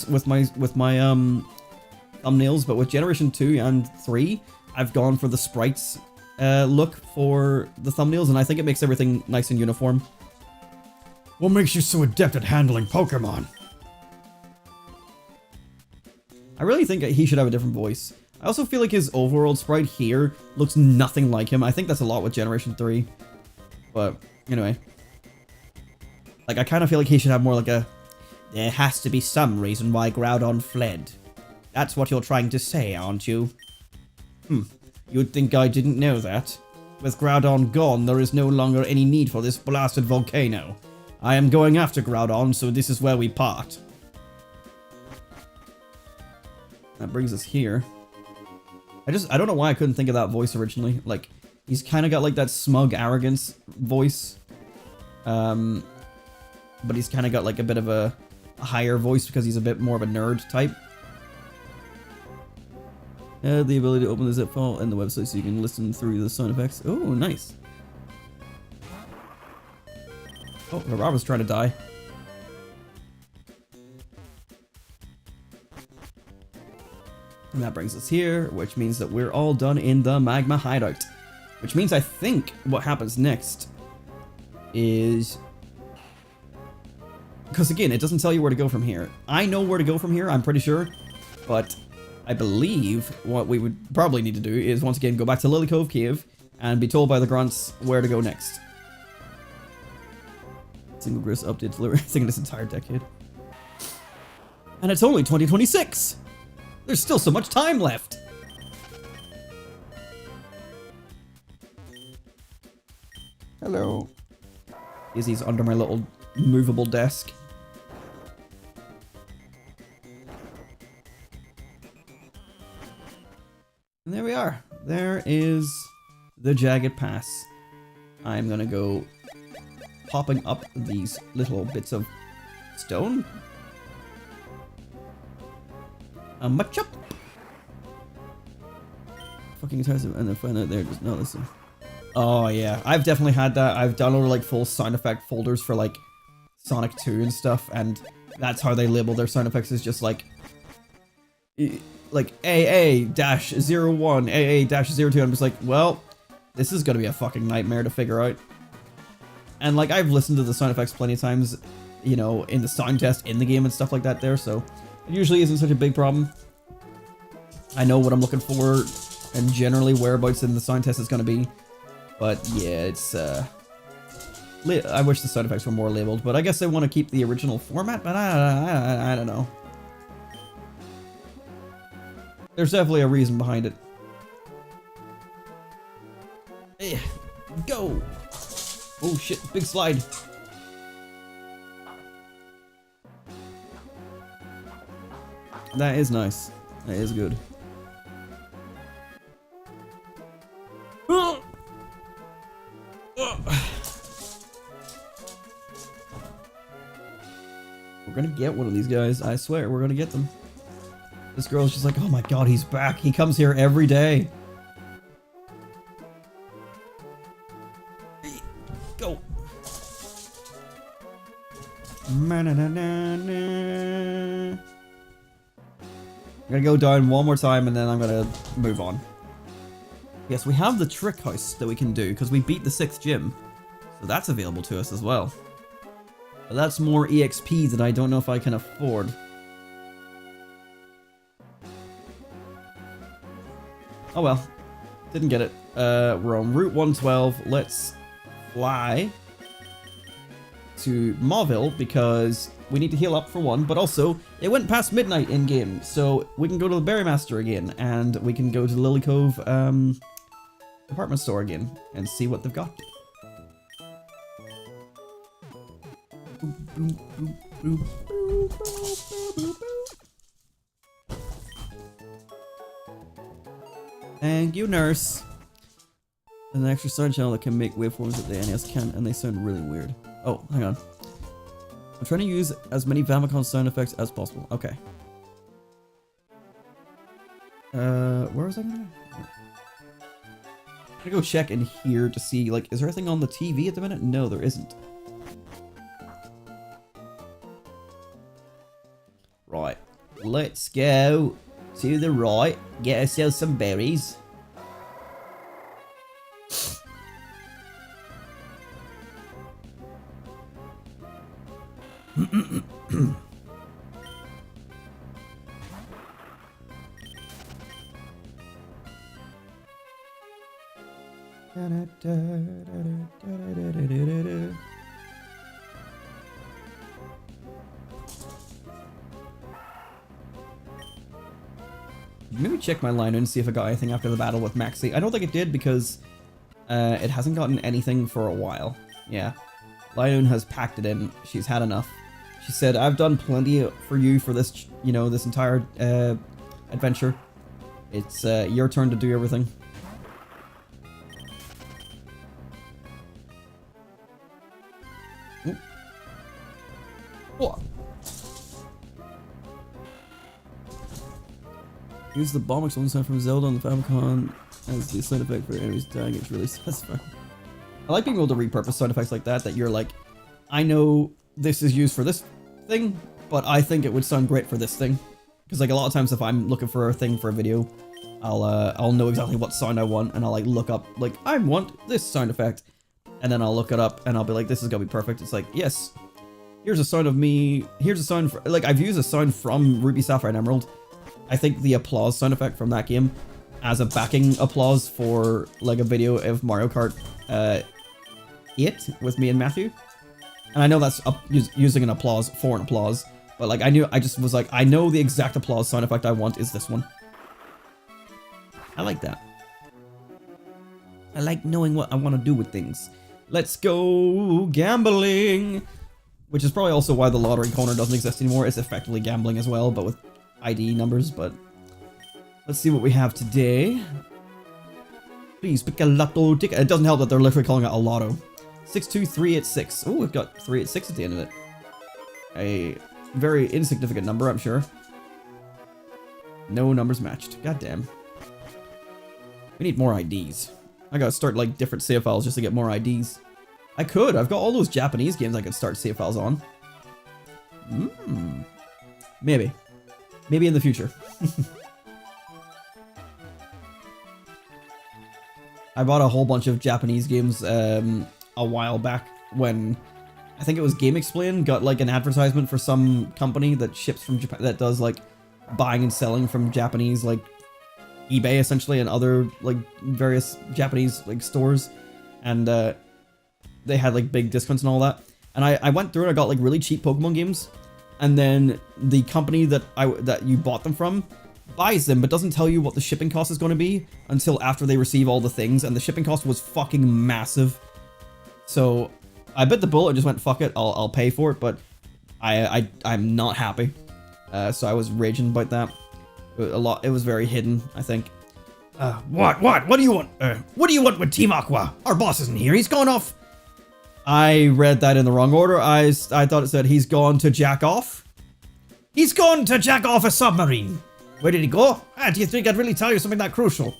thumbnails, but with Generation 2 and 3, I've gone for the sprites look for the thumbnails, and I think it makes everything nice and uniform. What makes you so adept at handling Pokemon? I really think he should have a different voice. I also feel like his overworld sprite here looks nothing like him. I think that's a lot with Generation 3. But, anyway. Like, I kind of feel like he should have more like a... There has to be some reason why Groudon fled. That's what you're trying to say, aren't you? You'd think I didn't know that. With Groudon gone, there is no longer any need for this blasted volcano. I am going after Groudon, so this is where we part. That brings us here. I don't know why I couldn't think of that voice originally. Like, he's kind of got like that smug arrogance voice. But he's kind of got like a bit of a higher voice because he's a bit more of a nerd type. The ability to open the zip file in the website so you can listen through the sound effects. Oh, nice. Oh, the Rob trying to die. And that brings us here, which means that we're all done in the Magma Hideout. Which means I think what happens next is... Because again, it doesn't tell you where to go from here. I know where to go from here, I'm pretty sure. But I believe what we would probably need to do is once again go back to Lily Cove Cave and be told by the grunts where to go next. Single Gris update delivery in this entire decade. And it's only 2026! There's still so much time left! Hello. Izzy's under my little movable desk. And there we are. There is the Jagged Pass. I'm gonna go popping up these little bits of stone. Much up. fucking expensive, and then find out they're just not listening. Oh yeah, I've definitely had that. I've downloaded like full sound effect folders for like Sonic 2 and stuff, and that's how they label their sound effects, is just like AA-01, AA-02. I'm just like, well, this is gonna be a fucking nightmare to figure out. And like, I've listened to the sound effects plenty of times, you know, in the sound test in the game and stuff like that there, so it usually isn't such a big problem. I know what I'm looking for and generally whereabouts in the sound test is gonna be. But yeah, it's I wish the sound effects were more labeled, but I guess I want to keep the original format, but I don't know. There's definitely a reason behind it. Hey, go! Oh shit, big slide. That is nice. That is good. We're gonna get one of these guys. I swear, we're gonna get them. This girl's just like, oh my god, he's back. He comes here every day. Go. I'm gonna go down one more time and then I'm gonna move on. Yes, we have the trick house that we can do because we beat the 6th gym. So that's available to us as well. But that's more EXP that I don't know if I can afford. Oh well. Didn't get it. We're on Route 112. Let's fly to Mauville because we need to heal up for one, but also it went past midnight in game, so we can go to the Berry Master again, and we can go to the Lily Cove department store again and see what they've got. Thank you, nurse. There's an extra sound channel that can make waveforms that the NES can, and they sound really weird. Oh, hang on. I'm trying to use as many Famicom sound effects as possible. Okay. Where was I gonna? I'm gonna go check in here to see, like, is there anything on the TV at the minute? No, there isn't. Right. Let's go to the right, get ourselves some berries. Maybe check my line and see if I got anything after the battle with Maxie. I don't think it did because it hasn't gotten anything for a while. Yeah. Lionun has packed it in. She's had enough. She said, I've done plenty for you for this, you know, this entire adventure. It's your turn to do everything. Ooh. What? Use the bomb explosion sound from Zelda on the Famicom as the sound effect for enemies dying. It's really satisfying. I like being able to repurpose sound effects like that you're like, I know this is used for this thing, but I think it would sound great for this thing. Because like a lot of times if I'm looking for a thing for a video, I'll know exactly what sound I want, and I'll like look up, like, I want this sound effect. And then I'll look it up and I'll be like, this is gonna be perfect. It's like, yes, here's a sound of me, here's a sound, like I've used a sound from Ruby, Sapphire, and Emerald. I think the applause sound effect from that game as a backing applause for like a video of Mario Kart 8 with me and Matthew. And I know that's using an applause for an applause, but like I just was like, I know the exact applause sound effect I want is this one. I like that. I like knowing what I want to do with things. Let's go gambling! Which is probably also why the lottery corner doesn't exist anymore. It's effectively gambling as well, but with ID numbers, but let's see what we have today. Please pick a lotto ticket. It doesn't help that they're literally calling it a lotto. 62386. Oh, we've got 386 at the end of it. A very insignificant number, I'm sure. No numbers matched. God damn. We need more IDs. I gotta start like different save files just to get more IDs. I could. I've got all those Japanese games I could start save files on. Maybe. Maybe in the future. I bought a whole bunch of Japanese games a while back when I think it was Game Explain got like an advertisement for some company that ships from Japan, that does like buying and selling from Japanese like eBay essentially and other like various Japanese like stores, and they had like big discounts and all that. And I went through and I got like really cheap Pokemon games, and then the company that you bought them from buys them but doesn't tell you what the shipping cost is going to be until after they receive all the things, and the shipping cost was fucking massive. So I bit the bullet and just went, fuck it, I'll pay for it, but I'm not happy. So I was raging about that. It was very hidden, I think. What do you want? What do you want with Team Aqua? Our boss isn't here, he's gone off. I read that in the wrong order. I thought it said he's gone to jack off. He's gone to jack off a submarine. Where did he go? Do you think I'd really tell you something that crucial?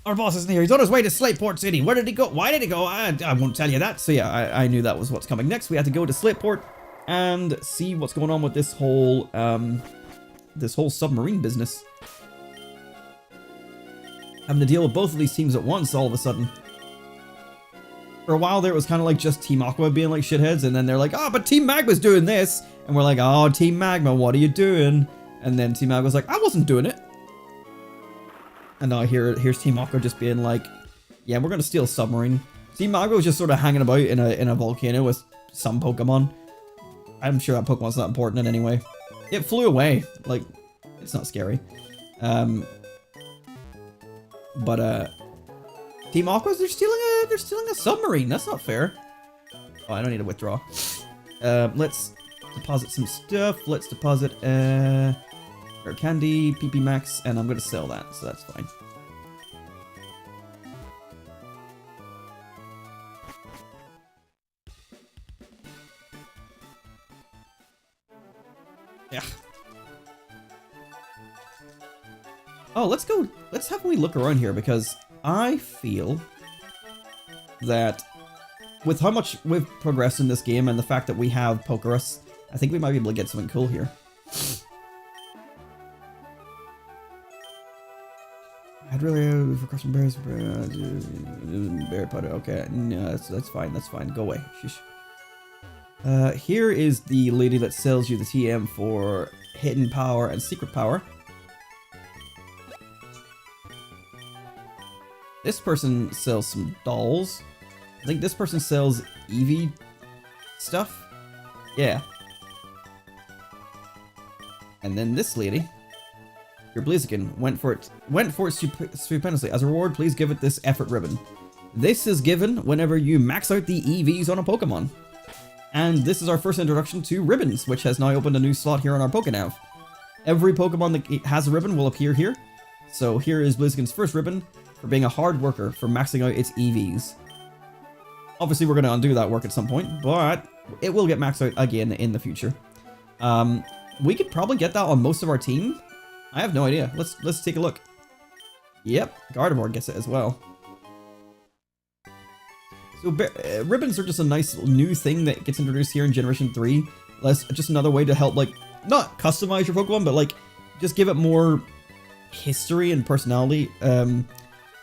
Our boss isn't here. He's on his way to Slateport City. Where did he go? Why did he go? I won't tell you that. So yeah, I knew that was what's coming next. We had to go to Slateport and see what's going on with this whole submarine business. Having to deal with both of these teams at once all of a sudden. For a while there, it was kind of like just Team Aqua being like shitheads, and then they're like, oh, but Team Magma's doing this. And we're like, oh, Team Magma, what are you doing? And then Team Magma's like, I wasn't doing it. And now here's Team Aqua just being like, yeah, we're going to steal Submarine. Team Magma was just sort of hanging about in a volcano with some Pokemon. I'm sure that Pokemon's not important in any way. It flew away. Like, it's not scary. But Team Aqua's, they're stealing a submarine. That's not fair. Oh, I don't need to withdraw. Let's deposit some stuff. Let's deposit rare candy, PP Max, and I'm gonna sell that, so that's fine. Yeah. Oh, let's go. Let's have a wee look around here, because I feel that with how much we've progressed in this game and the fact that we have Pokerus, I think we might be able to get something cool here. I'd really for custom berries. Berry powder. Okay, no, that's fine. That's fine. Go away. Sheesh. Here is the lady that sells you the TM for hidden power and secret power. This person sells some dolls. I think this person sells Eevee stuff. Yeah. And then this lady, your Blaziken, went for it stupendously. As a reward, please give it this effort ribbon. This is given whenever you max out the EVs on a Pokemon. And this is our first introduction to ribbons, which has now opened a new slot here on our Pokénav. Every Pokemon that has a ribbon will appear here. So here is Blaziken's first ribbon for being a hard worker for maxing out its EVs. Obviously, we're going to undo that work at some point, but it will get maxed out again in the future. We could probably get that on most of our team. I have no idea. Let's take a look. Yep, Gardevoir gets it as well. So ribbons are just a nice new thing that gets introduced here in Generation 3. Just another way to help, like, not customize your Pokemon, but like just give it more history and personality.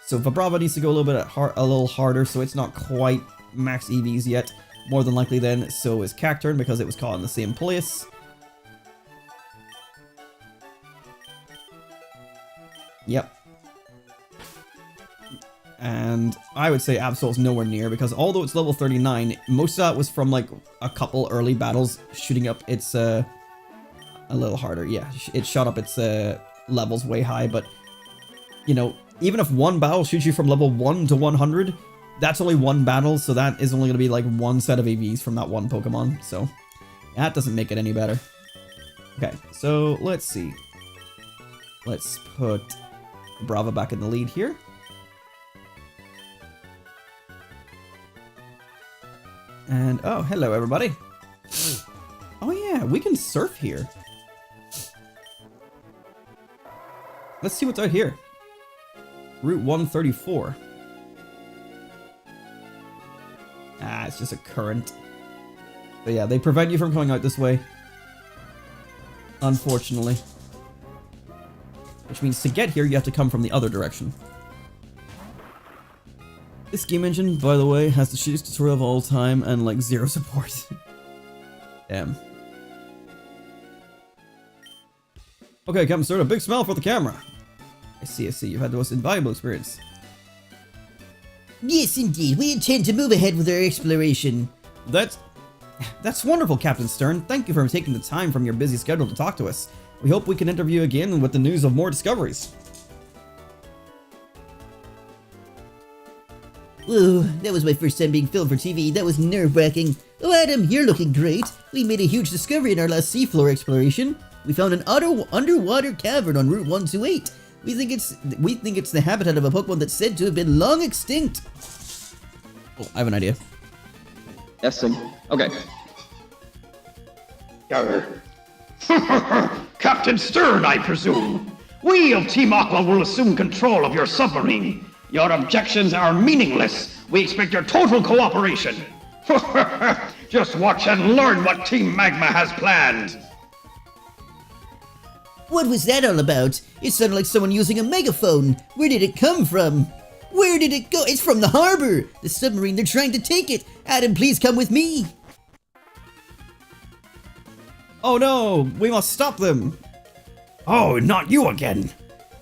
So Vibrava needs to go a little harder, so it's not quite max EVs yet. More than likely then, so is Cacturne because it was caught in the same place. Yep. And I would say Absol's nowhere near, because although it's level 39, most of that was from like a couple early battles shooting up its a little harder. Yeah, it shot up its levels way high, but you know, even if one battle shoots you from level 1 to 100, that's only one battle, so that is only going to be like one set of EVs from that one Pokemon, so that doesn't make it any better. Okay, so let's see. Let's put Brava back in the lead here. And, oh, hello everybody. Oh yeah, we can surf here. Let's see what's out here. Route 134. Ah, it's just a current. But yeah, they prevent you from coming out this way. Unfortunately. Which means to get here, you have to come from the other direction. This game engine, by the way, has the shittiest tutorial of all time and like 0 support. Damn. Okay, Captain Stern, a big smile for the camera. I see, you've had the most invaluable experience. Yes, indeed. We intend to move ahead with our exploration. That's wonderful, Captain Stern. Thank you for taking the time from your busy schedule to talk to us. We hope we can interview again with the news of more discoveries. Whoa, that was my first time being filmed for TV. That was nerve-wracking. Oh, Adam, you're looking great. We made a huge discovery in our last seafloor exploration. We found an underwater cavern on Route 128. We think it's the habitat of a Pokemon that's said to have been long extinct. Oh, I have an idea. Yes, okay. Captain Stern, I presume. We of Team Aqua will assume control of your submarine. Your objections are meaningless. We expect your total cooperation. Just watch and learn what Team Magma has planned. What was that all about? It sounded like someone using a megaphone. Where did it come from? Where did it go? It's from the harbor. The submarine, they're trying to take it. Adam, please come with me. Oh no, we must stop them. Oh, not you again.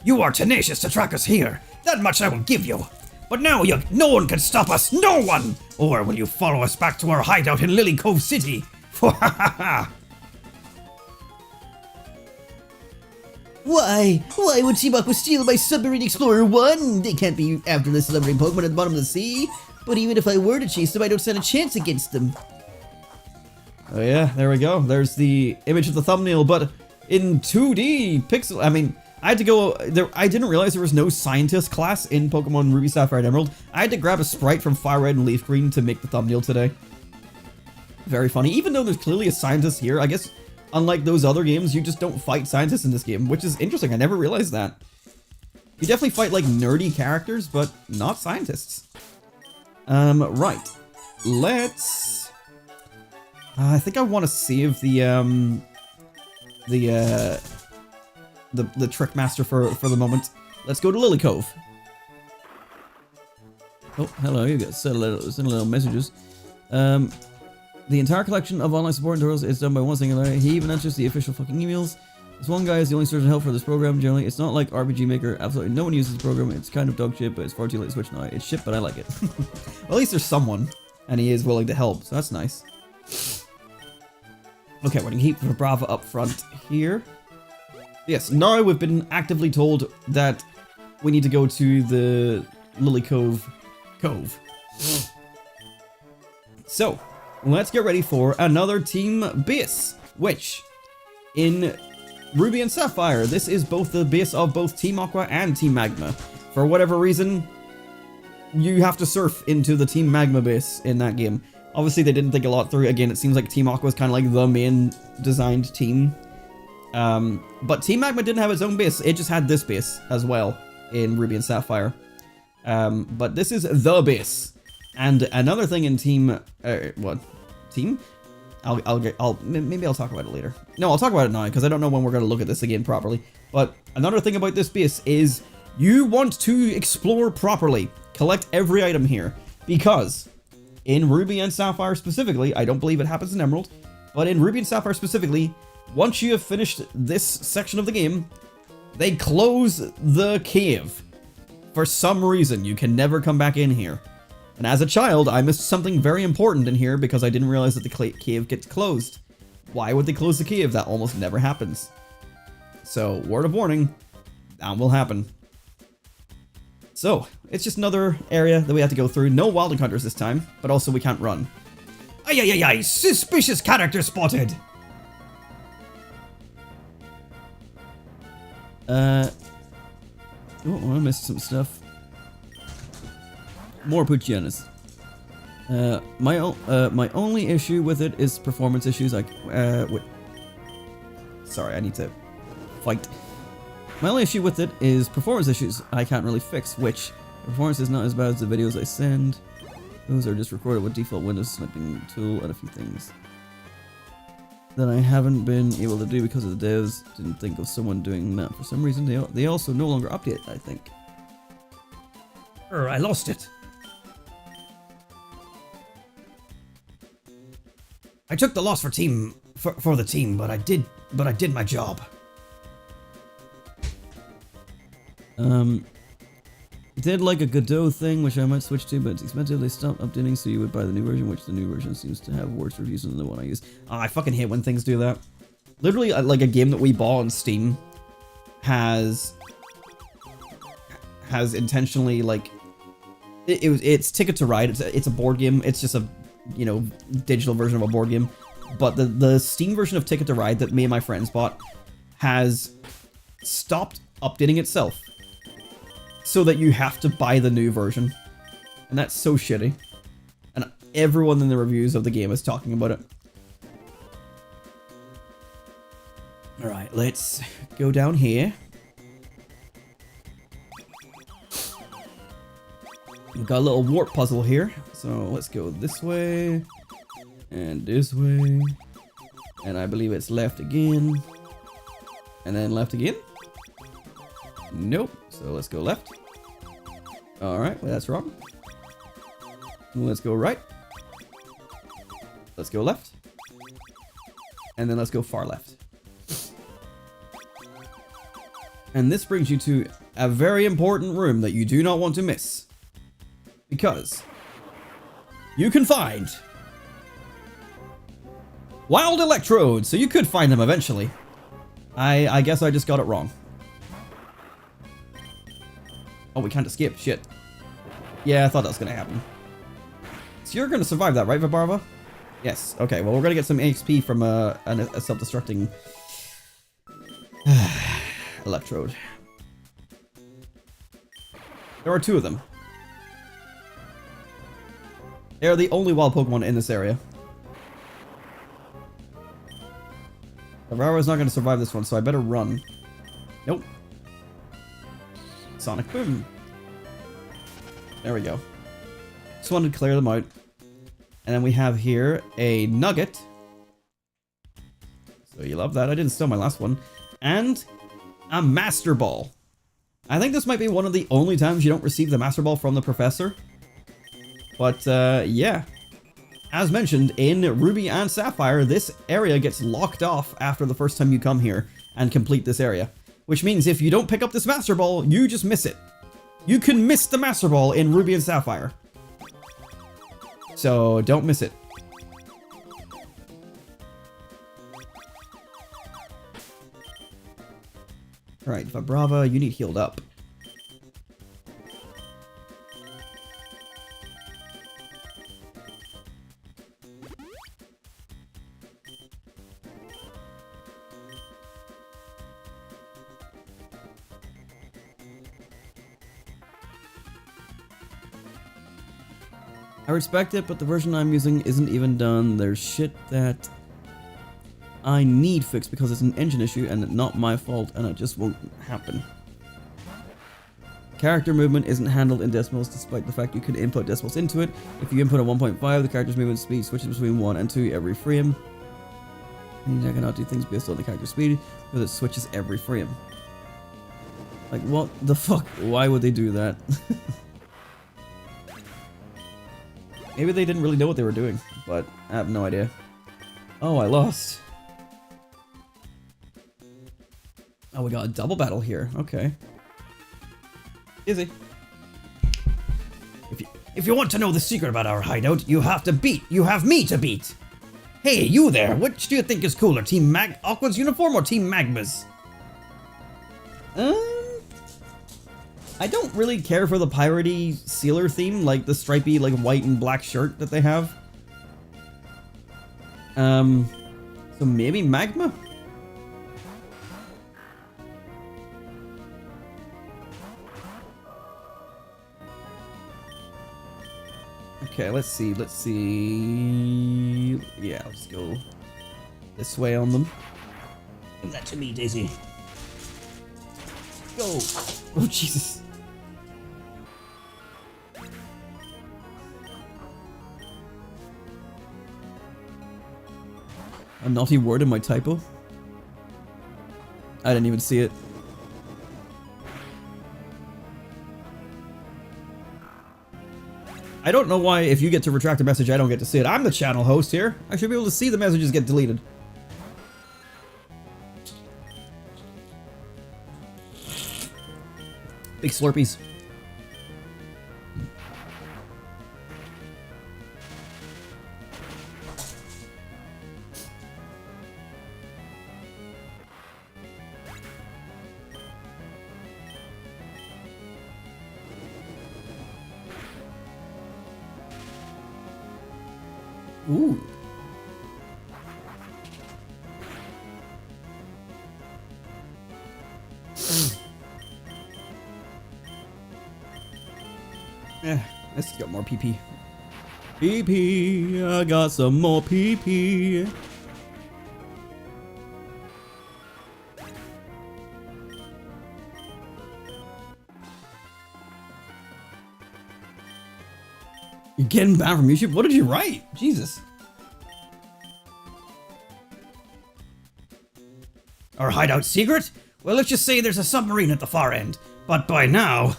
You are tenacious to track us here. That much I will give you. But now no one can stop us, no one! Or will you follow us back to our hideout in Lily Cove City? Why would Team Aqua steal my Submarine Explorer 1? They can't be after the submarine Pokemon at the bottom of the sea. But even if I were to chase them, I don't stand a chance against them. Oh yeah, there we go. There's the image of the thumbnail, but in 2D pixel. I mean, I had to go there. I didn't realize there was no scientist class in Pokemon Ruby, Sapphire, and Emerald. I had to grab a sprite from Fire Red and Leaf Green to make the thumbnail today. Very funny. Even though there's clearly a scientist here, I guess unlike those other games, you just don't fight scientists in this game, which is interesting. I never realized that. You definitely fight like nerdy characters, but not scientists. Right. Let's. I think I want to save the Trick Master for the moment. Let's go to Lily Cove. Oh, hello, you got send little messages. The entire collection of online support tutorials is done by one single guy. He even answers the official fucking emails. This one guy is the only source of help for this program. Generally, it's not like RPG Maker. Absolutely no one uses the program. It's kind of dog shit, but it's far too late to switch now. It's shit, but I like it. Well, at least there's someone, and he is willing to help, so that's nice. Okay, we're gonna keep the Brava up front here. Yes, now we've been actively told that we need to go to the Lily Cove. So, let's get ready for another team base, which, in Ruby and Sapphire, this is both the base of both Team Aqua and Team Magma. For whatever reason, you have to surf into the Team Magma base in that game. Obviously, they didn't think a lot through. Again, it seems like Team Aqua is kind of like the main designed team. But Team Magma didn't have its own base. It just had this base as well in Ruby and Sapphire. But this is the base. And another thing in Team... what? Team? Maybe I'll talk about it later. No, I'll talk about it now, because I don't know when we're going to look at this again properly. But another thing about this base is you want to explore properly. Collect every item here. Because in Ruby and Sapphire specifically, I don't believe it happens in Emerald, but in Ruby and Sapphire specifically, once you have finished this section of the game, they close the cave. For some reason, you can never come back in here. And as a child, I missed something very important in here because I didn't realize that the cave gets closed. Why would they close the cave? That almost never happens. So, word of warning, that will happen. So, it's just another area that we have to go through. No wild encounters this time, but also we can't run. Ay, suspicious character spotted! Oh, I missed some stuff. More Puchianas. My only issue with it is performance issues. Like, wait. Sorry, I need to fight. My only issue with it is performance issues I can't really fix, which performance is not as bad as the videos I send. Those are just recorded with default Windows sniping tool and a few things that I haven't been able to do because of the devs didn't think of someone doing that. For some reason, they also no longer update, I think. I lost it. I took the loss for the team, but I did my job. Did like a Godot thing, which I might switch to, but it's expensive. They stopped updating, so you would buy the new version, which the new version seems to have worse reviews than the one I use. Oh, I fucking hate when things do that. Literally, like a game that we bought on Steam has intentionally like it's Ticket to Ride. It's a board game. It's just a digital version of a board game. But the Steam version of Ticket to Ride that me and my friends bought has stopped updating itself, so that you have to buy the new version. And that's so shitty. And everyone in the reviews of the game is talking about it. Alright, let's go down here. We've got a little warp puzzle here. So let's go this way. And this way. And I believe it's left again. And then left again. Nope. So let's go left. Alright, well that's wrong. Let's go right. Let's go left. And then let's go far left. And this brings you to a very important room that you do not want to miss. Because you can find wild electrodes. So you could find them eventually. I guess I just got it wrong. Oh, we can't escape. Shit. Yeah, I thought that was going to happen. So you're going to survive that, right, Vibarva? Yes. Okay, well, we're going to get some XP from a self-destructing electrode. There are 2 of them. They are the only wild Pokemon in this area. Vibarva's not going to survive this one, so I better run. Nope. Sonic Boom. There we go. Just wanted to clear them out. And then we have here a Nugget. So you love that. I didn't steal my last one. And a Master Ball. I think this might be one of the only times you don't receive the Master Ball from the Professor. But yeah. As mentioned, in Ruby and Sapphire, this area gets locked off after the first time you come here and complete this area. Which means if you don't pick up this Master Ball, you just miss it. You can miss the Master Ball in Ruby and Sapphire. So don't miss it. Alright, Vibrava, you need healed up. I respect it, but the version I'm using isn't even done. There's shit that I need fixed because it's an engine issue and not my fault, and it just won't happen. Character movement isn't handled in decimals, despite the fact you can input decimals into it. If you input a 1.5, the character's movement speed switches between 1 and 2 every frame. And I cannot do things based on the character speed, because it switches every frame. Like, what the fuck? Why would they do that? Maybe they didn't really know what they were doing, but I have no idea. Oh, I lost. Oh, we got a double battle here. Okay. Easy. If you want to know the secret about our hideout, you have me to beat. Hey, you there, which do you think is cooler, Team Aqua's uniform or Team Magma's? I don't really care for the piratey sealer theme, like the stripy, like white and black shirt that they have. So maybe Magma? Okay, let's see. Yeah, let's go this way on them. Give that to me, Daisy. No! Oh, Jesus. A naughty word in my typo? I didn't even see it. I don't know why if you get to retract a message, I don't get to see it. I'm the channel host here. I should be able to see the messages get deleted. Big Slurpees. Ooh. Yeah, let's get more PP. PP, I got some more PP. You're getting banned from YouTube? What did you write? Jesus. Our hideout secret? Well, let's just say there's a submarine at the far end. But by now...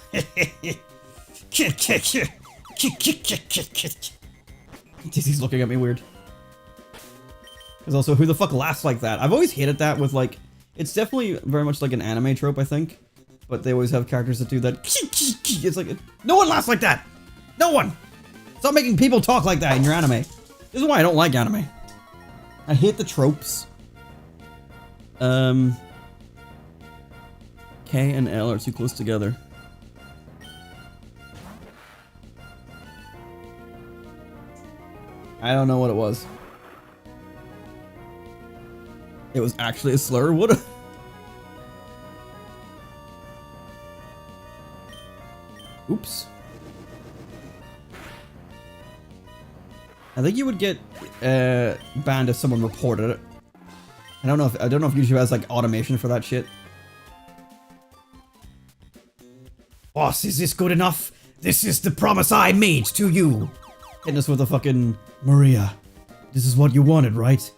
Dizzy's looking at me weird. Because also, who the fuck laughs like that? I've always hated that with like... It's definitely very much like an anime trope, I think. But they always have characters that do that. It's like... No one laughs like that! No one! Stop making people talk like that in your anime. This is why I don't like anime. I hate the tropes. K and L are too close together. I don't know what it was. It was actually a slur? What a... Oops. I think you would get banned if someone reported it. I don't know if YouTube has like automation for that shit. Boss, is this good enough? This is the promise I made to you. Hitting us with a fucking Maria, this is what you wanted, right?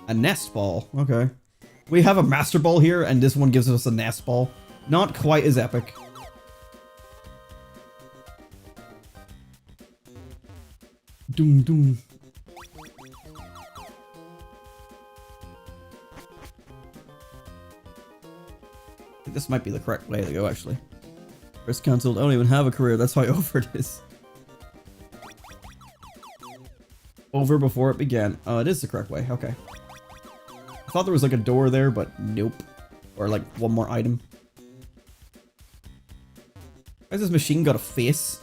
a nest ball. Okay. We have a master ball here, and this one gives us a nest ball. Not quite as epic. Doom doom. I think this might be the correct way to go, actually. First cancelled. I don't even have a career. That's how over it is. Over before it began. Oh, it is the correct way. Okay. I thought there was like a door there, but nope. Or like one more item. Why has this machine got a face?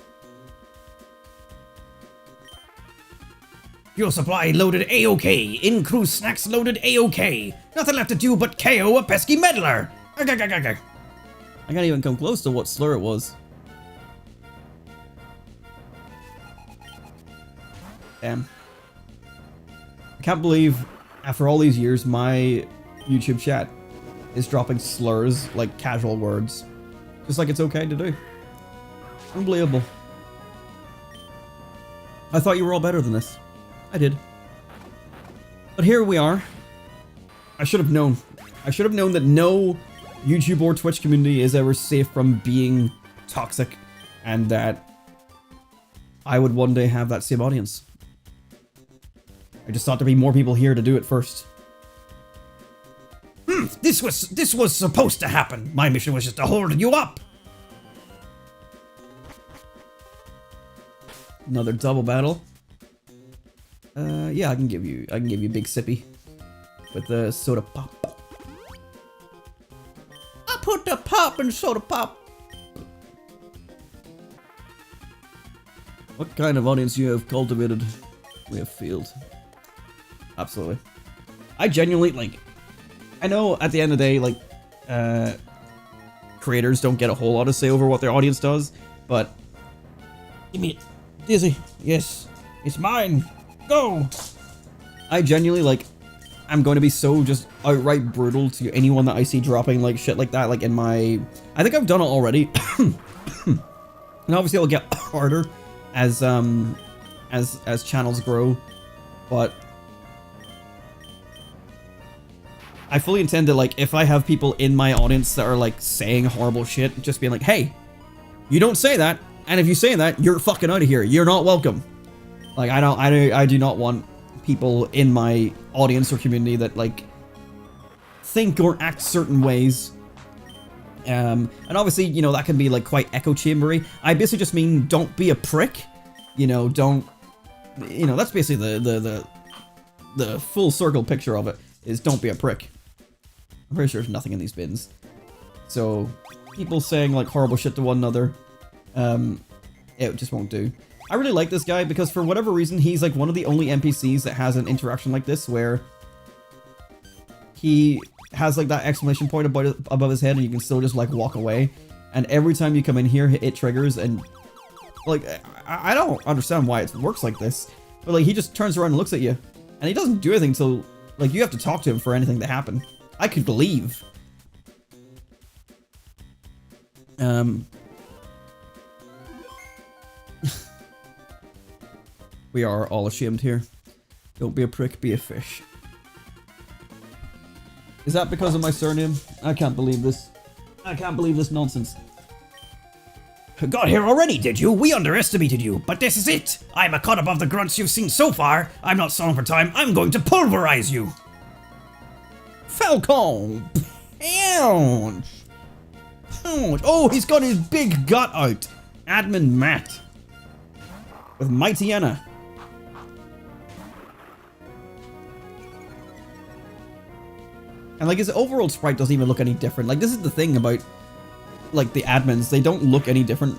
Fuel supply loaded A-OK. In-cruise snacks loaded A-OK. Nothing left to do but KO a pesky meddler. I can't even come close to what slur it was. Damn. I can't believe, after all these years, my YouTube chat is dropping slurs like casual words. Just like it's okay to do. Unbelievable. I thought you were all better than this. I did. But here we are. I should have known. I should have known that no YouTube or Twitch community is ever safe from being toxic, and that I would one day have that same audience. I just thought there'd be more people here to do it first. This was supposed to happen. My mission was just to hold you up. Another double battle. Yeah, I can give you Big Sippy with the soda pop. I put the pop in soda pop. What kind of audience you have cultivated? We have field. Absolutely. I genuinely, like, I know at the end of the day, like, creators don't get a whole lot to say over what their audience does, but give me it. Dizzy. Yes. It's mine. Go. I genuinely, like, I'm going to be so just outright brutal to anyone that I see dropping like shit like that, like in my... I think I've done it already. And obviously it'll get harder as channels grow, but I fully intend to, like, if I have people in my audience that are like saying horrible shit, just being like, hey, you don't say that, and if you say that, you're fucking out of here. You're not welcome. Like, I do not want people in my audience or community that like think or act certain ways. And obviously, you know, that can be like quite echo chambery. I basically just mean don't be a prick. You know, don't, you know, that's basically the full circle picture of it, is don't be a prick. I'm pretty sure there's nothing in these bins. So people saying like horrible shit to one another, it just won't do. I really like this guy because for whatever reason, he's like one of the only NPCs that has an interaction like this where he has like that exclamation point above his head and you can still just like walk away. And every time you come in here, it triggers, and like, I don't understand why it works like this, but like he just turns around and looks at you and he doesn't do anything till like you have to talk to him for anything to happen. I could believe. We are all ashamed here. Don't be a prick, be a fish. Is that because of my surname? I can't believe this. I can't believe this nonsense. Got here already, did you? We underestimated you, but this is it. I'm a cut above the grunts you've seen so far. I'm not stalling for time. I'm going to pulverize you. Falcon! Pounce! Pounce! Oh, he's got his big gut out. Admin Matt. With Mighty Anna. And like his overall sprite doesn't even look any different. Like this is the thing about like the admins, they don't look any different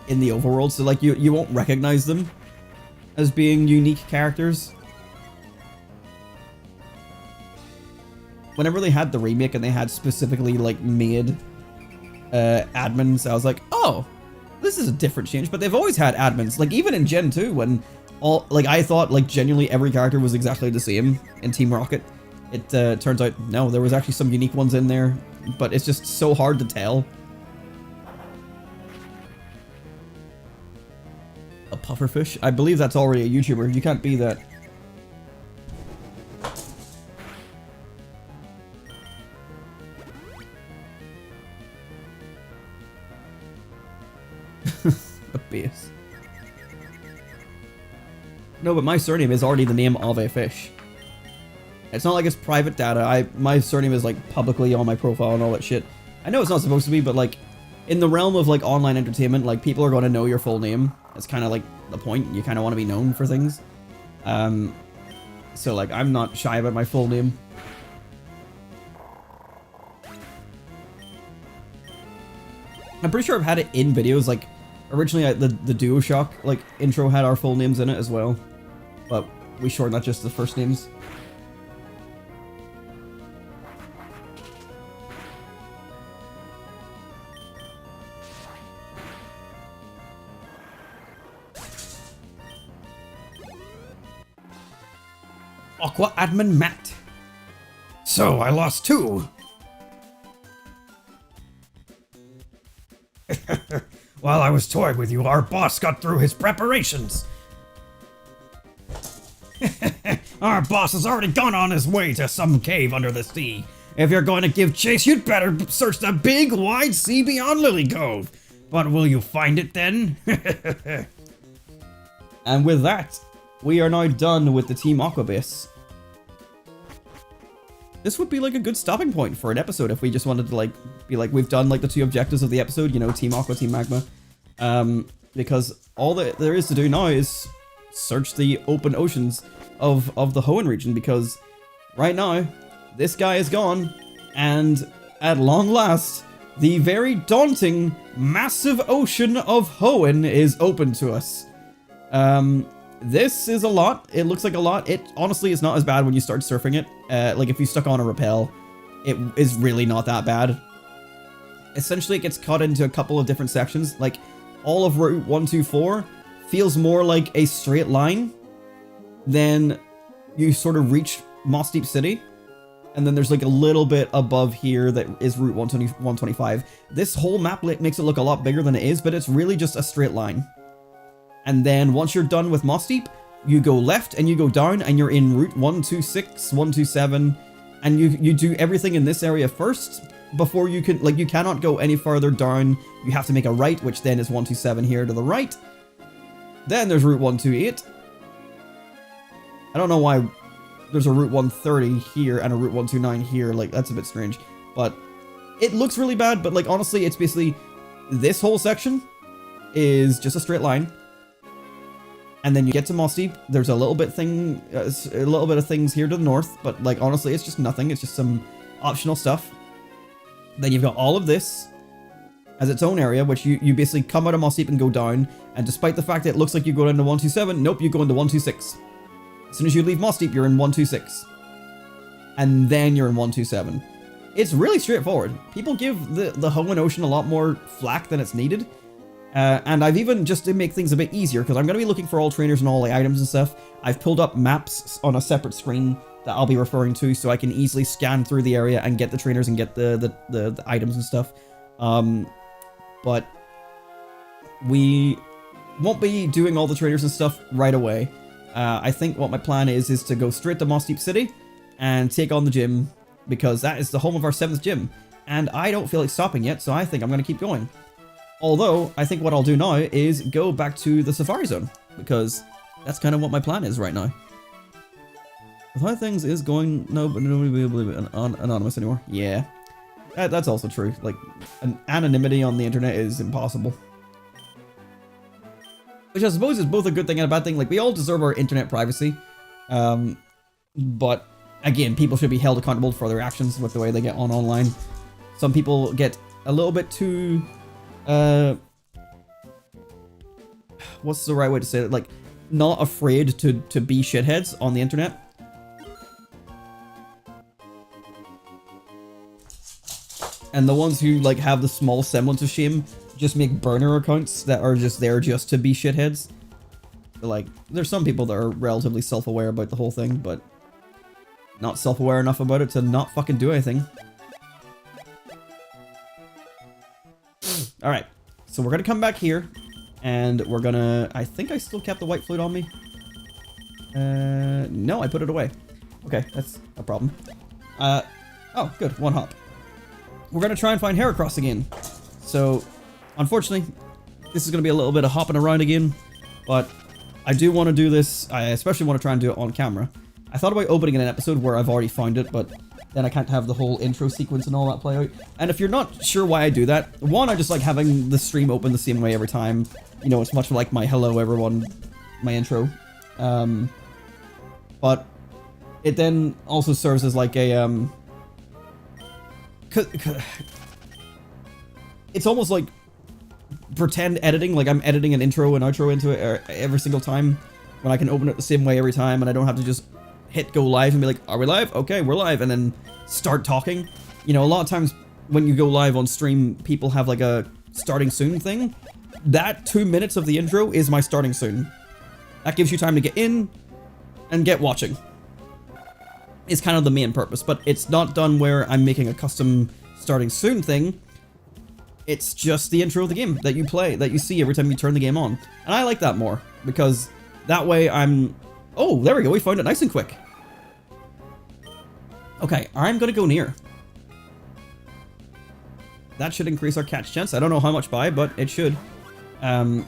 in the overworld, so like you won't recognize them as being unique characters. Whenever they had the remake and they had specifically like made admins, I was like, oh, this is a different change. But they've always had admins, like even in Gen 2 when all, like I thought like genuinely every character was exactly the same in Team Rocket. It turns out, no, there was actually some unique ones in there, but it's just so hard to tell. A pufferfish? I believe that's already a YouTuber. You can't be that. A base. No, but my surname is already the name of a fish. It's not like it's private data. My surname is like publicly on my profile and all that shit. I know it's not supposed to be, but like in the realm of like online entertainment, like people are going to know your full name. That's kind of like the point. You kind of want to be known for things. So like I'm not shy about my full name. I'm pretty sure I've had it in videos. Like originally the DuoShock like intro had our full names in it as well, but we shortened that just the first names. Aqua Admin Matt. So, I lost 2. While I was toying with you, our boss got through his preparations. Our boss has already gone on his way to some cave under the sea. If you're going to give chase, you'd better search the big, wide sea beyond Lily Cove. But will you find it then? And with that, we are now done with the Team Aqua base. This would be like a good stopping point for an episode if we just wanted to like be like, we've done like the 2 objectives of the episode, you know, Team Aqua, Team Magma. Because all that there is to do now is search the open oceans of the Hoenn region, because right now this guy is gone, and at long last the very daunting massive ocean of Hoenn is open to us. This is a lot. It looks like a lot. It honestly is not as bad when you start surfing it. Like if you stuck on a rappel, it is really not that bad. Essentially, it gets cut into a couple of different sections. Like all of Route 124 feels more like a straight line. Then you sort of reach Moss Deep City, And then there's like a little bit above here that is Route 125. This whole map makes it look a lot bigger than it is, but it's really just a straight line. And then once you're done with Moss Deep, you go left and you go down and you're in Route 126, 127, and you do everything in this area first before you can, like, you cannot go any further down. You have to make a right, which then is 127 here to the right. Then there's Route 128. I don't know why there's a Route 130 here and a Route 129 here. Like, that's a bit strange. But it looks really bad, but, like, honestly, it's basically this whole section is just a straight line. And then you get to Moss Deep. There's a little bit of things here to the north, but, like, honestly, it's just nothing. It's just some optional stuff. Then you've got all of this as its own area, which you basically come out of Moss Deep and go down. And despite the fact that it looks like you go into 127, nope, you go into 126. As soon as you leave Moss Deep, you're in 126. And then you're in 127. It's really straightforward. People give the Hoenn Ocean a lot more flack than it's needed. And I've even, just to make things a bit easier, because I'm going to be looking for all trainers and all the items and stuff, I've pulled up maps on a separate screen that I'll be referring to, so I can easily scan through the area and get the trainers and get the items and stuff. But we won't be doing all the trainers and stuff right away. I think what my plan is to go straight to Moss Deep City and take on the gym, because that is the home of our 7th gym. And I don't feel like stopping yet, so I think I'm going to keep going. Although, I think what I'll do now is go back to the Safari Zone, because that's kind of what my plan is right now. With how things is going, no, but nobody will be anonymous anymore. Yeah, that's also true. Like, anonymity on the internet is impossible. Which I suppose is both a good thing and a bad thing. Like, we all deserve our internet privacy. But, again, people should be held accountable for their actions with the way they get on online. Some people get a little bit too... what's the right way to say it? Like, not afraid to be shitheads on the internet. And the ones who, like, have the small semblance of shame just make burner accounts that are just there just to be shitheads. Like, there's some people that are relatively self-aware about the whole thing, but not self-aware enough about it to not fucking do anything. Alright, so we're gonna come back here, and we're gonna... I think I still kept the white flute on me. No, I put it away. Okay, that's a problem. Oh, good, one hop. We're gonna try and find Heracross again. So, unfortunately, this is gonna be a little bit of hopping around again, but I do want to do this. I especially want to try and do it on camera. I thought about opening in an episode where I've already found it, but then I can't have the whole intro sequence and all that play out. And if you're not sure why I do that, one, I just like having the stream open the same way every time. You know, it's much like my hello everyone, my intro. But it then also serves as like a, it's almost like pretend editing, like I'm editing an intro and outro into it every single time, when I can open it the same way every time and I don't have to just hit go live and be like, are we live? Okay, we're live, and then start talking. You know, a lot of times when you go live on stream, people have like a starting soon thing. That 2 minutes of the intro is my starting soon. That gives you time to get in and get watching. It's kind of the main purpose, but it's not done where I'm making a custom starting soon thing. It's just the intro of the game that you play, that you see every time you turn the game on. And I like that more, because that way I'm... Oh, there we go, we found it nice and quick. Okay, I'm gonna go near. That should increase our catch chance. I don't know how much by, but it should. And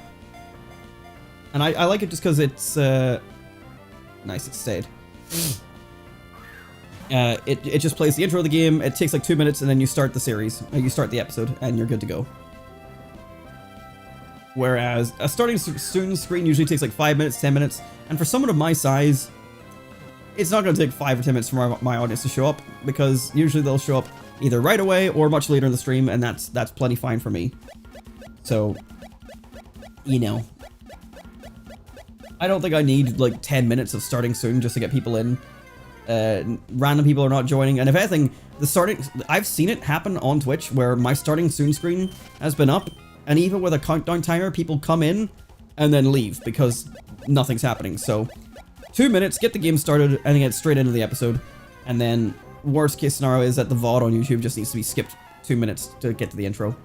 I like it just because it's... nice, it stayed. It just plays the intro of the game, it takes like 2 minutes, and then you start the series. You start the episode, and you're good to go. Whereas a starting soon screen usually takes like 5 minutes, 10 minutes, and for someone of my size, it's not going to take 5 or 10 minutes for my audience to show up, because usually they'll show up either right away or much later in the stream, and that's plenty fine for me. So, you know, I don't think I need like 10 minutes of starting soon just to get people in. Random people are not joining, and if anything, I've seen it happen on Twitch where my starting soon screen has been up, and even with a countdown timer, people come in and then leave because nothing's happening. So 2 minutes, get the game started, and then get straight into the episode, and then worst case scenario is that the VOD on YouTube just needs to be skipped 2 minutes to get to the intro.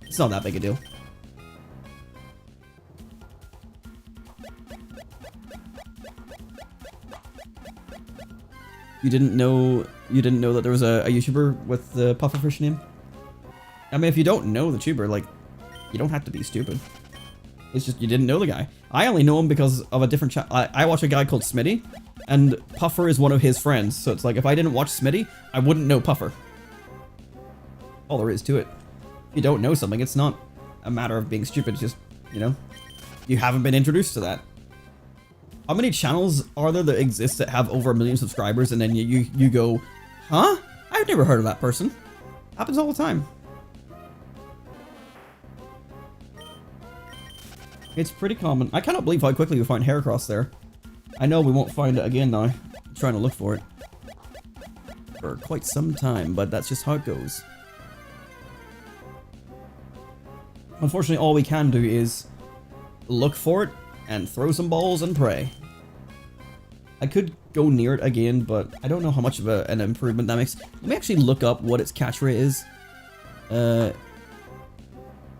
It's not that big a deal. You didn't know that there was a YouTuber with the pufferfish name? I mean, if you don't know the tuber, like, you don't have to be stupid. It's just you didn't know the guy. I only know him because of a different channel. I watch a guy called Smitty, and Puffer is one of his friends. So it's like, if I didn't watch Smitty, I wouldn't know Puffer. All there is to it. If you don't know something, it's not a matter of being stupid. It's just, you know, you haven't been introduced to that. How many channels are there that exist that have over 1 million subscribers, and then you go, huh? I've never heard of that person. Happens all the time. It's pretty common. I cannot believe how quickly we find Heracross there. I know we won't find it again now. I'm trying to look for it for quite some time, but that's just how it goes. Unfortunately, all we can do is look for it and throw some balls and pray. I could go near it again, but I don't know how much of an improvement that makes. Let me actually look up what its catch rate is in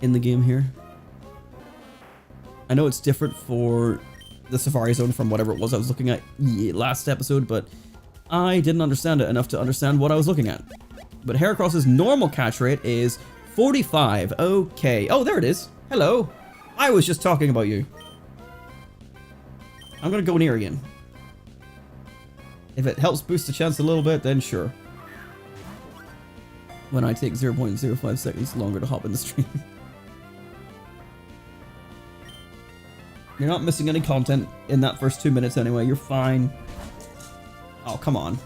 the game here. I know it's different for the Safari Zone from whatever it was I was looking at last episode, but I didn't understand it enough to understand what I was looking at. But Heracross's normal catch rate is 45. Okay. Oh, there it is. Hello. I was just talking about you. I'm gonna go near again. If it helps boost the chance a little bit, then sure. When I take 0.05 seconds longer to hop in the stream. You're not missing any content in that first 2 minutes anyway. You're fine. Oh, come on.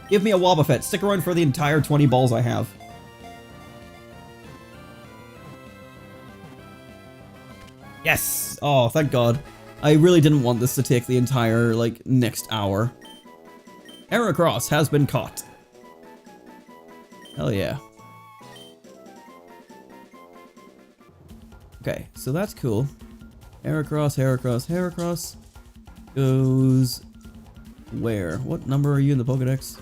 Give me a Wobbuffet. Stick around for the entire 20 balls I have. Yes! Oh, thank God. I really didn't want this to take the entire, like, next hour. Heracross has been caught. Hell yeah. Okay, so that's cool. Heracross, Heracross, Heracross goes where? What number are you in the Pokedex?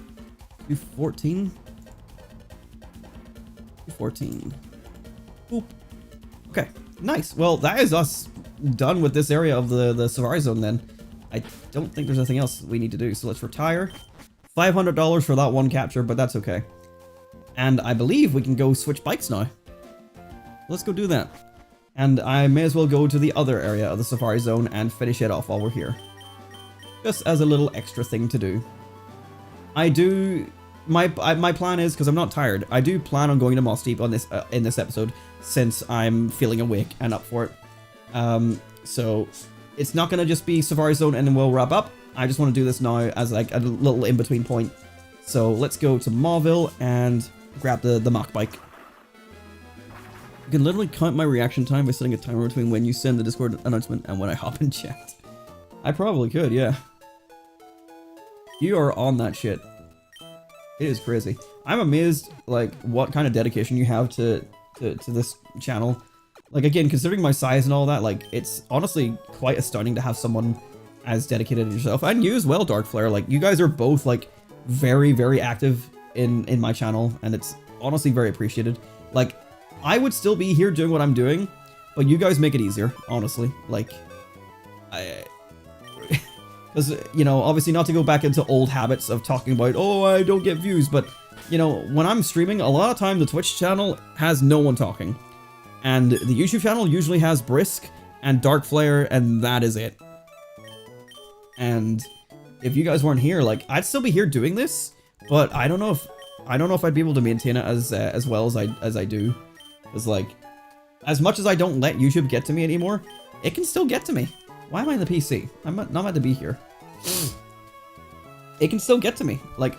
214? 214. Boop. Okay, nice. Well, that is us done with this area of the Safari Zone then. I don't think there's anything else we need to do, so let's retire. $500 for that one capture, but that's okay. And I believe we can go switch bikes now. Let's go do that. And I may as well go to the other area of the Safari Zone and finish it off while we're here. Just as a little extra thing to do. I do... My plan is, because I'm not tired, I do plan on going to Moss Deep on this in this episode, since I'm feeling awake and up for it. So it's not going to just be Safari Zone and then we'll wrap up. I just want to do this now as like a little in-between point. So let's go to Mauville and grab the Mach bike. You can literally count my reaction time by setting a timer between when you send the Discord announcement and when I hop in chat. I probably could, yeah. You are on that shit. It is crazy. I'm amazed, like, what kind of dedication you have to this channel. Like, again, considering my size and all that, like, it's honestly quite astounding to have someone as dedicated as yourself. And you as well, Darkflare. Like, you guys are both, like, very, very active in my channel, and it's honestly very appreciated. Like, I would still be here doing what I'm doing, but you guys make it easier, honestly. Like, because, you know, obviously not to go back into old habits of talking about, oh, I don't get views, but, you know, when I'm streaming, a lot of time the Twitch channel has no one talking. And the YouTube channel usually has Brisk and Darkflare, and that is it. And if you guys weren't here, like, I'd still be here doing this, but I don't know if I'd be able to maintain it as well as I do. Because, like, as much as I don't let YouTube get to me anymore, it can still get to me. Why am I in the PC? I'm not meant to be here. It can still get to me. Like,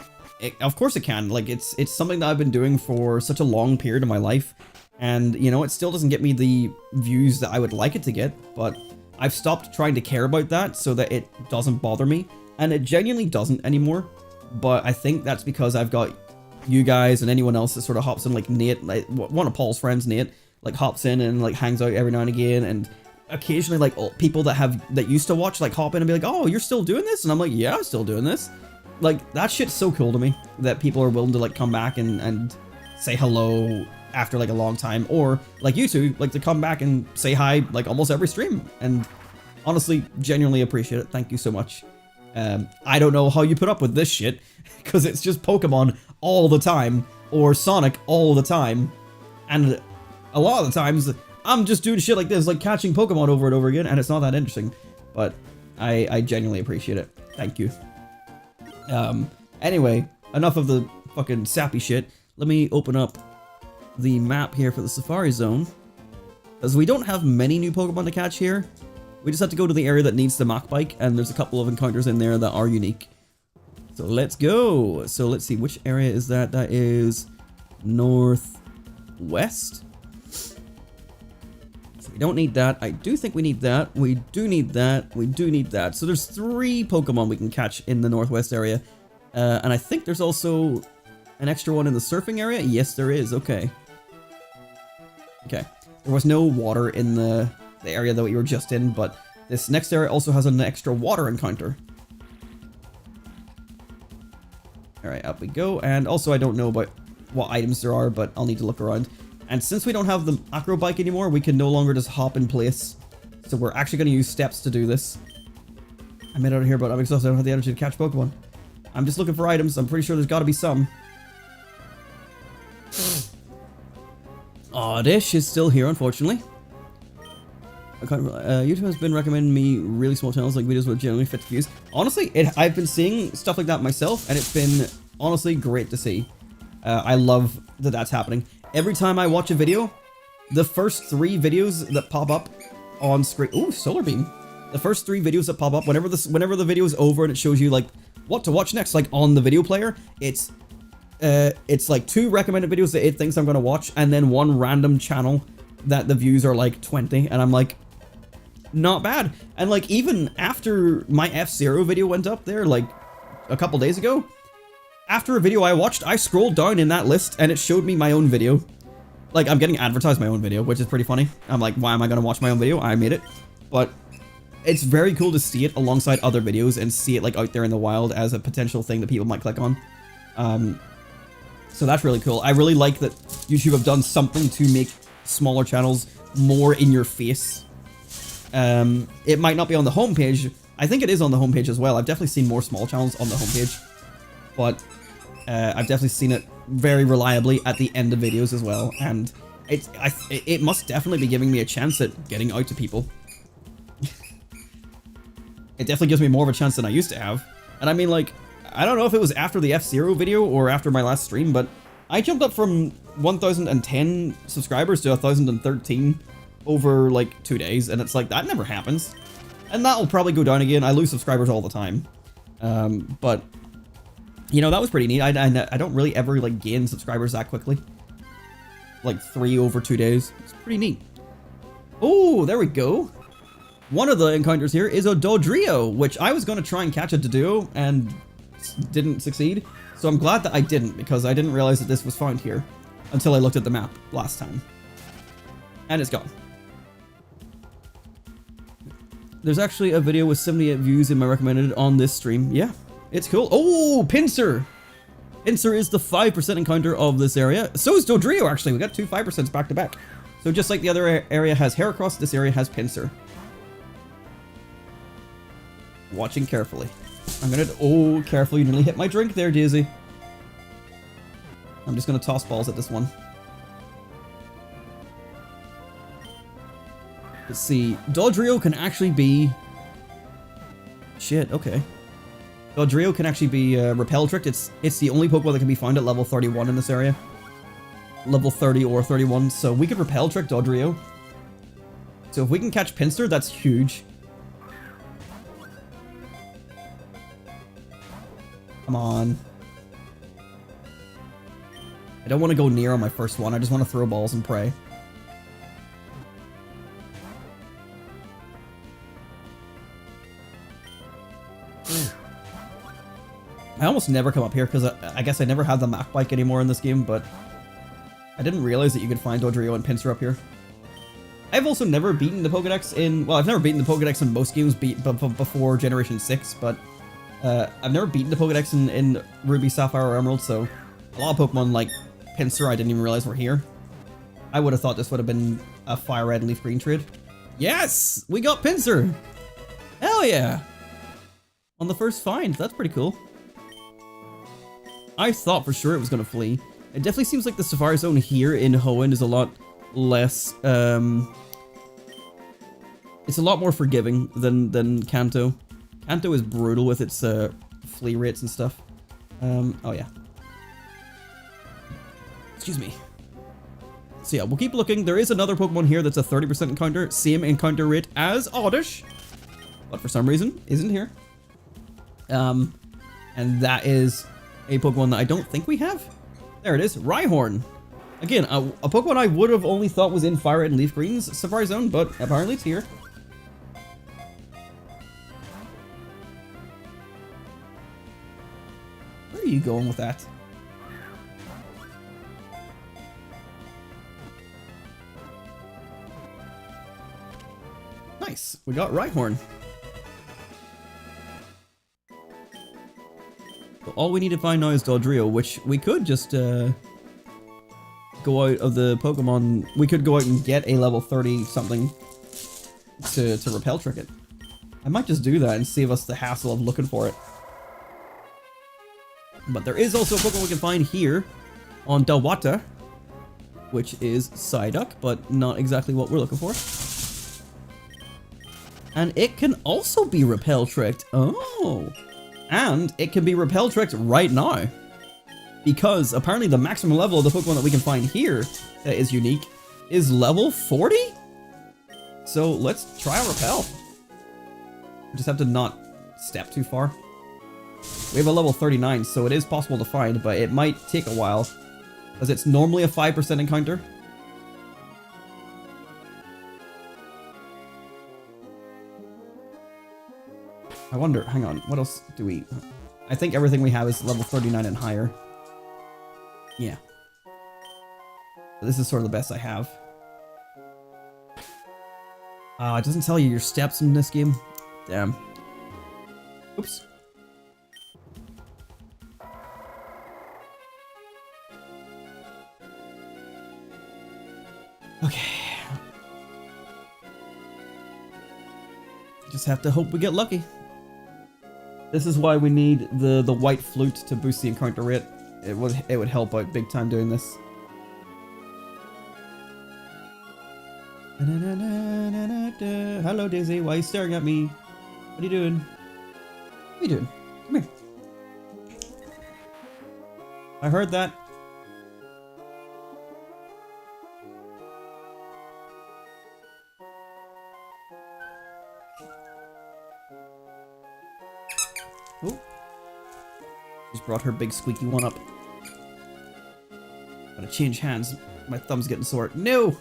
of course it can. Like, it's something that I've been doing for such a long period of my life. And, you know, it still doesn't get me the views that I would like it to get. But I've stopped trying to care about that so that it doesn't bother me. And it genuinely doesn't anymore. But I think that's because I've got you guys and anyone else that sort of hops in, like Nate, like one of Paul's friends, Nate, like hops in and like hangs out every now and again, and occasionally like people that used to watch like hop in and be like, oh, you're still doing this? And I'm like, yeah, I'm still doing this. Like, that shit's so cool to me, that people are willing to, like, come back and say hello after, like, a long time, or, like you two, like, to come back and say hi, like, almost every stream, and honestly, genuinely appreciate it. Thank you so much. I don't know how you put up with this shit, because it's just Pokemon all the time, or Sonic all the time, and a lot of the times, I'm just doing shit like this, like catching Pokemon over and over again, and it's not that interesting, but I genuinely appreciate it. Thank you. Anyway, enough of the fucking sappy shit. Let me open up the map here for the Safari Zone, because we don't have many new Pokemon to catch here. We just have to go to the area that needs the Mach Bike, and there's a couple of encounters in there that are unique. So let's go. So let's see, which area is that? That is northwest. So we don't need that. I do think we need that. We do need that. We do need that. So there's 3 Pokemon we can catch in the northwest area. And I think there's also an extra one in the surfing area. Yes, there is. Okay. Okay. There was no water in the area that we were just in, but this next area also has an extra water encounter. Alright, up we go. And also, I don't know about what items there are, but I'll need to look around. And since we don't have the acro bike anymore, we can no longer just hop in place. So we're actually going to use steps to do this. I made it out of here, but I'm exhausted. I don't have the energy to catch Pokemon. I'm just looking for items. I'm pretty sure there's got to be some. Oddish is still here, unfortunately. YouTube has been recommending me really small channels like videos with generally fit views. Honestly, I've been seeing stuff like that myself, and it's been honestly great to see. I love that that's happening. Every time I watch a video, the first 3 videos that pop up on screen. Ooh, Solar Beam. The first 3 videos that pop up whenever the video is over and it shows you like what to watch next, like on the video player, it's like 2 recommended videos that it thinks I'm gonna watch, and then 1 random channel that the views are like 20, and I'm like, not bad. And like, even after my F-Zero video went up there like a couple days ago, after a video I watched, I scrolled down in that list and it showed me my own video. Like, I'm getting advertised my own video, which is pretty funny. I'm like, why am I gonna watch my own video? I made it. But it's very cool to see it alongside other videos and see it like out there in the wild as a potential thing that people might click on. So that's really cool. I really like that YouTube have done something to make smaller channels more in your face. It might not be on the homepage. I think it is on the homepage as well. I've definitely seen more small channels on the homepage, but I've definitely seen it very reliably at the end of videos as well. And it must definitely be giving me a chance at getting out to people. It definitely gives me more of a chance than I used to have. And I mean, like, I don't know if it was after the F-Zero video or after my last stream, but I jumped up from 1,010 subscribers to 1,013 over like 2 days, and it's like, that never happens. And that'll probably go down again. I lose subscribers all the time. But, you know, that was pretty neat. I don't really ever like gain subscribers that quickly. Like 3 over 2 days. It's pretty neat. Oh, there we go. One of the encounters here is a Dodrio, which I was going to try and catch a Doduo and didn't succeed. So I'm glad that I didn't, because I didn't realize that this was found here until I looked at the map last time. And it's gone. There's actually a video with 78 views in my recommended on this stream. Yeah, it's cool. Oh, Pinsir! Pinsir is the 5% encounter of this area. So is Dodrio, actually. We got 2 5% back to back. So just like the other area has Heracross, this area has Pinsir. Watching carefully. I'm gonna... Oh, careful. You nearly hit my drink there, Daisy. I'm just gonna toss balls at this one. Let's see. Dodrio can actually be... Shit, okay. Dodrio can actually be Repel Tricked. It's the only Pokemon that can be found at level 31 in this area. Level 30 or 31. So we could Repel Trick Dodrio. So if we can catch Pinsir, that's huge. Come on. I don't want to go near on my first one. I just want to throw balls and pray. I almost never come up here because I guess I never had the Mach Bike anymore in this game, but I didn't realize that you could find Dodrio and Pinsir up here. I've also never beaten the Pokedex in... Well, I've never beaten the Pokedex in most games before Generation 6, but I've never beaten the Pokedex in Ruby, Sapphire, or Emerald, so a lot of Pokemon like Pinsir I didn't even realize were here. I would have thought this would have been a Fire Red and Leaf Green trade. Yes! We got Pinsir! Hell yeah! On the first find, that's pretty cool. I thought for sure it was going to flee. It definitely seems like the Sapphire Zone here in Hoenn is a lot less, it's a lot more forgiving than Kanto. Kanto is brutal with its flea rates and stuff. Oh yeah. Excuse me. So yeah, we'll keep looking. There is another Pokemon here that's a 30% encounter, same encounter rate as Oddish, but for some reason isn't here. And that is a Pokemon that I don't think we have. There it is, Rhyhorn. Again, a Pokemon I would have only thought was in Fire Red and Leaf Green's Sapphire Zone, but apparently it's here. Where are you going with that? Nice, we got Rhyhorn. So all we need to find now is Dodrio, which we could just go out of the Pokemon. We could go out and get a level 30 something to repel trick it. I might just do that and save us the hassle of looking for it. But there is also a Pokemon we can find here on Delwata, which is Psyduck, but not exactly what we're looking for. And it can also be repel tricked. Oh. And it can be repel tricked right now. Because apparently the maximum level of the Pokemon that we can find here that is unique is level 40? So let's try a repel. We just have to not step too far. We have a level 39, so it is possible to find, but it might take a while. Because it's normally a 5% encounter. I wonder, hang on, what else do we... I think everything we have is level 39 and higher. Yeah. This is sort of the best I have. It doesn't tell you your steps in this game. Damn. Oops. Okay. Just have to hope we get lucky. This is why we need the white flute to boost the encounter rate. It would help out big time doing this. Hello Daisy, why are you staring at me? What are you doing? What are you doing? Come here. I heard that. Oh. Just brought her big squeaky one up. Gotta change hands. My thumb's getting sore. No!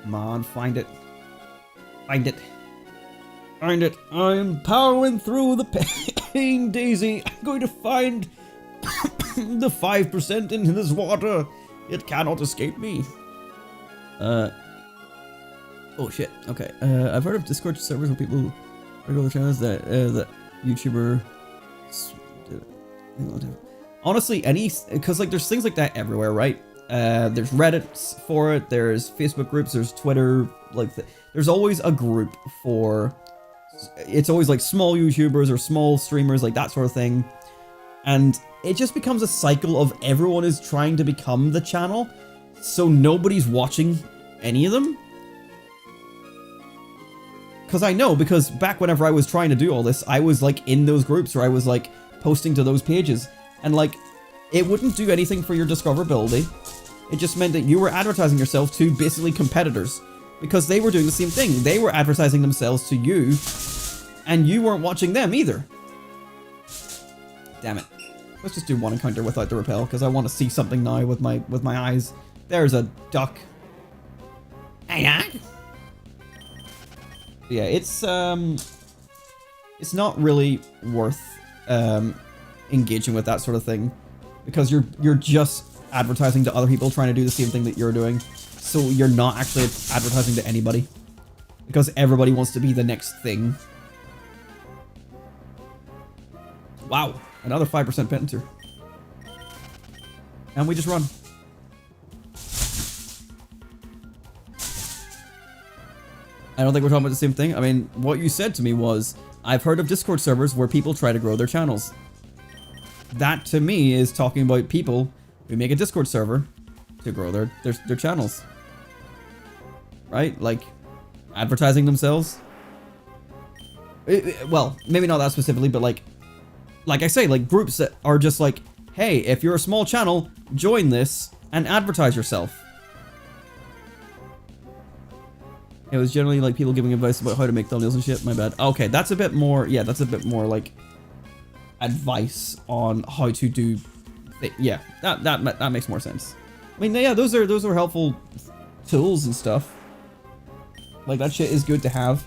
Come on, find it. Find it. Find it. I'm powering through the pain, Daisy. I'm going to find the 5% in this water. It cannot escape me. Oh shit. Okay. I've heard of Discord servers where people go the channels that YouTuber. Honestly, because like there's things like that everywhere, right? There's Reddit for it. There's Facebook groups. There's Twitter. Like there's always a group for. It's always like small YouTubers or small streamers, like that sort of thing, and it just becomes a cycle of everyone is trying to become the channel, so nobody's watching any of them. Because I know, because back whenever I was trying to do all this, I was like in those groups, or I was like posting to those pages, and like it wouldn't do anything for your discoverability. It just meant that you were advertising yourself to basically competitors, because they were doing the same thing. They were advertising themselves to you, and you weren't watching them either. Damn it. Let's just do one encounter without the repel, because I want to see something now with my eyes. There's a duck. Hey, duck. Yeah, it's not really worth engaging with that sort of thing, because you're just advertising to other people trying to do the same thing that you're doing. So you're not actually advertising to anybody. Because everybody wants to be the next thing. Wow, another 5% enter. And we just run. I don't think we're talking about the same thing. I mean, what you said to me was, I've heard of Discord servers where people try to grow their channels. That, to me, is talking about people who make a Discord server to grow their channels. Right? Like, advertising themselves. Well, maybe not that specifically, but like I say, like groups that are just like, hey, if you're a small channel, join this and advertise yourself. It was generally like people giving advice about how to make thumbnails and shit. My bad. Okay, that's a bit more. Yeah, that's a bit more like advice on how to do. Yeah, that makes more sense. I mean, yeah, those are helpful tools and stuff. Like that shit is good to have,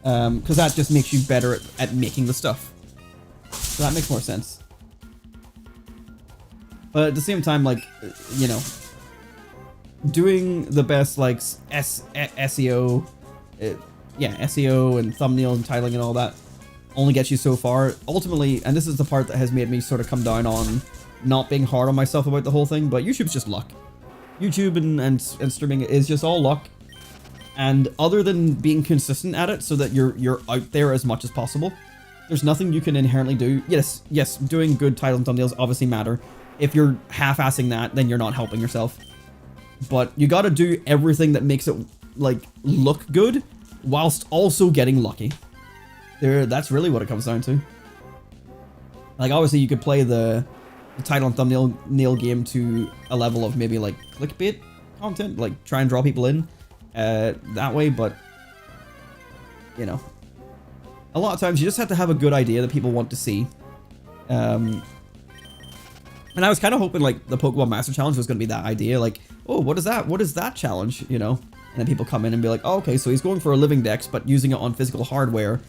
because that just makes you better at making the stuff. So that makes more sense. But at the same time, like, you know, doing the best like SEO, yeah, SEO and thumbnail and titling and all that only gets you so far. Ultimately, and this is the part that has made me sort of come down on not being hard on myself about the whole thing, but YouTube's just luck. YouTube and streaming is just all luck. And other than being consistent at it so that you're out there as much as possible, there's nothing you can inherently do. Yes, doing good titles and thumbnails obviously matter. If you're half-assing that, then you're not helping yourself. But you gotta do everything that makes it, like, look good, whilst also getting lucky. That's really what it comes down to. Like, obviously you could play the title and thumbnail game to a level of maybe, like, clickbait content, like, try and draw people in. That way, but you know, a lot of times you just have to have a good idea that people want to see. And I was kind of hoping like the Pokemon Master Challenge was going to be that idea, like, oh, what is that? What is that challenge? You know, and then people come in and be like, oh, okay, so he's going for a living dex, but using it on physical hardware,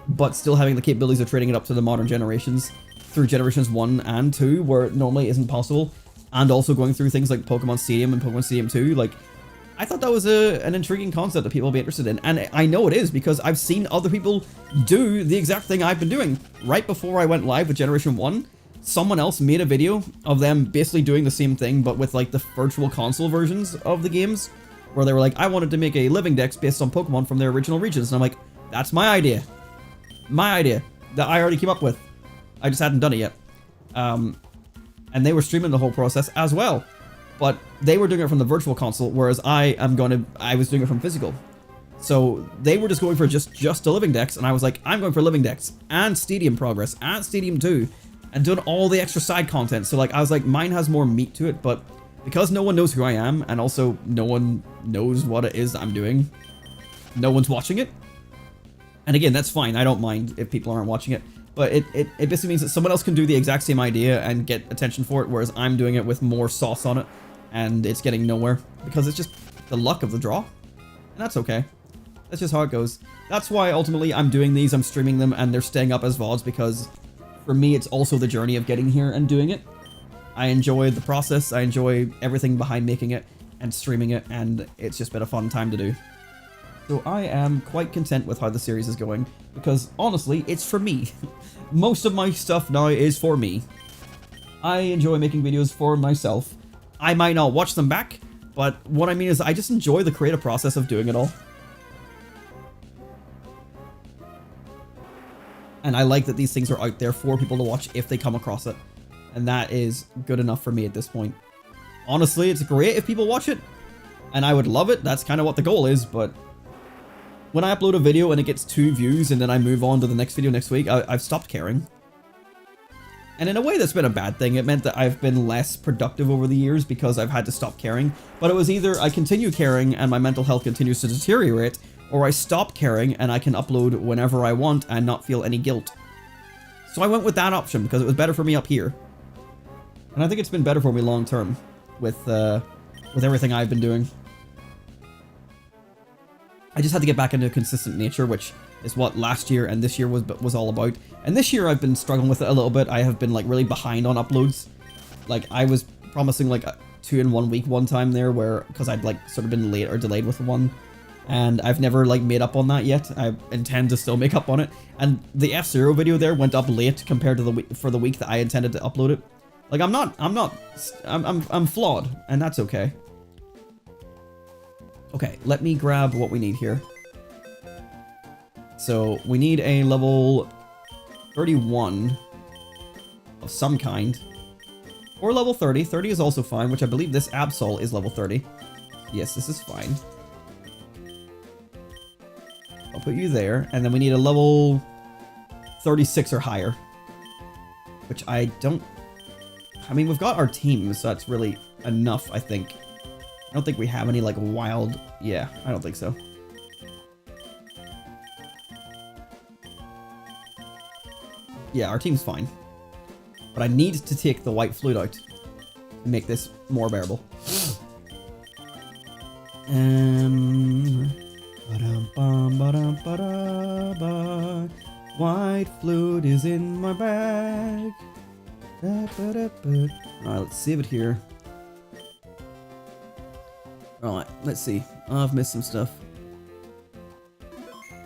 but still having the capabilities of trading it up to the modern generations through generations 1 and 2, where it normally isn't possible, and also going through things like Pokemon Stadium and Pokemon Stadium 2, like. I thought that was an intriguing concept that people will be interested in, and I know it is because I've seen other people do the exact thing I've been doing. Right before I went live with Generation 1, someone else made a video of them basically doing the same thing, but with like the virtual console versions of the games, where they were like, I wanted to make a living dex based on Pokemon from their original regions, and I'm like, that's my idea. My idea that I already came up with. I just hadn't done it yet. And they were streaming the whole process as well. But they were doing it from the virtual console, whereas I was doing it from physical. So they were just going for just a living dex, and I was like, I'm going for living dex and Stadium progress and Stadium 2, and doing all the extra side content. So like I was like, mine has more meat to it, but because no one knows who I am, and also no one knows what it is I'm doing, no one's watching it. And again, that's fine. I don't mind if people aren't watching it. But it basically means that someone else can do the exact same idea and get attention for it, whereas I'm doing it with more sauce on it. And it's getting nowhere because it's just the luck of the draw. And that's okay. That's just how it goes. That's why ultimately I'm doing these, I'm streaming them, and they're staying up as VODs, because for me it's also the journey of getting here and doing it. I enjoy the process, I enjoy everything behind making it and streaming it, and it's just been a fun time to do. So I am quite content with how the series is going, because honestly, it's for me. Most of my stuff now is for me. I enjoy making videos for myself. I might not watch them back, but what I mean is I just enjoy the creative process of doing it all. And I like that these things are out there for people to watch if they come across it. And that is good enough for me at this point. Honestly, it's great if people watch it, and I would love it. That's kind of what the goal is, but when I upload a video and it gets 2 views and then I move on to the next video next week, I've stopped caring. And in a way, that's been a bad thing. It meant that I've been less productive over the years because I've had to stop caring. But it was either I continue caring and my mental health continues to deteriorate, or I stop caring and I can upload whenever I want and not feel any guilt. So I went with that option because it was better for me up here. And I think it's been better for me long term with everything I've been doing. I just had to get back into a consistent nature, which is what last year and this year was all about. And this year I've been struggling with it a little bit. I have been like really behind on uploads. Like I was promising like 2 in 1 week one time there, where because I'd like sort of been late or delayed with one, and I've never like made up on that yet. I intend to still make up on it, and the F-Zero video there went up late compared to the week for the week that I intended to upload it. Like I'm flawed, and that's okay. Okay, let me grab what we need here. So we need a level 31 of some kind. Or level 30. 30 is also fine, which I believe this Absol is level 30. Yes, this is fine. I'll put you there. And then we need a level 36 or higher. Which I don't... I mean, we've got our team, so that's really enough, I think. I don't think we have any, like, wild... Yeah, I don't think so. Yeah, our team's fine. But I need to take the white flute out to make this more bearable. White flute is in my bag. Alright, let's save it here. Alright, let's see. I've missed some stuff.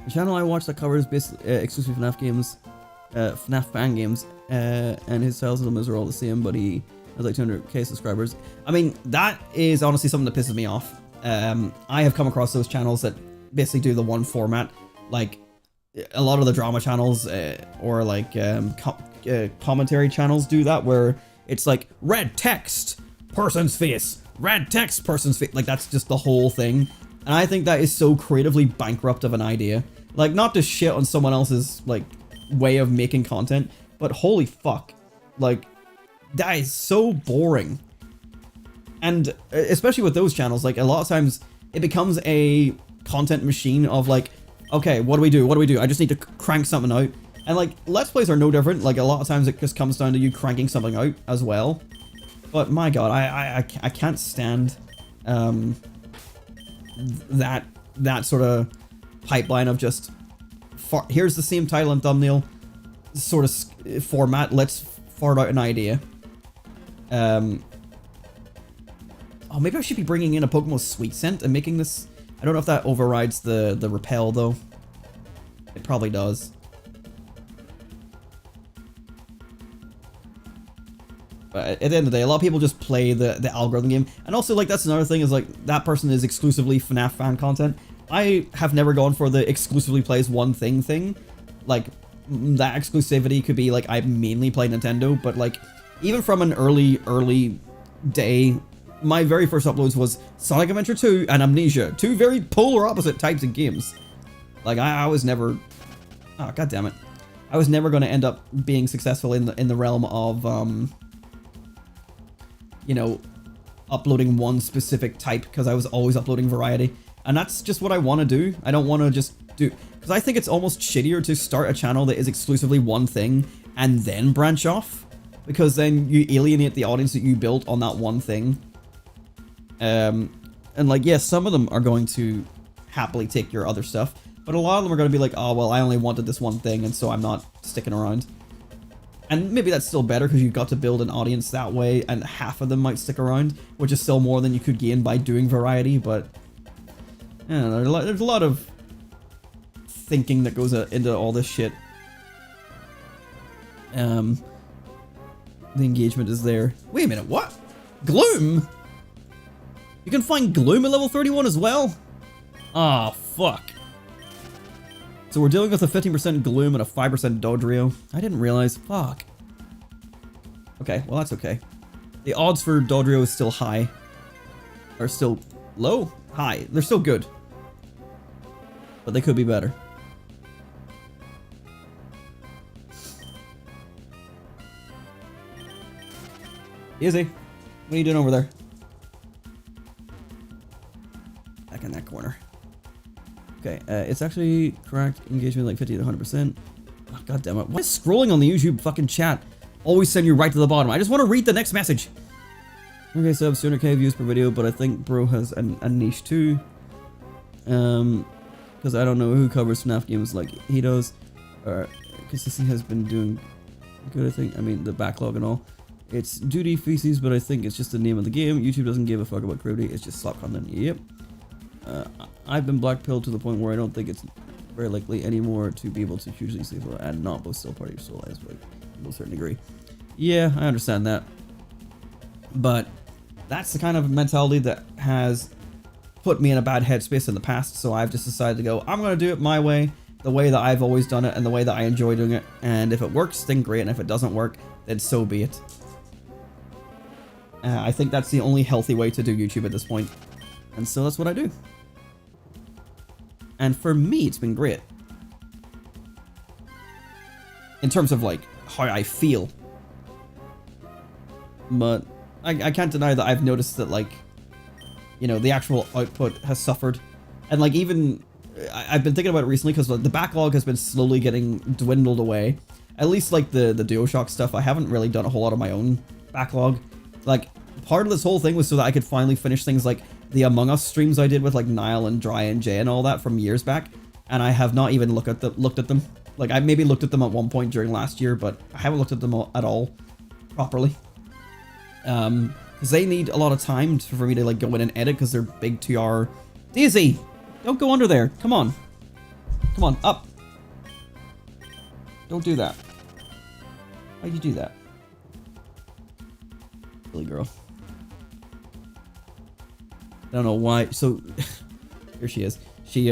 The channel I watch that covers basically exclusive FNAF games, FNAF fan games, and his styles of them are all the same, but he has like 200k subscribers. I mean, that is honestly something that pisses me off. I have come across those channels that basically do the one format, like a lot of the drama channels or like commentary channels do that, where it's like red text, person's face, red text, person's face. Like that's just the whole thing, and I think that is so creatively bankrupt of an idea. Like, not to shit on someone else's like way of making content, but holy fuck, like that is so boring. And especially with those channels, like a lot of times it becomes a content machine of like, okay, what do we do? What do we do? I just need to crank something out. And like Let's Plays are no different. Like a lot of times it just comes down to you cranking something out as well. But my god, I can't stand that sort of pipeline of just here's the same title and thumbnail sort of format. Let's fart out an idea. Oh, maybe I should be bringing in a Pokemon Sweet Scent and making this. I don't know if that overrides the repel though. It probably does. But at the end of the day, a lot of people just play the algorithm game. And also, like, that's another thing, is like that person is exclusively FNAF fan content. I have never gone for the exclusively plays one thing. Like, that exclusivity could be like I mainly play Nintendo, but like even from an early day, my very first uploads was Sonic Adventure 2 and Amnesia, two very polar opposite types of games. Like I was never, oh god damn it, I was never going to end up being successful in the realm of you know, uploading one specific type, because I was always uploading variety, and that's just what I want to do. I don't want to just do, because I think it's almost shittier to start a channel that is exclusively one thing and then branch off, because then you alienate the audience that you built on that one thing. And like, yes, some of them are going to happily take your other stuff, but a lot of them are going to be like, oh well, I only wanted this one thing, and so I'm not sticking around. And maybe that's still better because you got to build an audience that way, and half of them might stick around, which is still more than you could gain by doing variety. But I don't know, there's a lot of thinking that goes into all this shit. The engagement is there. Wait a minute, what? Gloom? You can find Gloom at level 31 as well? Ah, fuck. So we're dealing with a 15% Gloom and a 5% Dodrio. I didn't realize. Fuck. Okay, well that's okay. The odds for Dodrio is still high. Are still low? High. They're still good. But they could be better. Easy. What are you doing over there? Back in that corner. Okay, it's actually correct. Engagement like 50 to 100%. Oh, god damn it. Why is scrolling on the YouTube fucking chat always send you right to the bottom? I just want to read the next message. Okay, subs, 200k views per video, but I think bro has a niche too. Because I don't know who covers FNAF games like he does. Consistently has been doing good, I think. I mean, the backlog and all. It's duty feces, but I think it's just the name of the game. YouTube doesn't give a fuck about crudity. It's just slop content. Yep. I've been blackpilled to the point where I don't think it's very likely anymore to be able to hugely sleep and not both still part of your soul lives, but to a certain degree. Yeah, I understand that. But that's the kind of mentality that has put me in a bad headspace in the past, so I've just decided to go, I'm going to do it my way, the way that I've always done it, and the way that I enjoy doing it, and if it works, then great, and if it doesn't work, then so be it. I think that's the only healthy way to do YouTube at this point, and so that's what I do. And for me, it's been great. In terms of, like, how I feel. But I can't deny that I've noticed that, like, you know, the actual output has suffered. And, like, even... I've been thinking about it recently because the backlog has been slowly getting dwindled away. At least, like, the DualShock stuff, I haven't really done a whole lot of my own backlog. Like, part of this whole thing was so that I could finally finish things like the Among Us streams I did with, like, Niall and Dry and Jay and all that from years back. And I have not even looked at them. Like, I maybe looked at them at one point during last year, but I haven't looked at them at all properly. Because they need a lot of time for me to, like, go in and edit because they're big 2-hour... Daisy! Don't go under there. Come on. Come on, up. Don't do that. Why'd you do that? Silly girl. I don't know why. So, here she is. She,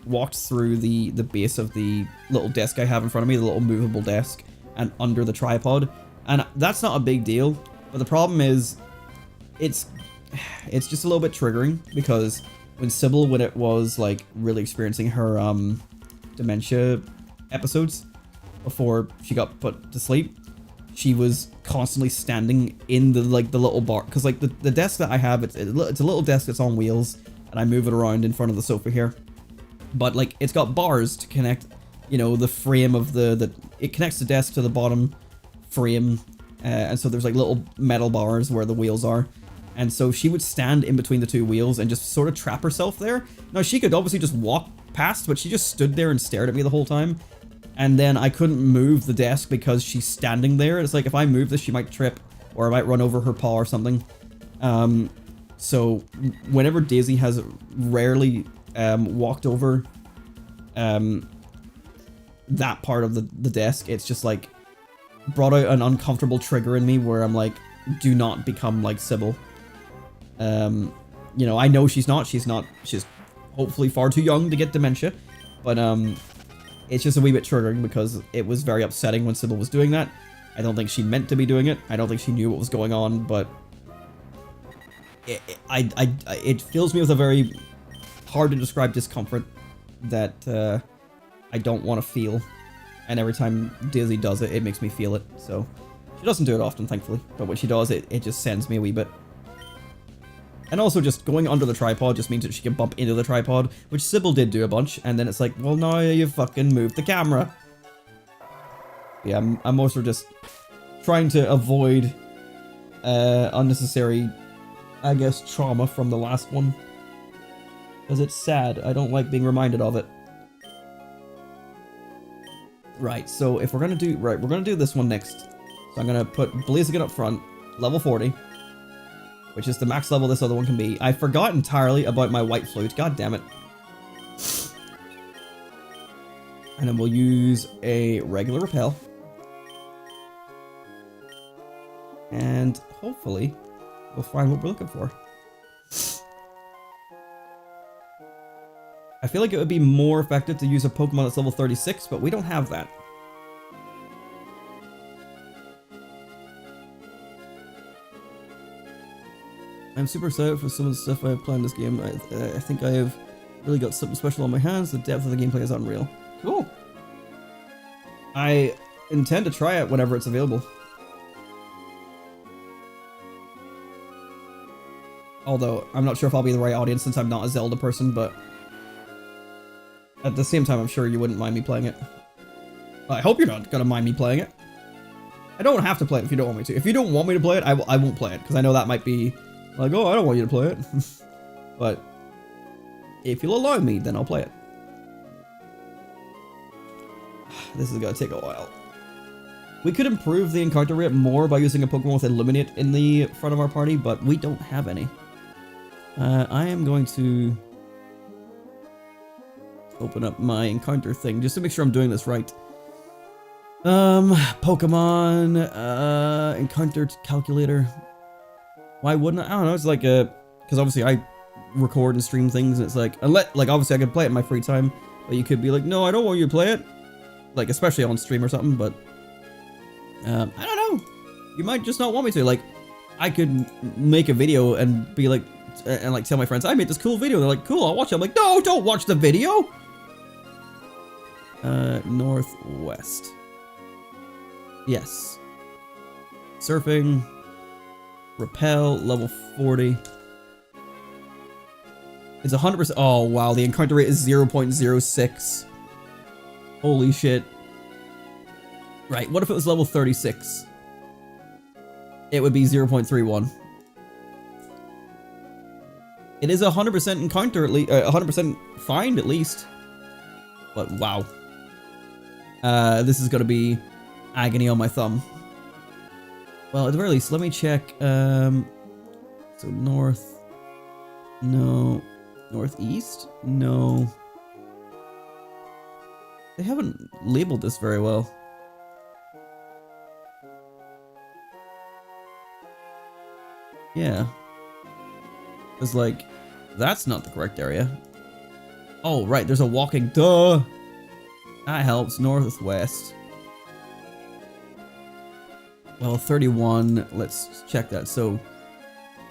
walked through the base of the little desk I have in front of me, the little movable desk, and under the tripod. And that's not a big deal. But the problem is, it's just a little bit triggering because when Sybil, when it was like really experiencing her dementia episodes before she got put to sleep, she was constantly standing in the little bar because like the desk that I have, it's a little desk that's on wheels and I move it around in front of the sofa here, but like it's got bars to connect, you know, the frame of it connects the desk to the bottom frame. And so there's like little metal bars where the wheels are. And so she would stand in between the two wheels and just sort of trap herself there. Now she could obviously just walk past, but she just stood there and stared at me the whole time. And then I couldn't move the desk because she's standing there. It's like if I move this, she might trip or I might run over her paw or something. So whenever Daisy has rarely walked over that part of the desk, it's just like brought out an uncomfortable trigger in me where I'm like, do not become like Sybil. You know, I know she's hopefully far too young to get dementia, but it's just a wee bit triggering because it was very upsetting when Sybil was doing that. I don't think she meant to be doing it. I don't think she knew what was going on, but it fills me with a very hard to describe discomfort that I don't want to feel. And every time Daisy does it, it makes me feel it. So she doesn't do it often, thankfully. But when she does, it just sends me a wee bit. And also just going under the tripod just means that she can bump into the tripod, which Sybil did do a bunch. And then it's like, well, now you fucking moved the camera. Yeah, I'm also just trying to avoid unnecessary, I guess, trauma from the last one. Because it's sad. I don't like being reminded of it. Right, so if we're gonna do this one next. So I'm gonna put Blaziken up front, level 40, which is the max level this other one can be. I forgot entirely about my white flute, god damn it. And then we'll use a regular repel. And hopefully we'll find what we're looking for. I feel like it would be more effective to use a Pokemon that's level 36, but we don't have that. I'm super excited for some of the stuff I have planned this game. I think I have really got something special on my hands. The depth of the gameplay is unreal. Cool. I intend to try it whenever it's available. Although, I'm not sure if I'll be the right audience since I'm not a Zelda person, but at the same time, I'm sure you wouldn't mind me playing it. I hope you're not gonna mind me playing it. I don't have to play it if you don't want me to. If you don't want me to play it, I won't play it, because I know that might be like, oh, I don't want you to play it. But if you'll allow me, then I'll play it. This is gonna take a while. We could improve the encounter rate more by using a Pokemon with Illuminate in the front of our party, but we don't have any. I am going to open up my encounter thing just to make sure I'm doing this right. Pokemon, encounter calculator. Why wouldn't I? I don't know, it's like because obviously I record and stream things, and it's like, obviously I could play it in my free time, but you could be like, no, I don't want you to play it. Like, especially on stream or something, but, I don't know. You might just not want me to. Like, I could make a video and be like, and like tell my friends, I made this cool video. They're like, cool, I'll watch it. I'm like, no, don't watch the video. Northwest. Yes. Surfing. Repel, level 40. It's 100%. Oh, wow. The encounter rate is 0.06. Holy shit. Right. What if it was level 36? It would be 0.31. It is 100% encounter, at least. 100% find, at least. But wow. This is going to be agony on my thumb. Well, at the very least, let me check. So north. No. Northeast? No. They haven't labeled this very well. Yeah. It's like, that's not the correct area. Oh, right, there's a walking. Duh! That helps. Northwest. Well, 31. Let's check that. So,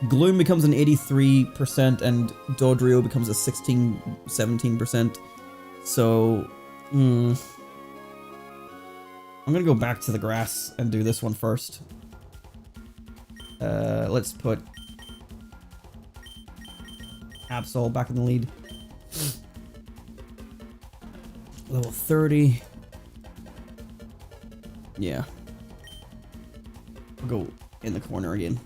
Gloom becomes an 83% and Dodrio becomes a 17%. So, I'm gonna go back to the grass and do this one first. Let's put Absol back in the lead. Level 30. Yeah. I'll go in the corner again.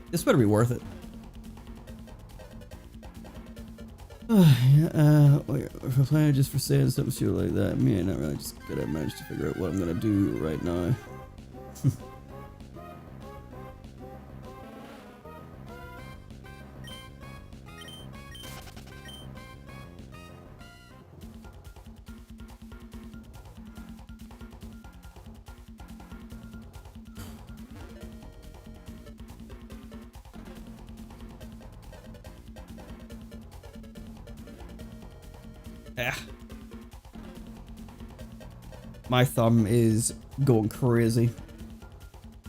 This better be worth it. If I plan just for saying something stupid like that, me and I really just gotta manage to figure out what I'm gonna do right now. My thumb is going crazy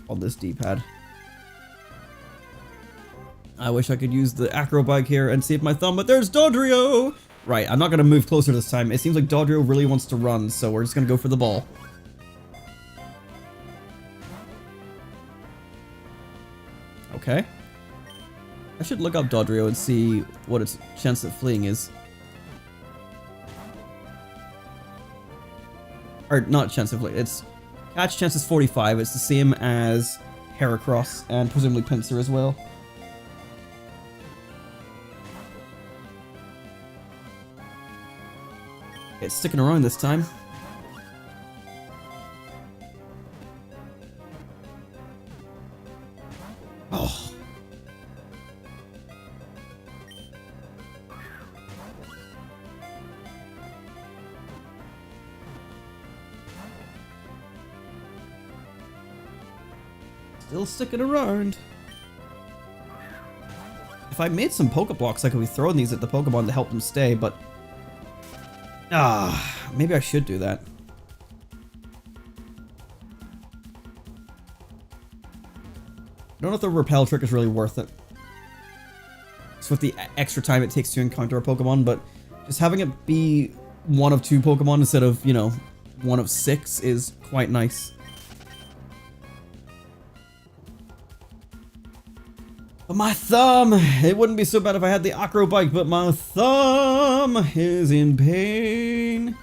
on this D-pad. I wish I could use the acro bike here and save my thumb, but there's Dodrio! Right, I'm not gonna move closer this time. It seems like Dodrio really wants to run, so we're just gonna go for the ball. Okay. I should look up Dodrio and see what its chance at fleeing is. Or not chance of fleeing, its catch chance is 45. It's the same as Heracross and presumably Pinsir as well. It's sticking around this time. Oh. Still sticking around. If I made some Pokeblocks, I could be throwing these at the Pokemon to help them stay, but... maybe I should do that. I don't know if the Repel trick is really worth it. It's with the extra time it takes to encounter a Pokemon, but just having it be one of 2 Pokemon instead of, you know, one of 6 is quite nice. But my thumb! It wouldn't be so bad if I had the acro bike, but my thumb is in pain.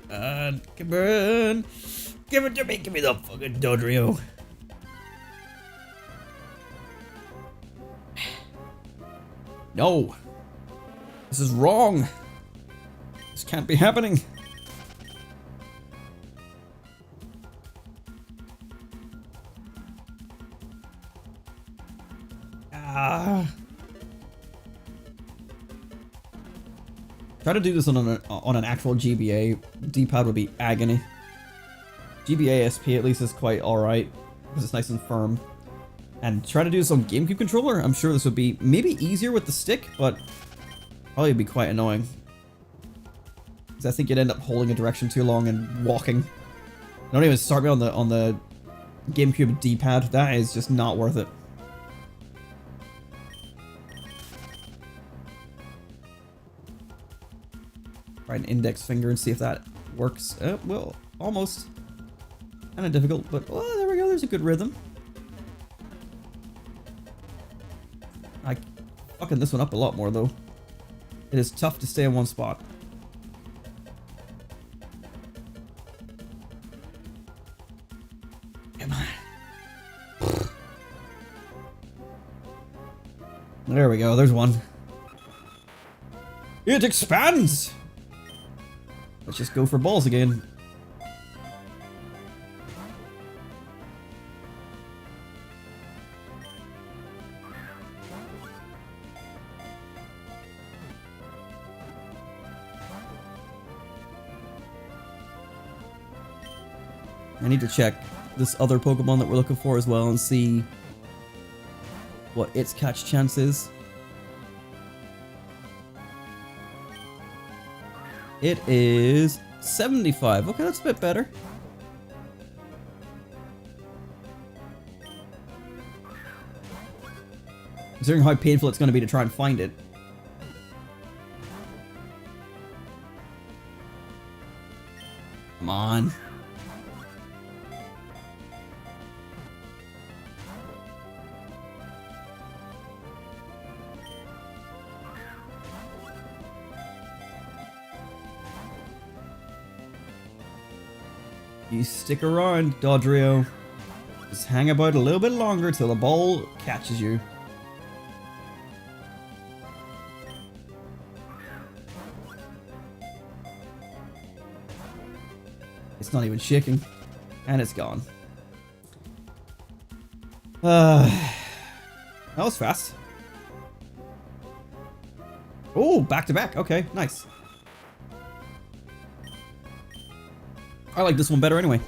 Come on. Give it to me. Give me the fucking Dodrio. No. This is wrong. This can't be happening. Try to do this on an actual GBA. D-pad would be agony. GBA SP at least is quite alright, because it's nice and firm. And try to do this on GameCube controller. I'm sure this would be maybe easier with the stick, but probably be quite annoying. Because I think you'd end up holding a direction too long and walking. Don't even start me on the GameCube D-pad. That is just not worth it. Try an index finger and see if that works. Well, almost. Kind of difficult, but oh, there we go. There's a good rhythm. I fucking this one up a lot more though. It is tough to stay in one spot. Come on. There we go. There's one. It expands. Let's just go for balls again. I need to check this other Pokemon that we're looking for as well and see what its catch chance is. It is 75. Okay, that's a bit better. Considering how painful it's going to be to try and find it. Come on. You stick around, Dodrio. Just hang about a little bit longer till the ball catches you. It's not even shaking. And it's gone. That was fast. Oh, back to back. Okay, nice. I like this one better anyway.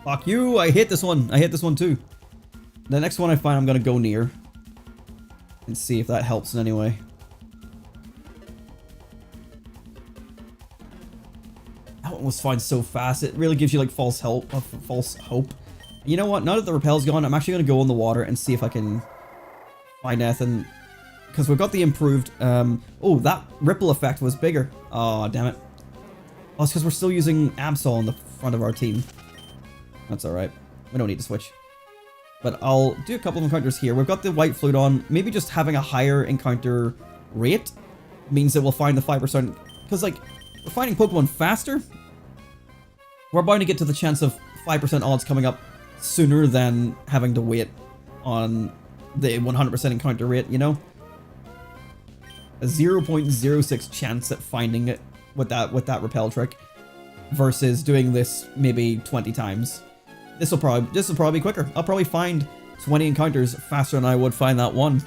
Fuck you, I hate this one. I hate this one too. The next one I find I'm gonna go near. And see if that helps in any way. Was fine so fast. It really gives you like false hope. You know what? Now that the repel's gone, I'm actually gonna go in the water and see if I can find anything. Because we've got the improved. Oh, that ripple effect was bigger. Oh, damn it. Oh, it's because we're still using Absol on the front of our team. That's all right. We don't need to switch. But I'll do a couple of encounters here. We've got the white flute on. Maybe just having a higher encounter rate means that we'll find the 5%. Because like we're finding Pokemon faster. We're bound to get to the chance of 5% odds coming up sooner than having to wait on the 100% encounter rate, you know? A 0.06 chance at finding it with that repel trick versus doing this maybe 20 times. This will probably be quicker. I'll probably find 20 encounters faster than I would find that one.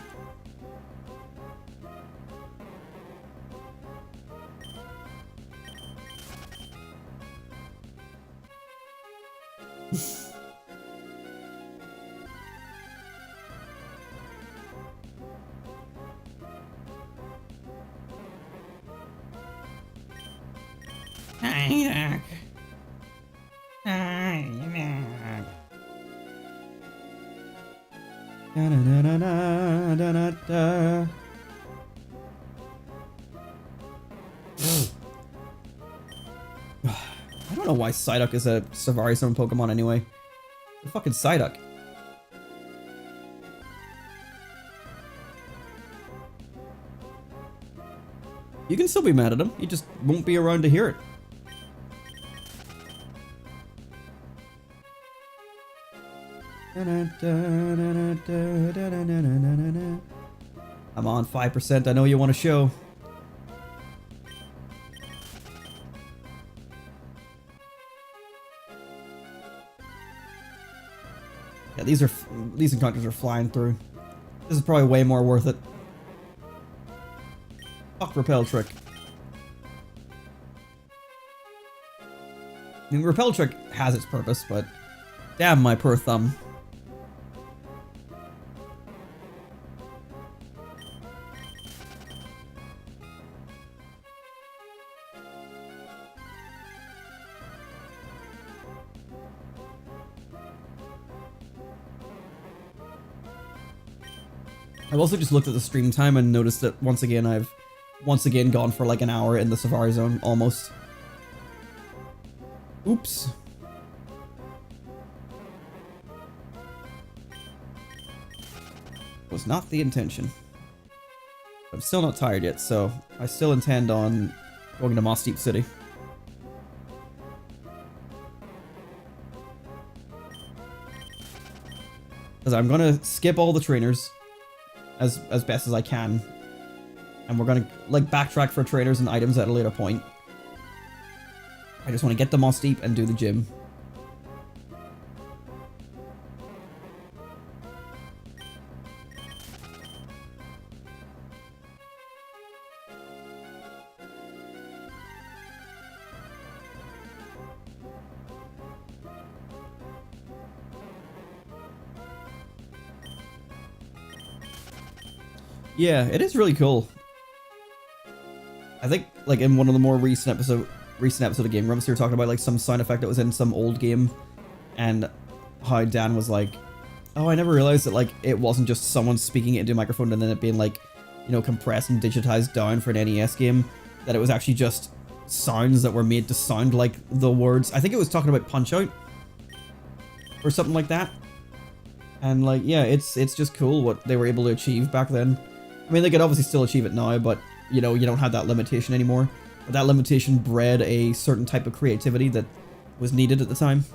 know why Psyduck is a Safari Zone Pokemon anyway. The fucking Psyduck. You can still be mad at him, you just won't be around to hear it. I'm on 5%, I know you want to show. Yeah, these encounters are flying through. This is probably way more worth it. Fuck Repel Trick. I mean, Repel Trick has its purpose, but damn my poor thumb. I've also just looked at the stream time and noticed that once again I've gone for like an hour in the Safari Zone, almost. Oops. Was not the intention. I'm still not tired yet, so I still intend on going to Slateport City. Because I'm gonna skip all the trainers as best as I can. And we're gonna like backtrack for trainers and items at a later point. I just want to get the Moss Deep and do the gym. Yeah, it is really cool. I think, like, in one of the more recent episode of Game Grumps, you were talking about, like, some sound effect that was in some old game, and how Dan was like, oh, I never realized that, like, it wasn't just someone speaking it into a microphone and then it being, like, you know, compressed and digitized down for an NES game, that it was actually just sounds that were made to sound like the words. I think it was talking about Punch-Out! Or something like that. And, like, yeah, it's just cool what they were able to achieve back then. I mean, they could obviously still achieve it now, but, you know, you don't have that limitation anymore. But that limitation bred a certain type of creativity that was needed at the time.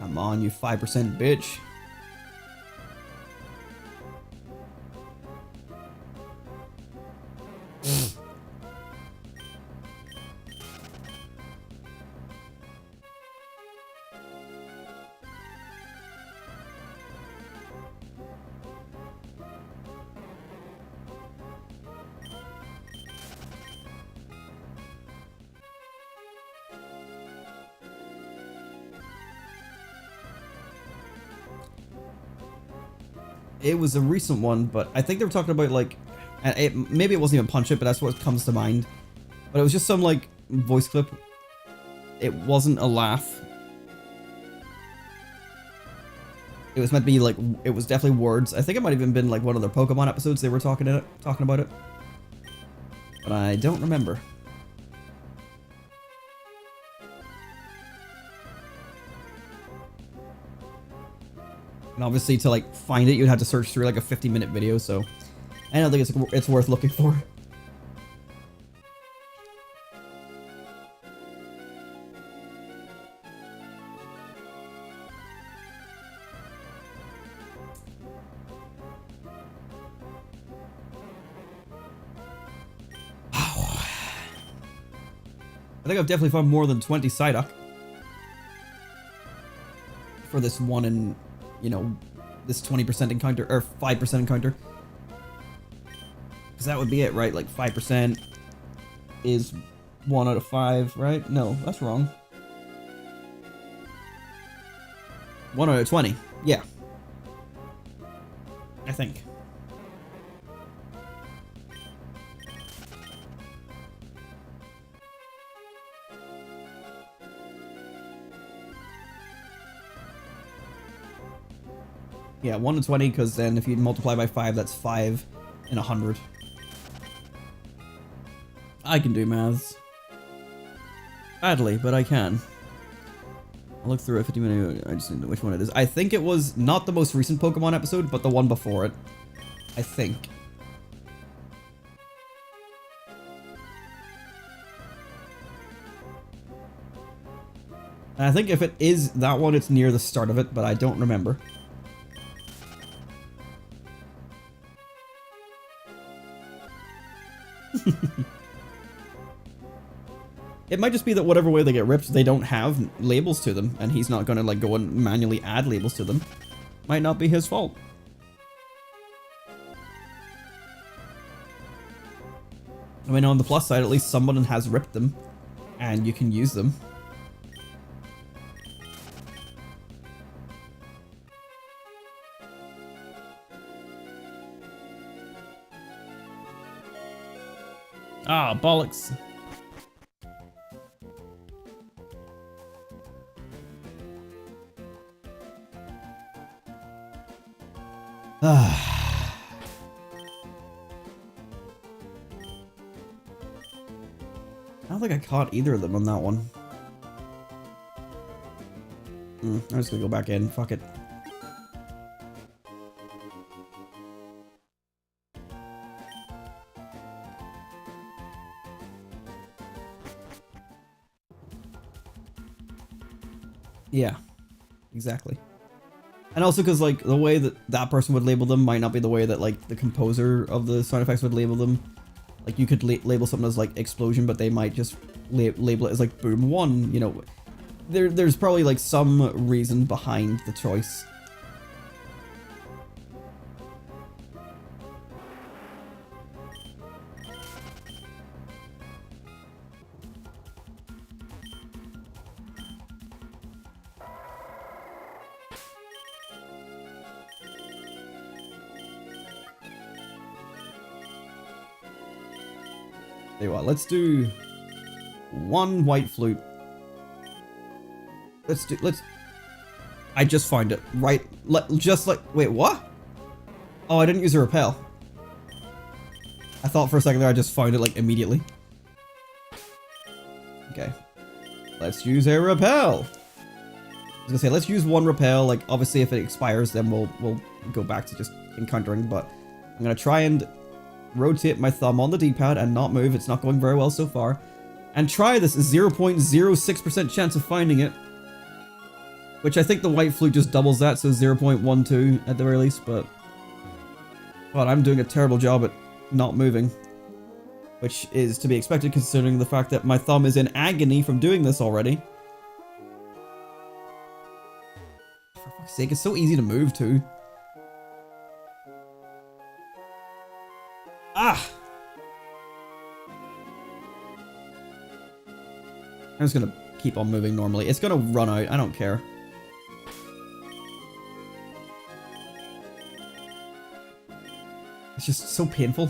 Come on, you 5% bitch. It was a recent one, but I think they were talking about, like, maybe it wasn't even Punch It, but that's what comes to mind. But it was just some, like, voice clip. It wasn't a laugh. It was meant to be, like, it was definitely words. I think it might have even been, like, one of their Pokemon episodes they were talking about it. But I don't remember. And obviously, to, like, find it, you'd have to search through, like, a 50-minute video, so I don't think it's worth looking for. I think I've definitely found more than 20 Psyduck for this one in, you know, this 20% encounter, or 5% encounter. Because that would be it, right? Like 5%, is 1 out of 5, right? No, that's wrong. 1 out of 20. Yeah. I think. Yeah, 1 to 20, because then if you multiply by 5, that's 5 in 100. I can do maths. Badly, but I can. I'll look through it 50 minutes. I just need to know which one it is. I think it was not the most recent Pokemon episode, but the one before it. I think. And I think if it is that one, it's near the start of it, but I don't remember. It might just be that whatever way they get ripped, they don't have labels to them, and he's not gonna like go and manually add labels to them. Might not be his fault. I mean, on the plus side, at least someone has ripped them, and you can use them. Ah, bollocks. I don't think I caught either of them on that one. I'm just gonna go back in. Fuck it. Yeah, exactly. And also because, like, the way that that person would label them might not be the way that, like, the composer of the sound effects would label them. Like, you could label something as, like, explosion, but they might just label it as, like, boom 1, you know. There's probably, like, some reason behind the choice. Tell you what, let's do 1 white flute. I just found it. Right, wait, what? Oh, I didn't use a repel. I thought for a second there I just found it, like, immediately. Okay. Let's use a repel. I was gonna say, let's use 1 repel. Like, obviously if it expires, then we'll go back to just encountering, but I'm gonna try and rotate my thumb on the D-pad and not move. It's not going very well so far. And try this 0.06% chance of finding it. Which I think the white flute just doubles that, so 0.12 at the very least, but... Well, I'm doing a terrible job at not moving. Which is to be expected considering the fact that my thumb is in agony from doing this already. For fuck's sake, it's so easy to move too. Ah! I'm just gonna keep on moving normally. It's gonna run out, I don't care. It's just so painful.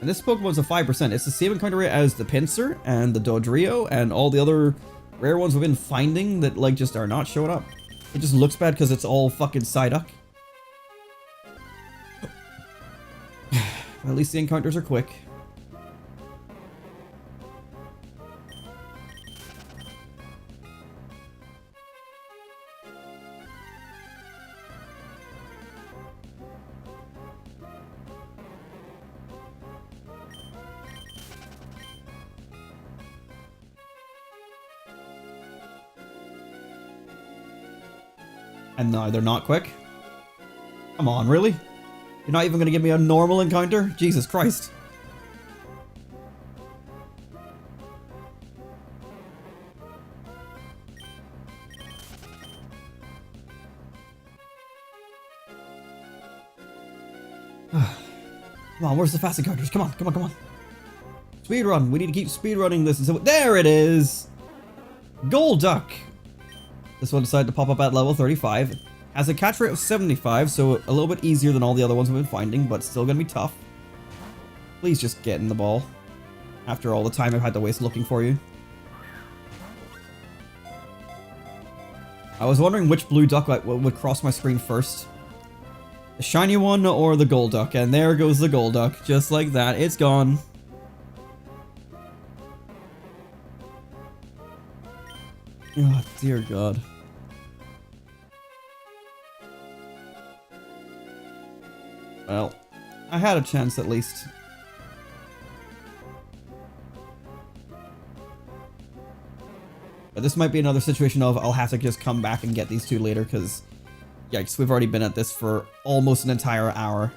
And this Pokemon's a 5%. It's the same encounter rate as the Pinsir and the Dodrio and all the other rare ones we've been finding that, like, just are not showing up. It just looks bad because it's all fucking Psyduck. At least the encounters are quick. And no, they're not quick. Come on, really? You're not even going to give me a normal encounter? Jesus Christ. Come on, where's the fast encounters? Come on, come on, come on. Speed run. We need to keep speed running this. So there it is. Golduck. This one decided to pop up at level 35. Has a catch rate of 75, so a little bit easier than all the other ones we've been finding, but still gonna be tough. Please just get in the ball. After all the time I've had to waste looking for you. I was wondering which blue duck would cross my screen first. The shiny one or the Golduck, and there goes the Golduck, just like that. It's gone. Oh, dear God. Well, I had a chance at least. But this might be another situation of I'll have to just come back and get these two later, because, yikes, we've already been at this for almost an entire hour.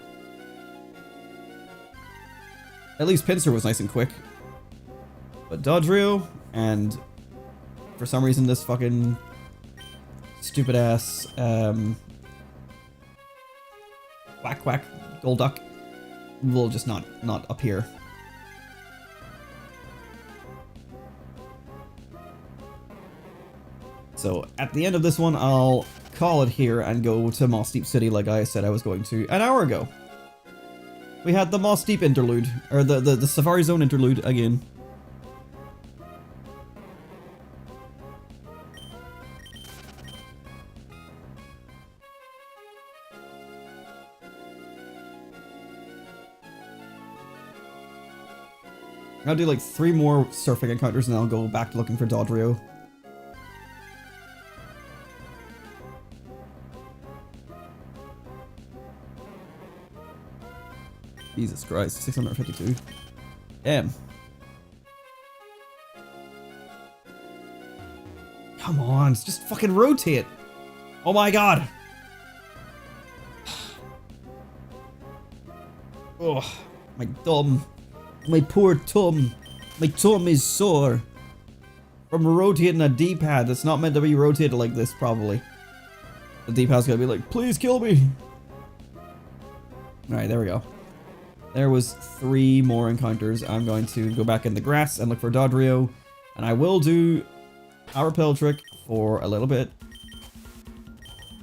At least Pinsir was nice and quick. But Dodrio, and for some reason this fucking stupid ass Quack Quack Golduck will just not appear. So at the end of this one, I'll call it here and go to Mossdeep City like I said I was going to an hour ago. We had the Mossdeep interlude, or the Safari Zone interlude again. I'll do like 3 more surfing encounters and then I'll go back to looking for Dodrio. Jesus Christ, 652. Damn. Come on, just fucking rotate. Oh my God. Oh, my thumb. My poor thumb. My thumb is sore. From rotating a D-pad that's not meant to be rotated like this, probably. The D-pad's gonna be like, please kill me. Alright, there we go. There was 3 more encounters. I'm going to go back in the grass and look for Dodrio. And I will do a repel trick for a little bit.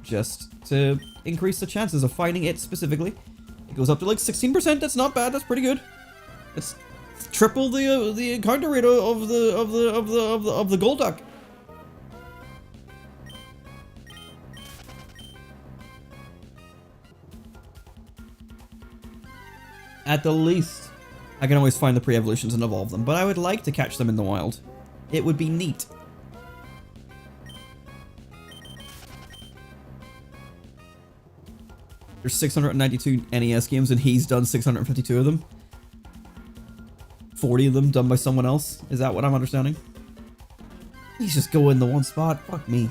Just to increase the chances of finding it specifically. It goes up to like 16%. That's not bad. That's pretty good. It's triple the encounter rate of the Golduck. At the least, I can always find the pre-evolutions and evolve them, but I would like to catch them in the wild. It would be neat. There's 692 NES games and he's done 652 of them. 40 of them done by someone else. Is that what I'm understanding? He's just going in the one spot. Fuck me.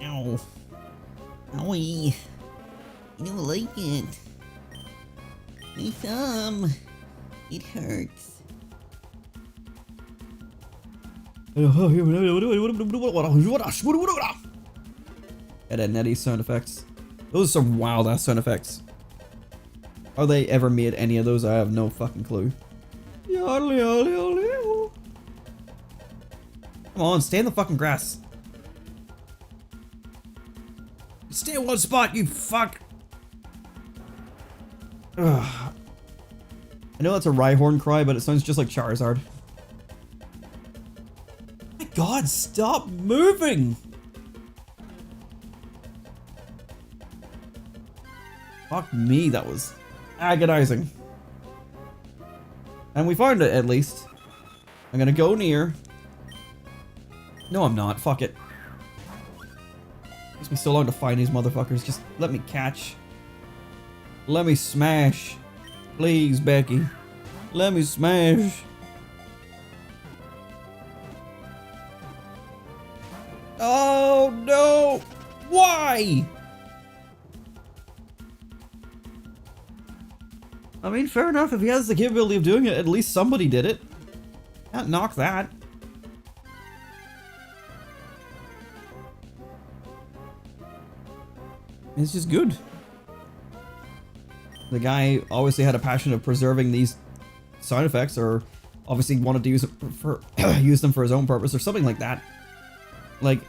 Ow. Owie. I don't like it. My thumb. It hurts. Ed Netty sound effects. Those are some wild ass sound effects. Are they ever made any of those? I have no fucking clue. Come on, stay in the fucking grass. Stay in one spot, you fuck. Ugh. I know that's a Rhyhorn cry, but it sounds just like Charizard. My God, stop moving! Fuck me, that was agonizing. And we found it, at least. I'm gonna go near. No, I'm not. Fuck it. It takes me so long to find these motherfuckers. Just let me catch. Let me smash. Please, Becky. Let me smash. Oh, no! Why? I mean, fair enough. If he has the capability of doing it, at least somebody did it. Can't knock that. It's just good. The guy obviously had a passion of preserving these sound effects, or obviously wanted to use it for use them for his own purpose, or something like that. Like,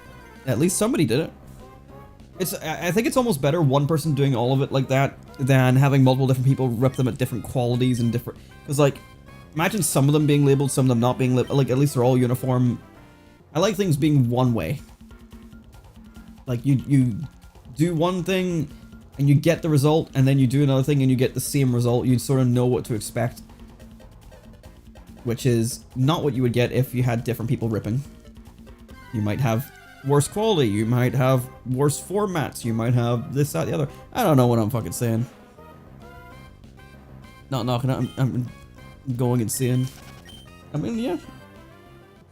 at least somebody did it. I think it's almost better one person doing all of it like that than having multiple different people rip them at different qualities and different. Because like, imagine some of them being labeled, some of them not being labeled. Like, at least they're all uniform. I like things being one way. Like you do one thing and you get the result, and then you do another thing and you get the same result. You sort of know what to expect, which is not what you would get if you had different people ripping. You might have worse quality, you might have worse formats, you might have this, that, the other. I don't know what I'm fucking saying. Not knocking it, I'm going insane. I mean, yeah.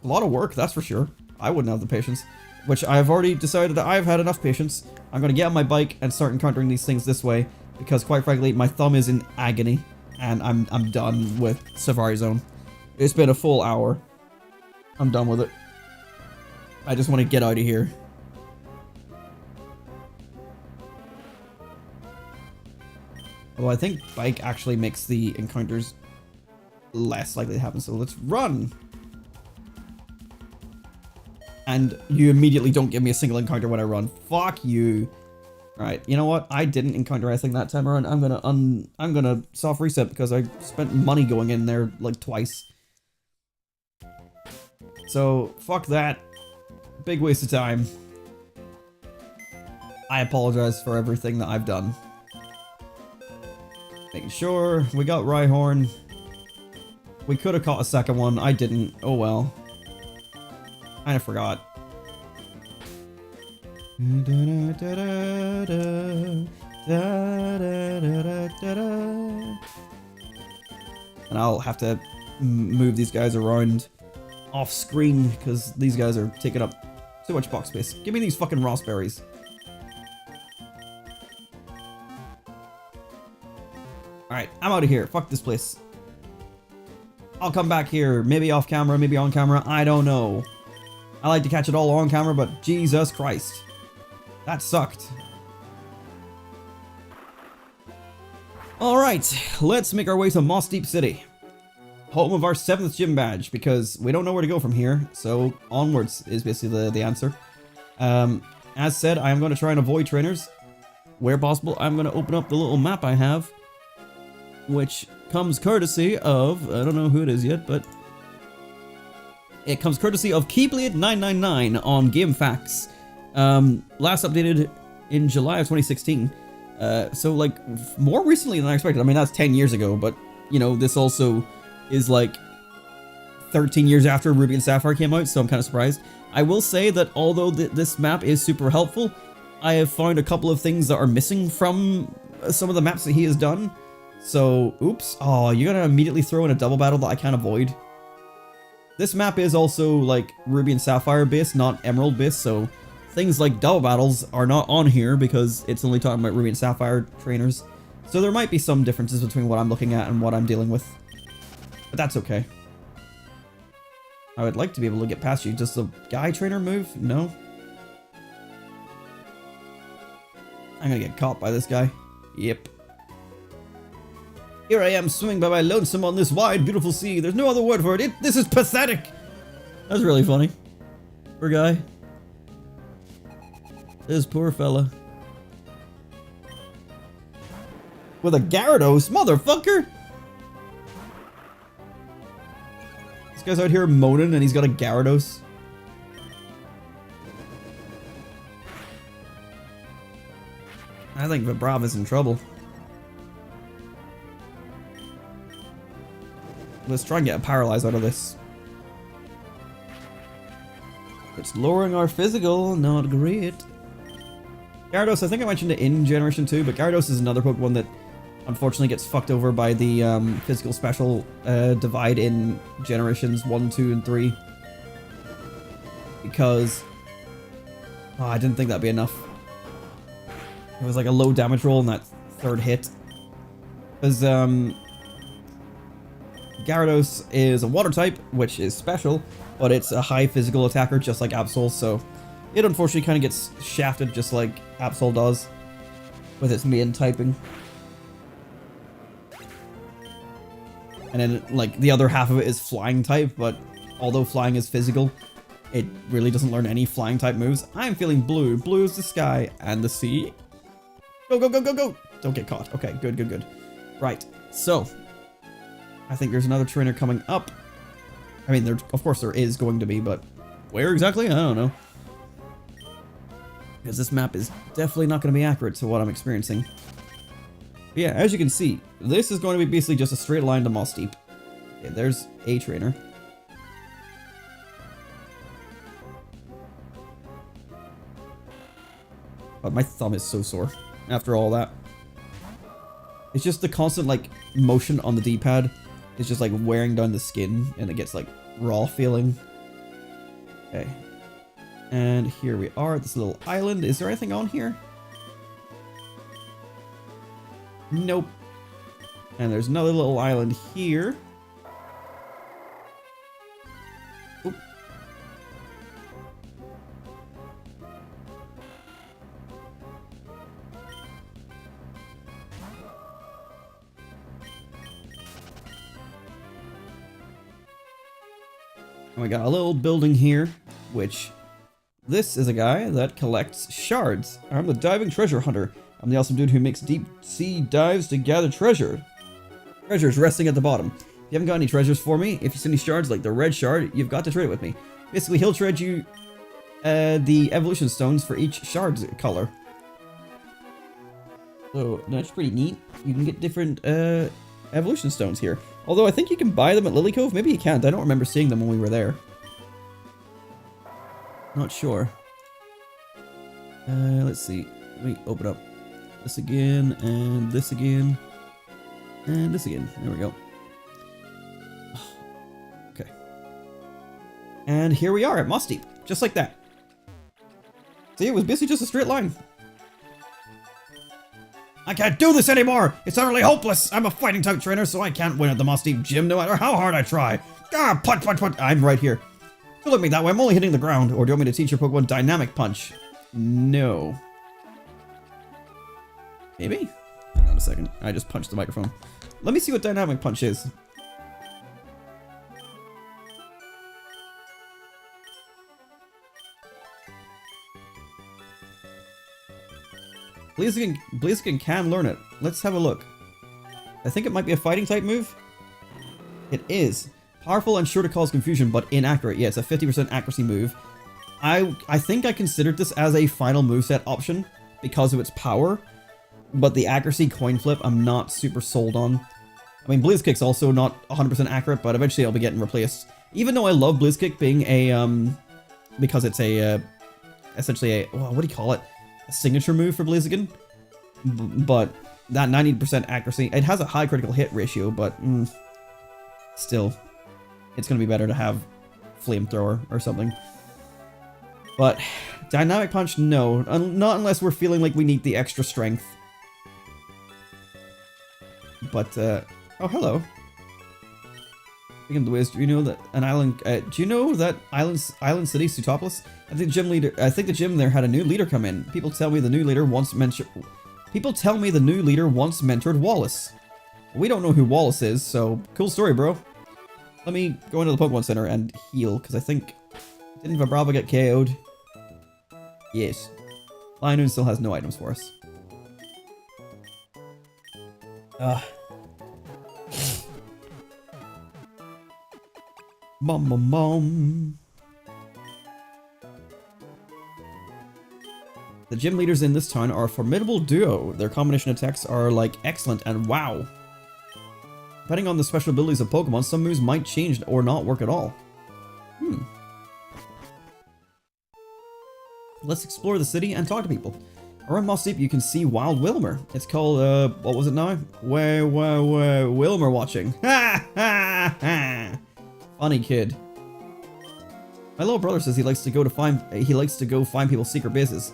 A lot of work, that's for sure. I wouldn't have the patience. Which I've already decided that I've had enough patience. I'm gonna get on my bike and start encountering these things this way, because quite frankly, my thumb is in agony, and I'm done with Safari Zone. It's been a full hour. I'm done with it. I just want to get out of here. Although I think bike actually makes the encounters less likely to happen, so let's run! And you immediately don't give me a single encounter when I run. Fuck you. Right, you know what? I didn't encounter anything that time around. I'm gonna soft reset because I spent money going in there like twice. So, fuck that. Big waste of time. I apologize for everything that I've done. Making sure we got Rhyhorn. We could have caught a second one. I didn't. Oh well. Kinda forgot. And I'll have to move these guys around off screen because these guys are taking up too much box space. Give me these fucking raspberries. Alright, I'm out of here. Fuck this place. I'll come back here. Maybe off camera, maybe on camera. I don't know. I like to catch it all on camera, but Jesus Christ. That sucked. Alright, let's make our way to Moss Deep City. Home of our 7th gym badge, because we don't know where to go from here, so onwards is basically the answer. As said, I am going to try and avoid trainers. Where possible, I'm going to open up the little map I have, which comes courtesy of, I don't know who it is yet, but it comes courtesy of Keyblade999 on GameFAQs. Last updated in July of 2016. So like more recently than I expected. I mean, that's 10 years ago, but you know, this also is like 13 years after Ruby and Sapphire came out, so I'm kind of surprised. I will say that although this map is super helpful, I have found a couple of things that are missing from some of the maps that he has done. So, oops. Oh, you gotta immediately throw in a double battle that I can't avoid. This map is also like Ruby and Sapphire based, not Emerald based, so things like double battles are not on here because it's only talking about Ruby and Sapphire trainers. So there might be some differences between what I'm looking at and what I'm dealing with. But that's okay. I would like to be able to get past you. Does the guy trainer move? No. I'm gonna get caught by this guy. Yep. Here I am swimming by my lonesome on this wide, beautiful sea. There's no other word for it. This is pathetic. That's really funny. Poor guy. This poor fella. With a Gyarados, motherfucker! This guy's out here moaning and he's got a Gyarados. I think Vibrav is in trouble. Let's try and get a Paralyze out of this. It's lowering our physical, not great. Gyarados, I think I mentioned it in Generation 2, but Gyarados is another Pokemon that unfortunately gets fucked over by the physical special divide in Generations 1, 2, and 3. Because... oh, I didn't think that'd be enough. It was like a low damage roll in that third hit. Because, Gyarados is a water type, which is special, but it's a high physical attacker just like Absol, so it unfortunately kind of gets shafted just like Absol does with its main typing. And then, like, the other half of it is flying type, but although flying is physical, it really doesn't learn any flying type moves. I'm feeling blue. Blue is the sky and the sea. Go, go, go, go, go! Don't get caught. Okay, good, good, good. Right, so I think there's another trainer coming up. I mean, there, of course there is going to be, but where exactly? I don't know. Because this map is definitely not going to be accurate to what I'm experiencing. But yeah, as you can see, this is going to be basically just a straight line to Moss Deep. Okay, there's a trainer. But my thumb is so sore after all that. It's just the constant, like, motion on the D-pad. It's just, like, wearing down the skin, and it gets, like, raw feeling. Okay. And here we are at this little island. Is there anything on here? Nope. And there's another little island here. Oop. And we got a little building here, which this is a guy that collects shards. I'm the diving treasure hunter. I'm the awesome dude who makes deep sea dives to gather treasure. Treasures resting at the bottom. If you haven't got any treasures for me, if you see any shards like the red shard, you've got to trade it with me. Basically, he'll trade you the evolution stones for each shard's color. So that's pretty neat. You can get different evolution stones here. Although I think you can buy them at Lily Cove. Maybe you can't. I don't remember seeing them when we were there. Not sure. Let's see. Let me open up this again, and this again, and this again. There we go. Okay. And here we are at Moss Deep, just like that. See, it was basically just a straight line. I can't do this anymore! It's utterly hopeless! I'm a fighting type trainer, so I can't win at the Moss Deep gym no matter how hard I try. Ah, punch, punch, punch! I'm right here. Don't look at me that way, I'm only hitting the ground. Or do you want me to teach your Pokemon Dynamic Punch? No. Maybe? Hang on a second. I just punched the microphone. Let me see what Dynamic Punch is. Blaziken can learn it. Let's have a look. I think it might be a fighting type move. It is. Powerful and sure to cause confusion, but inaccurate. Yeah, it's a 50% accuracy move. I think I considered this as a final moveset option because of its power, but the accuracy coin flip I'm not super sold on. I mean, Blazikick's also not 100% accurate, but eventually I'll be getting replaced. Even though I love Blazikick being a, because it's a, essentially a, what do you call it? A signature move for Blaziken. But that 90% accuracy, it has a high critical hit ratio, but still, it's going to be better to have Flamethrower or something. But Dynamic Punch, no. Not unless we're feeling like we need the extra strength. But, oh, hello. Speaking of the Wiz, do you know that an island, do you know that Island City, Sutopolis? I think the gym there had a new leader come in. People tell me the new leader once mentored Wallace. We don't know who Wallace is, so cool story, bro. Let me go into the Pokemon Center and heal, because I think... Didn't Vibrava get KO'd? Yes. Lionel still has no items for us. Bum bum bum. The gym leaders in this town are a formidable duo. Their combination attacks are like excellent and wow. Depending on the special abilities of Pokemon, some moves might change or not work at all. Let's explore the city and talk to people. Around Moss Deep, you can see Wild Wilmer. It's called, what was it now? Wilmer watching. Ha ha ha! Funny kid. My little brother says he likes to go find people's secret bases.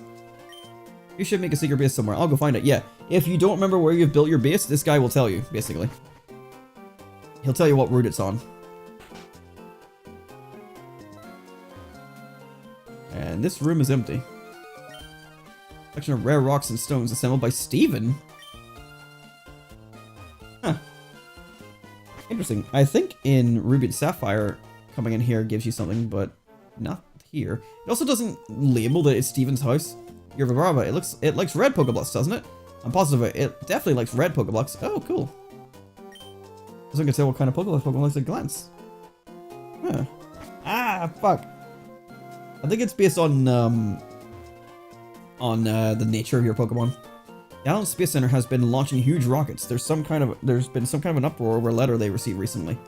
You should make a secret base somewhere. I'll go find it. Yeah. If you don't remember where you've built your base, this guy will tell you, basically. He'll tell you what route it's on. And this room is empty. Collection of rare rocks and stones assembled by Steven. Huh. Interesting. I think in Ruby and Sapphire, coming in here gives you something, but not here. It also doesn't label that it's Steven's house. Your Vibrava, it likes red Pokeblocks, doesn't it? I'm positive it definitely likes red Pokeblocks. Oh, cool. So I can tell what kind of Pokemon likes at a glance. Huh. Ah, fuck. I think it's based on the nature of your Pokemon. The Island Space Center has been launching huge rockets. There's been some kind of an uproar over a letter they received recently.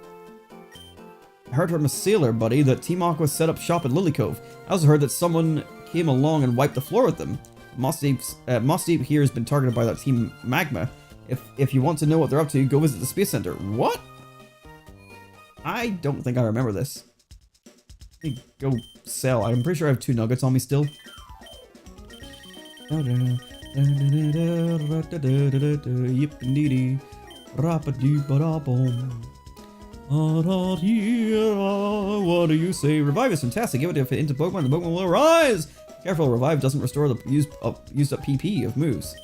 I heard from a sailor buddy that Team Aqua set up shop at Lily Cove. I also heard that someone came along and wiped the floor with them. Moss Deep here has been targeted by that Team Magma. If you want to know what they're up to, go visit the Space Center. What? I don't think I remember this. Let me go sell. I'm pretty sure I have 2 nuggets on me still. What do you say? Revive is fantastic. Give it into Pokemon, the Pokemon will arise! Careful, Revive doesn't restore the used up PP of moves.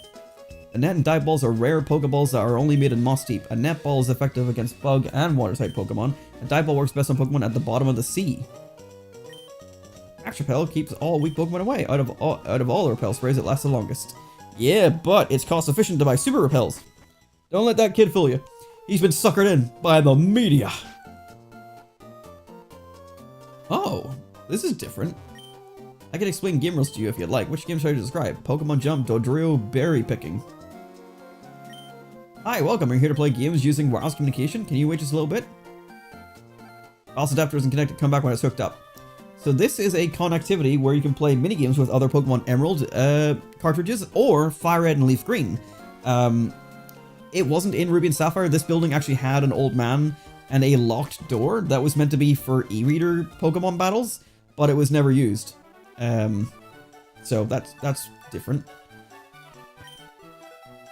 The net and dive balls are rare Pokeballs that are only made in Moss Deep. A net ball is effective against bug and water type Pokemon. A dive ball works best on Pokemon at the bottom of the sea. Action Repel keeps all weak Pokemon away. Out of all the repel sprays, it lasts the longest. Yeah, but it's cost efficient to buy super repels. Don't let that kid fool you. He's been suckered in by the media. Oh, this is different. I can explain game rules to you if you'd like. Which game should I describe? Pokemon Jump, Dodrio, Berry Picking. Hi, welcome. Are you here to play games using wireless communication? Can you wait just a little bit? Wireless adapter isn't connected. Come back when it's hooked up. So this is a connectivity where you can play minigames with other Pokemon Emerald cartridges or Fire Red and Leaf Green. It wasn't in Ruby and Sapphire. This building actually had an old man and a locked door that was meant to be for e-reader Pokemon battles, but it was never used. So that's different.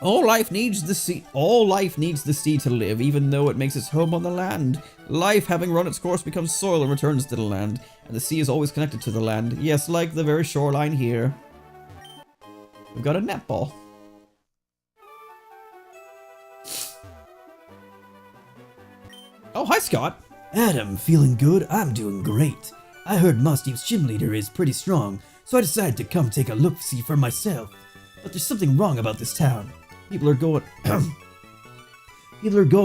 All life needs the sea. All life needs the sea to live, even though it makes its home on the land. Life, having run its course, becomes soil and returns to the land, and the sea is always connected to the land. Yes, like the very shoreline here. We've got a netball. Oh, hi, Scott. Adam, feeling good? I'm doing great. I heard Moss Deep's gym leader is pretty strong, so I decided to come take a look-see for myself. But there's something wrong about this town. People are going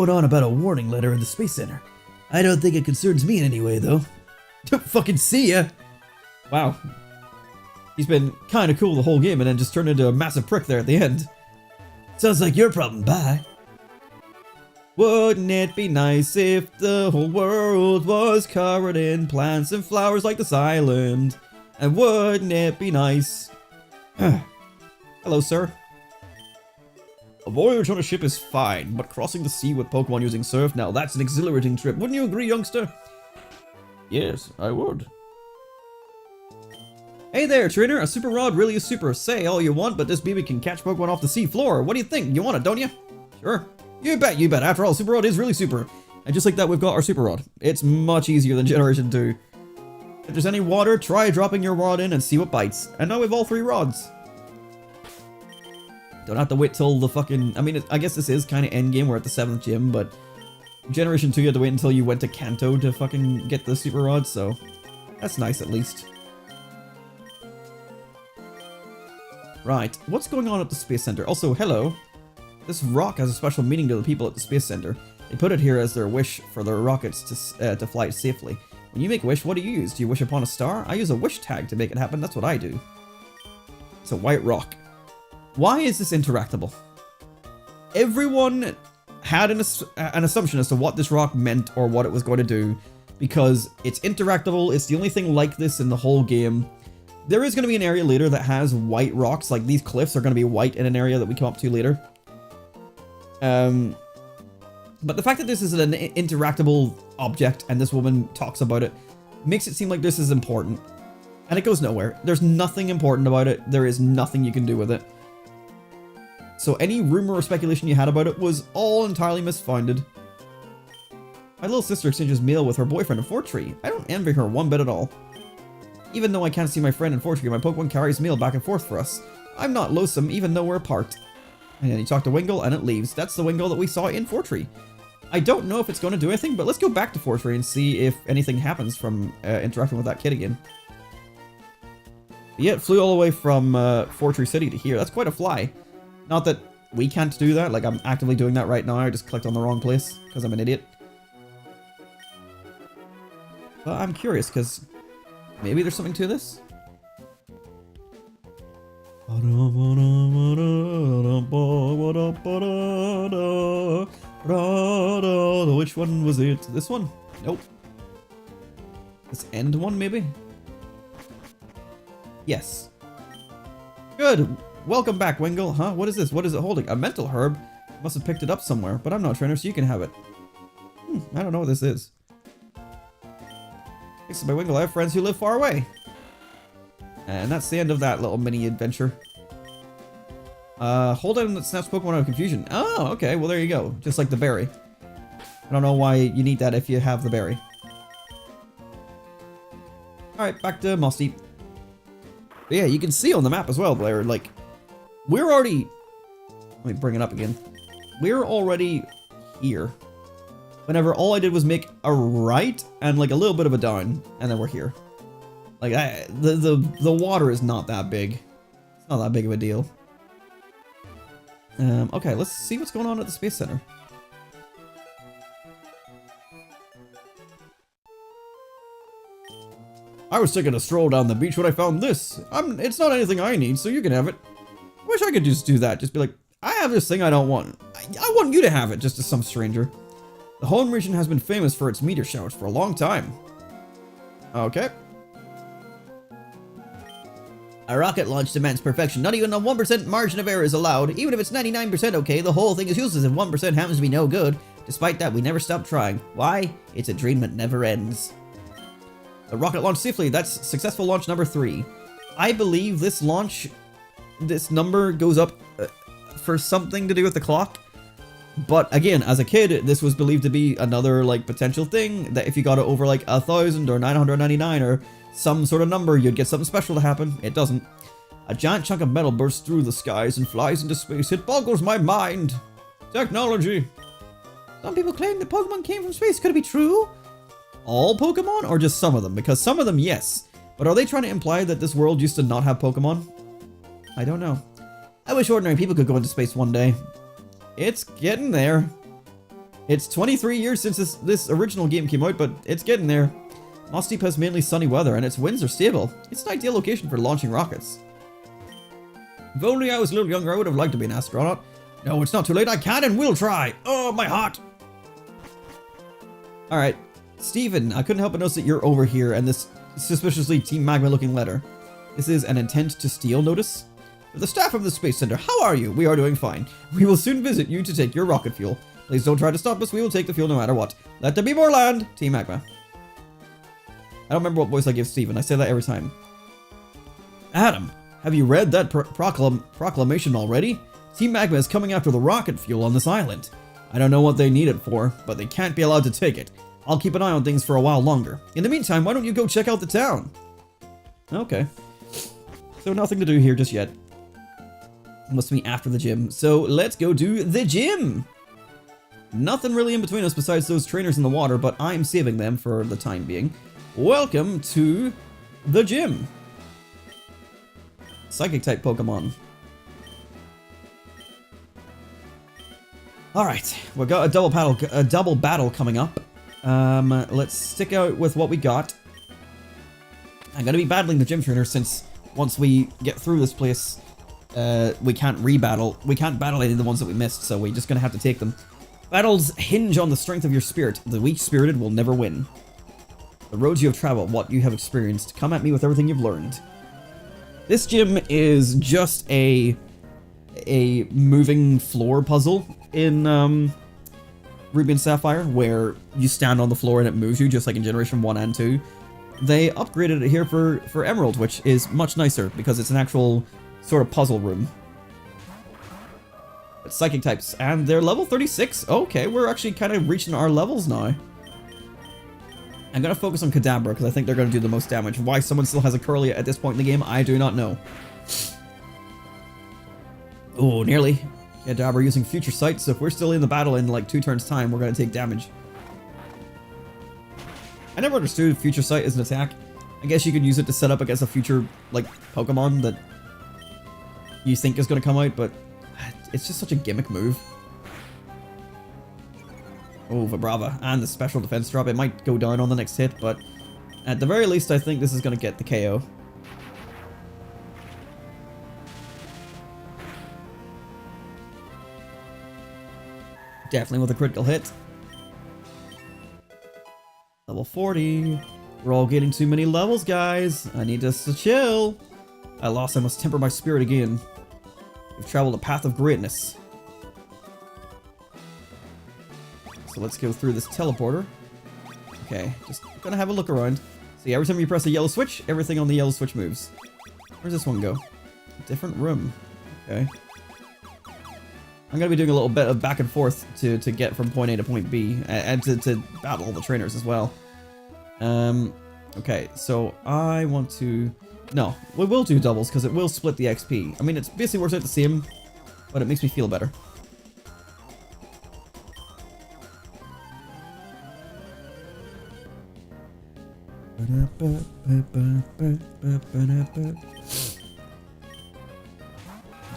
on about a warning letter in the Space Center. I don't think it concerns me in any way, though. Don't fucking see ya! Wow. He's been kind of cool the whole game and then just turned into a massive prick there at the end. Sounds like your problem, bye. Wouldn't it be nice if the whole world was covered in plants and flowers like this island? And wouldn't it be nice? Hello, sir. A voyage on a ship is fine, but crossing the sea with Pokemon using surf, now that's an exhilarating trip. Wouldn't you agree, youngster? Yes, I would. Hey there, trainer. A super rod really is super. Say all you want, but this baby can catch Pokemon off the sea floor. What do you think? You want it, don't you? Sure. You bet, you bet. After all, Super Rod is really super. And just like that, we've got our Super Rod. It's much easier than Generation 2. If there's any water, try dropping your rod in and see what bites. And now we have all 3 rods. Don't have to wait till the fucking... I mean, I guess this is kind of endgame. We're at the 7th gym, but... Generation 2, you had to wait until you went to Kanto to fucking get the Super Rod, so... That's nice, at least. Right, what's going on at the Space Center? Also, hello. This rock has a special meaning to the people at the Space Center. They put it here as their wish for their rockets to fly safely. When you make a wish, what do you use? Do you wish upon a star? I use a wish tag to make it happen. That's what I do. It's a white rock. Why is this interactable? Everyone had an assumption as to what this rock meant or what it was going to do, because it's interactable. It's the only thing like this in the whole game. There is going to be an area later that has white rocks, like these cliffs are going to be white in an area that we come up to later. But the fact that this is an interactable object and this woman talks about it makes it seem like this is important. And it goes nowhere. There's nothing important about it. There is nothing you can do with it. So any rumor or speculation you had about it was all entirely misfounded. My little sister exchanges mail with her boyfriend in Fortree. I don't envy her one bit at all. Even though I can't see my friend in Fortree, my Pokemon carries mail back and forth for us. I'm not loathsome even though we're apart. And then you talk to Wingull and it leaves. That's the Wingull that we saw in Fortree. I don't know if it's going to do anything, but let's go back to Fortree and see if anything happens from interacting with that kid again. Yeah, it flew all the way from Fortree City to here. That's quite a fly. Not that we can't do that. Like, I'm actively doing that right now. I just clicked on the wrong place because I'm an idiot. But I'm curious because maybe there's something to this. Which one was it? This one? Nope. This end one, maybe? Yes. Good. Welcome back, Wingull. Huh? What is this? What is it holding? A mental herb? Must have picked it up somewhere, but I'm not a trainer, so you can have it. I don't know what this is. Thanks to my Wingull, I have friends who live far away. And that's the end of that little mini adventure. Hold item that snaps Pokemon out of confusion. Oh, okay. Well, there you go. Just like the berry. I don't know why you need that if you have the berry. Alright, back to Mossy. Yeah, you can see on the map as well, Blair, like, we're already... Let me bring it up again. We're already here. Whenever all I did was make a right and, like, a little bit of a down, and then we're here. Like, the water is not that big. It's not that big of a deal. Okay, let's see what's going on at the Space Center. I was taking a stroll down the beach when I found this. It's not anything I need, so you can have it. I wish I could just do that. Just be like, I have this thing I don't want. I want you to have it, just as some stranger. The Hoenn Region has been famous for its meteor showers for a long time. Okay. A rocket launch demands perfection. Not even a 1% margin of error is allowed. Even if it's 99% okay, the whole thing is useless if 1% happens to be no good. Despite that, we never stop trying. Why? It's a dream that never ends. The rocket launched safely. That's successful launch number 3. I believe this launch, this number goes up for something to do with the clock. But again, as a kid, this was believed to be another like potential thing that if you got it over like 1,000 or 999 or some sort of number, you'd get something special to happen. It doesn't. A giant chunk of metal bursts through the skies and flies into space. It boggles my mind. Technology. Some people claim that Pokemon came from space. Could it be true? All Pokemon or just some of them? Because some of them, yes. But are they trying to imply that this world used to not have Pokemon? I don't know. I wish ordinary people could go into space one day. It's getting there. It's 23 years since this original game came out, but it's getting there. Moss Deep has mainly sunny weather and its winds are stable. It's an ideal location for launching rockets. If only I was a little younger, I would have liked to be an astronaut. No, it's not too late. I can and will try. Oh, my heart. Alright. Steven, I couldn't help but notice that you're over here and this suspiciously Team Magma looking letter. This is an intent to steal notice. The staff of the Space Center, how are you? We are doing fine. We will soon visit you to take your rocket fuel. Please don't try to stop us. We will take the fuel no matter what. Let there be more land. Team Magma. I don't remember what voice I give Steven. I say that every time. Adam, have you read that proclamation already? Team Magma is coming after the rocket fuel on this island. I don't know what they need it for, but they can't be allowed to take it. I'll keep an eye on things for a while longer. In the meantime, why don't you go check out the town? Okay. So nothing to do here just yet. Must be after the gym. So let's go do the gym. Nothing really in between us besides those trainers in the water, but I'm saving them for the time being. Welcome to the gym. Psychic type Pokemon. Alright, we've got a double battle coming up. Let's stick out with what we got. I'm gonna be battling the gym trainer since once we get through this place, we can't battle any of the ones that we missed, so we're just gonna have to take them. Battles hinge on the strength of your spirit. The weak-spirited will never win. The roads you have traveled, what you have experienced. Come at me with everything you've learned. This gym is just a moving floor puzzle in Ruby and Sapphire, where you stand on the floor and it moves you, just like in Generation 1 and 2. They upgraded it here for Emerald, which is much nicer because it's an actual sort of puzzle room. It's psychic types, and they're level 36. Okay, we're actually kind of reaching our levels now. I'm going to focus on Kadabra because I think they're going to do the most damage. Why someone still has a Curly at this point in the game, I do not know. Oh, nearly. Kadabra using Future Sight, so if we're still in the battle in like 2 turns time, we're going to take damage. I never understood Future Sight as an attack. I guess you could use it to set up against a future, like, Pokemon that you think is going to come out, but it's just such a gimmick move. Oh, Vibrava, and the special defense drop. It might go down on the next hit, but at the very least, I think this is going to get the KO. Definitely with a critical hit. Level 40. We're all getting too many levels, guys. I need us to chill. I must temper my spirit again. We've traveled a path of greatness. So let's go through this teleporter. Okay, just gonna have a look around. See, every time you press a yellow switch, everything on the yellow switch moves. Where's this one go? Different room. Okay. I'm gonna be doing a little bit of back and forth to get from point A to point B, and to battle all the trainers as well. Okay, so I want to... No, we will do doubles because it will split the XP. I mean, it basically works out the same, but it makes me feel better.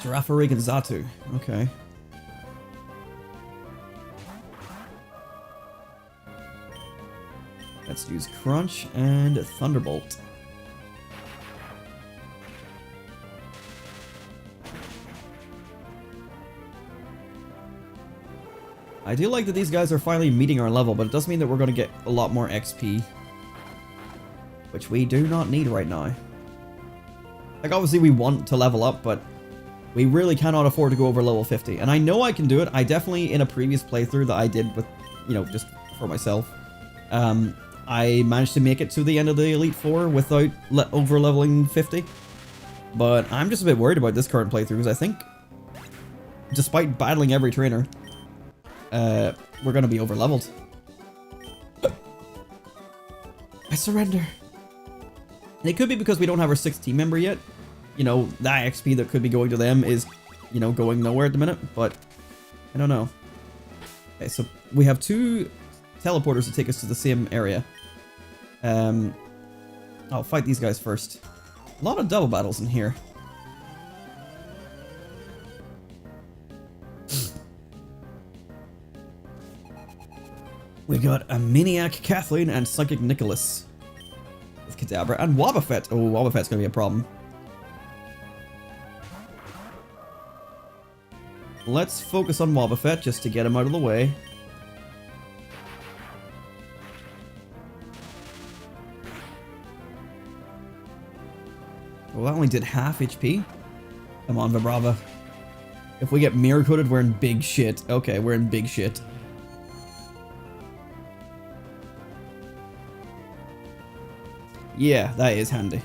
Giraffe and Zatu. Okay. Let's use Crunch and Thunderbolt. I do like that these guys are finally meeting our level, but it does mean that we're going to get a lot more XP. Which we do not need right now. Like, obviously we want to level up, but we really cannot afford to go over level 50. And I know I can do it. I definitely, in a previous playthrough that I did with, you know, just for myself, I managed to make it to the end of the Elite Four without over leveling 50. But I'm just a bit worried about this current playthrough, because I think, despite battling every trainer, we're going to be over leveled. I surrender. And it could be because we don't have our 6th team member yet. You know, that XP that could be going to them is, you know, going nowhere at the minute, but I don't know. Okay, so we have 2 teleporters to take us to the same area. I'll fight these guys first. A lot of double battles in here. We got a Maniac Kathleen and Psychic Nicholas. With Kadabra and Wobbuffet. Oh, Wobbuffet's gonna be a problem. Let's focus on Wobbuffet just to get him out of the way. Well, that only did half HP. Come on, Vibrava. If we get mirror coated, we're in big shit. Okay, we're in big shit. Yeah, that is handy.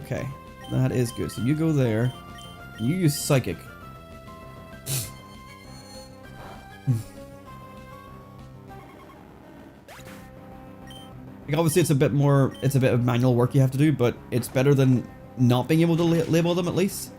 Okay, that is good. So you go there. You use Psychic. Like, obviously, it's a bit of manual work you have to do, but it's better than not being able to label them at least.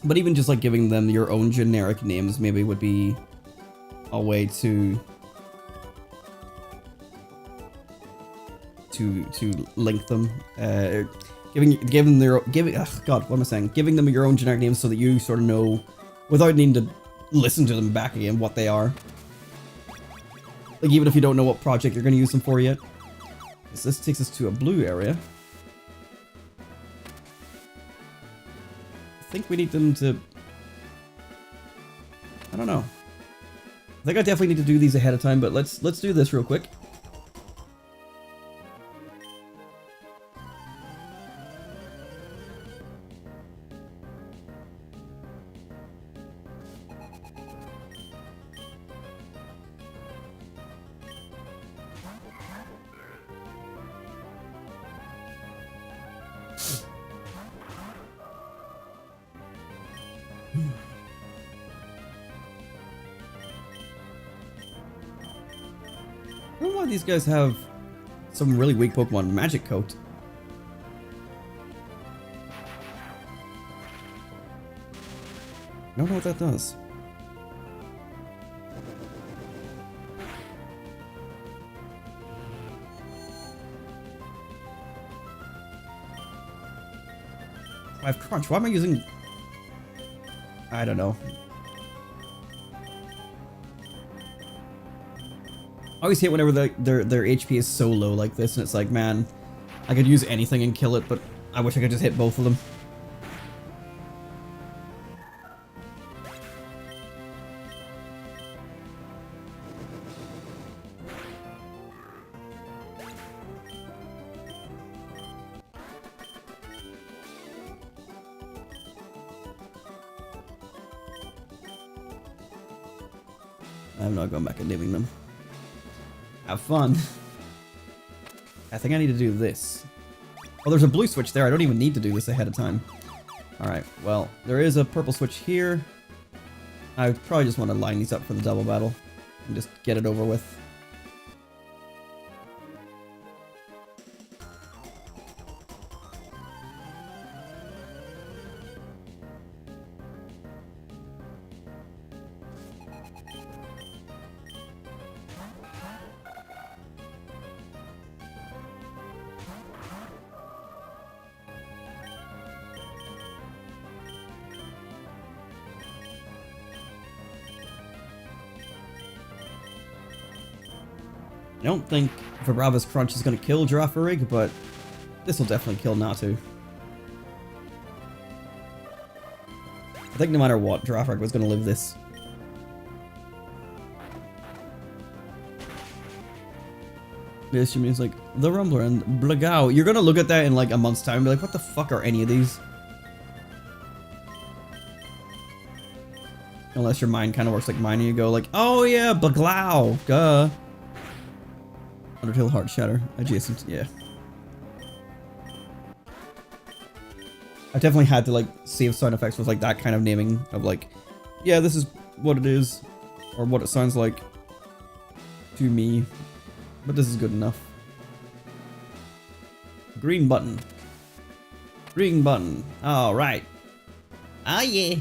But even just like giving them your own generic names maybe would be a way to to link them. Giving them your own generic names so that you sort of know, without needing to listen to them back again, what they are. Like, even if you don't know what project you're going to use them for yet. So this takes us to a blue area. I think we need them to... I don't know. I think I definitely need to do these ahead of time, but let's do this real quick. I don't know why these guys have some really weak Pokemon. Magic Coat. I don't know what that does. I have Crunch. Why am I using... I don't know. I always hate whenever their HP is so low like this, and it's like, man, I could use anything and kill it, but I wish I could just hit both of them. I'm not going back and naming them. Have fun. I think I need to do this. Oh, there's a blue switch there. I don't even need to do this ahead of time. Alright, well, there is a purple switch here. I probably just want to line these up for the double battle and just get it over with. I don't think Vibrava's Crunch is going to kill Girafarig, but this will definitely kill Natu. I think no matter what, Girafarig was going to live this. This Chimney is like, the Rumbler and Blagao. You're going to look at that in like a month's time and be like, what the fuck are any of these? Unless your mind kind of works like mine and you go like, oh yeah, Blagao, duh. Undertale Heart Shatter, adjacent, yeah. I definitely had to like save sound effects with like that kind of naming of like, yeah, this is what it is, or what it sounds like to me, but this is good enough. Green button. Green button. All right. Ah, yeah.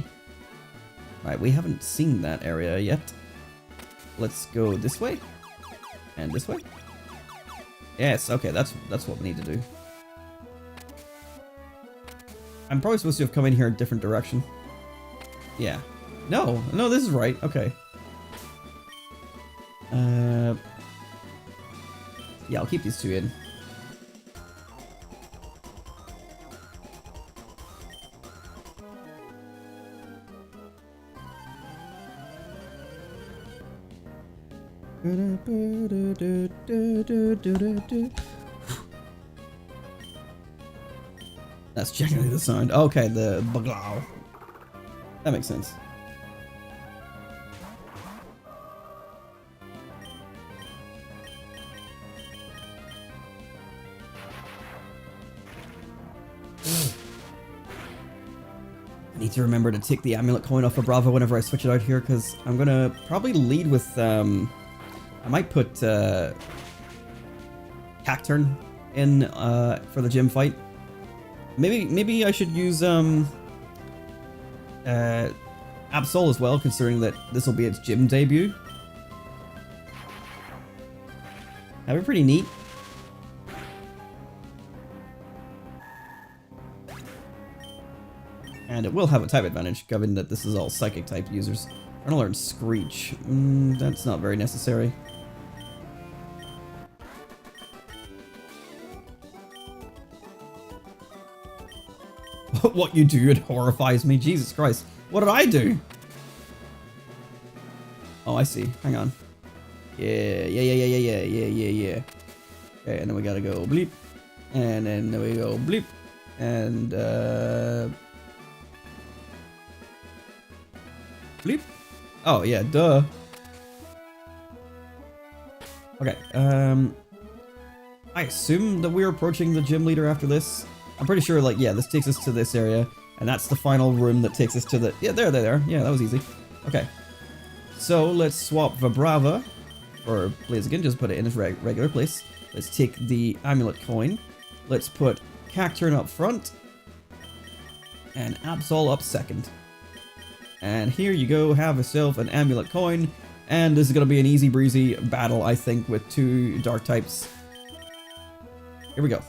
Right, we haven't seen that area yet. Let's go this way and this way. Yes, okay, that's what we need to do. I'm probably supposed to have come in here a different direction. Yeah. No, this is right. Okay. Yeah, I'll keep these two in. That's genuinely the sound. Okay, the baglow. That makes sense. I need to remember to take the amulet coin off of Bravo whenever I switch it out here, because I'm gonna probably lead with I might put Cacturn in for the gym fight. Maybe I should use Absol as well, considering that this will be its gym debut. That'd be pretty neat. And it will have a type advantage, given that this is all Psychic type users. I'm gonna learn Screech. That's not very necessary. What you do, it horrifies me. Jesus Christ. What did I do? Oh, I see. Hang on. Yeah. Okay, and then we gotta go bleep. And then we go bleep. And, bleep. Oh, yeah, duh. Okay, I assume that we're approaching the gym leader after this. I'm pretty sure, like, yeah, this takes us to this area. And that's the final room that takes us to the... Yeah, there. Yeah, that was easy. Okay. So, let's swap Vibrava for Blaziken. Just put it in its regular place. Let's take the Amulet Coin. Let's put Cacturn up front. And Absol up second. And here you go, have yourself an Amulet Coin. And this is going to be an easy breezy battle, I think, with two Dark types. Here we go.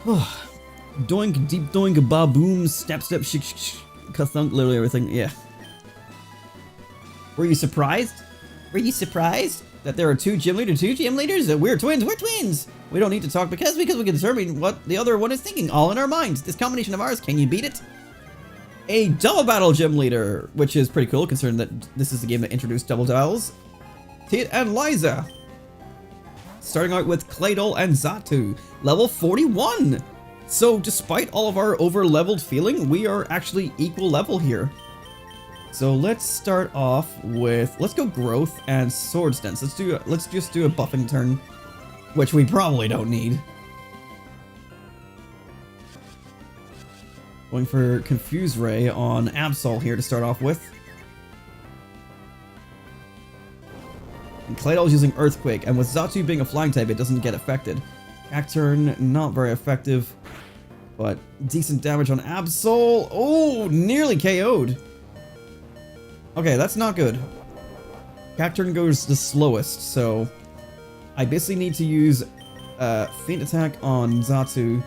Doink, deep doink, ba-boom, step, ka-thunk, literally everything, yeah. Were you surprised? Were you surprised that there are two gym leaders? We're twins! We don't need to talk because we can determine what the other one is thinking, all in our minds. This combination of ours, can you beat it? A double battle gym leader, which is pretty cool considering that this is the game that introduced double battles. Tit and Liza. Starting out with Claydol and Xatu, level 41. So despite all of our over-leveled feeling, we are actually equal level here. So let's start off with, let's go Growth and Swords Dance. Let's just do a buffing turn, which we probably don't need. Going for Confuse Ray on Absol here to start off with. And Claydol's using Earthquake, and with Xatu being a flying type, it doesn't get affected. Cacturn, not very effective, but decent damage on Absol. Oh, nearly KO'd. Okay, that's not good. Cacturn goes the slowest, so I basically need to use Feint Attack on Xatu,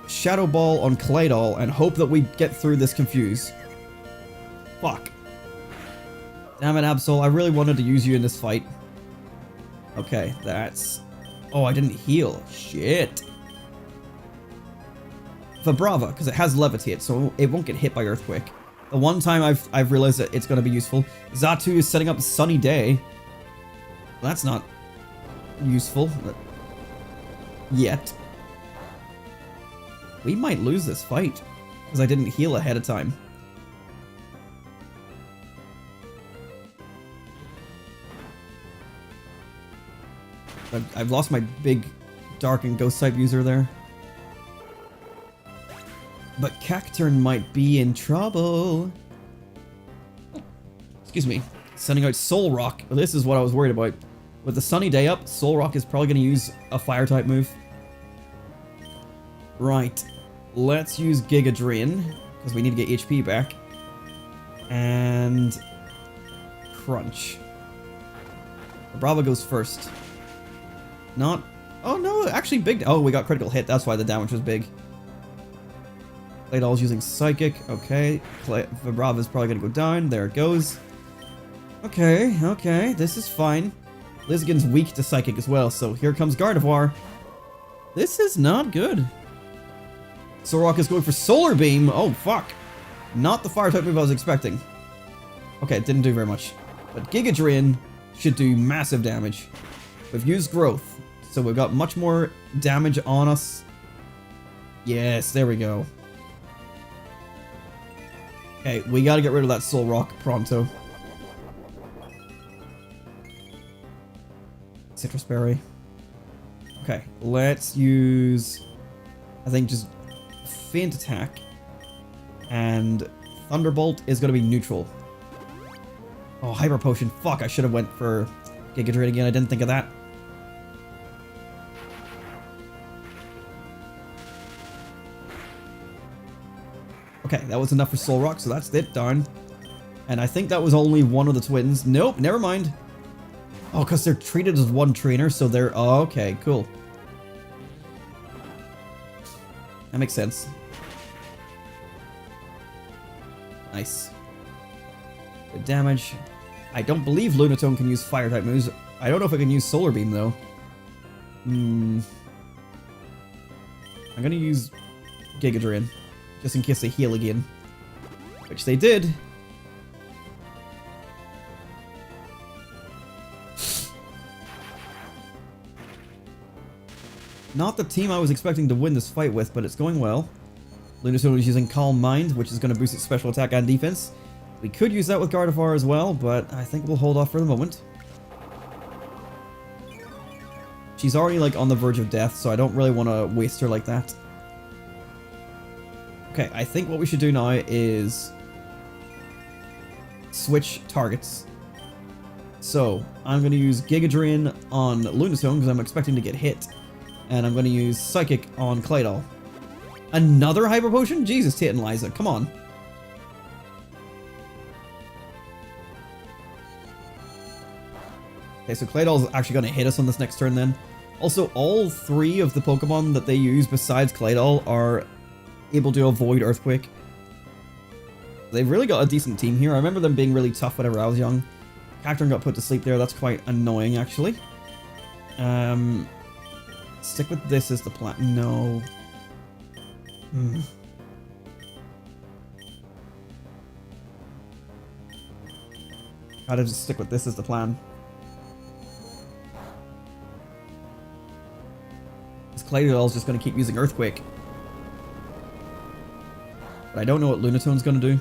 Shadow Ball on Claydol, and hope that we get through this Confuse. Fuck. Damn it, Absol, I really wanted to use you in this fight. Okay, that's... Oh, I didn't heal. Shit. Vibrava, because it has Levitate, so it won't get hit by Earthquake. The one time I've realized that it's going to be useful. Xatu is setting up Sunny Day. That's not useful. Yet. We might lose this fight, because I didn't heal ahead of time. I've lost my big Dark and Ghost type user there. But Cacturn might be in trouble. Excuse me. Sending out Soul Rock. This is what I was worried about. With the Sunny Day up, Soul Rock is probably going to use a Fire type move. Right. Let's use Giga Drain, because we need to get HP back. And... Crunch. Bravo goes first. Not... Oh no, actually big... Oh, we got critical hit. That's why the damage was big. Claydol's using Psychic. Okay. Vibrava's probably going to go down. There it goes. Okay. This is fine. Blaziken's weak to Psychic as well, so here comes Gardevoir. This is not good. Solrock is going for Solar Beam. Oh, fuck. Not the Fire type move I was expecting. Okay, it didn't do very much. But Giga Drain should do massive damage. We've used Growth, so we've got much more damage on us. Yes, there we go. Okay, we gotta get rid of that Soul Rock pronto. Citrus Berry. Okay, let's use... I think just Feint Attack. And Thunderbolt is gonna be neutral. Oh, Hyper Potion. Fuck, I should have went for Giga Drain again. I didn't think of that. Okay, that was enough for Soul Rock, so that's it, darn. And I think that was only one of the twins. Nope, never mind. Oh, because they're treated as one trainer, so they're... Oh, okay, cool. That makes sense. Nice. Good damage. I don't believe Lunatone can use fire-type moves. I don't know if I can use Solar Beam, though. I'm gonna use Giga Drain, just in case they heal again. Which they did. Not the team I was expecting to win this fight with, but it's going well. Lunatone is using Calm Mind, which is going to boost its special attack and defense. We could use that with Gardevoir as well, but I think we'll hold off for the moment. She's already, like, on the verge of death, so I don't really want to waste her like that. Okay, I think what we should do now is switch targets. So, I'm going to use Giga Drain on Lunatone, because I'm expecting to get hit. And I'm going to use Psychic on Claydol. Another Hyper Potion? Jesus, Tate and Liza, come on. Okay, so Claydol's actually going to hit us on this next turn then. Also, all three of the Pokemon that they use besides Claydol are able to avoid Earthquake. They've really got a decent team here. I remember them being really tough whenever I was young. Cacturne got put to sleep there. That's quite annoying, actually. Stick with this as the plan. No. Gotta just stick with this as the plan. This Claydol's just gonna keep using Earthquake. But I don't know what Lunatone's gonna do.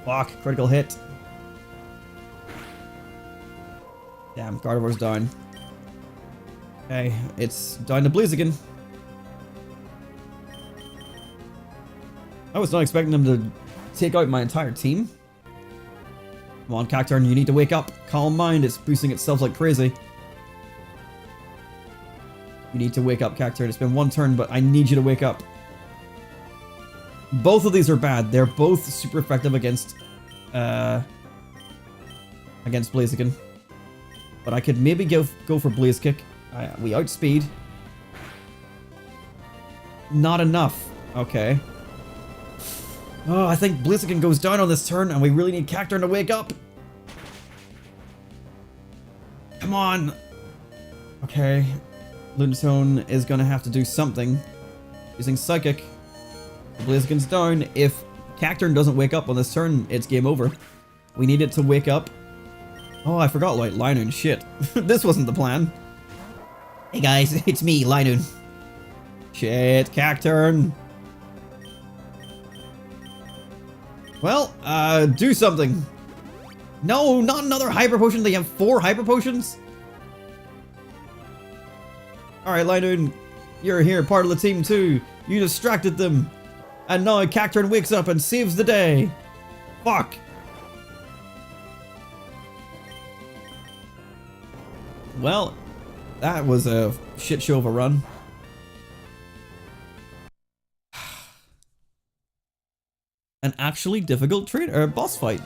Fuck, critical hit. Damn, Gardevoir's down. Okay, it's down to Blaziken. I was not expecting them to take out my entire team. Come on, Cacturne, you need to wake up. Calm Mind, it's boosting itself like crazy. You need to wake up, Cacturne. It's been one turn, but I need you to wake up. Both of these are bad. They're both super effective against Blaziken. But I could maybe go for Blaze Kick. We outspeed. Not enough. Okay. Oh, I think Blaziken goes down on this turn, and we really need Cacturne to wake up. Come on. Okay. Lunatone is going to have to do something. Using Psychic. Blaziken's down. If Cacturne doesn't wake up on this turn, it's game over. We need it to wake up. Oh, I forgot about Linoon. Shit. This wasn't the plan. Hey guys, it's me, Linoon. Shit, Cacturne. Well, do something. No, not another Hyper Potion. They have 4 Hyper Potions. Alright, Linoon. You're here, part of the team too. You distracted them. And now Cacturne wakes up and saves the day. Fuck. Well, that was a shit show of a run. An actually difficult boss fight.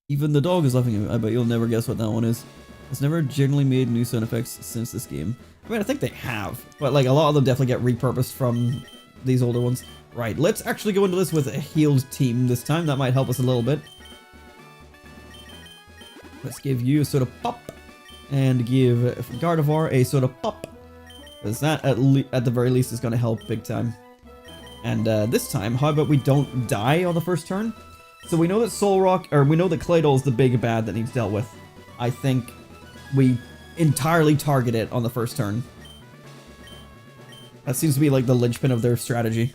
Even the dog is laughing at me. I bet you'll never guess what that one is. It's never generally made new sound effects since this game. I mean, I think they have, but like a lot of them definitely get repurposed from these older ones. Right, let's actually go into this with a healed team this time. That might help us a little bit. Let's give you a Soda Pop, and give Gardevoir a Soda Pop, because that at the very least is going to help big time. And this time, how about we don't die on the first turn? So we know that Solrock, or we know that Claydol is the big bad that needs dealt with. I think we entirely target it on the first turn. That seems to be like the linchpin of their strategy.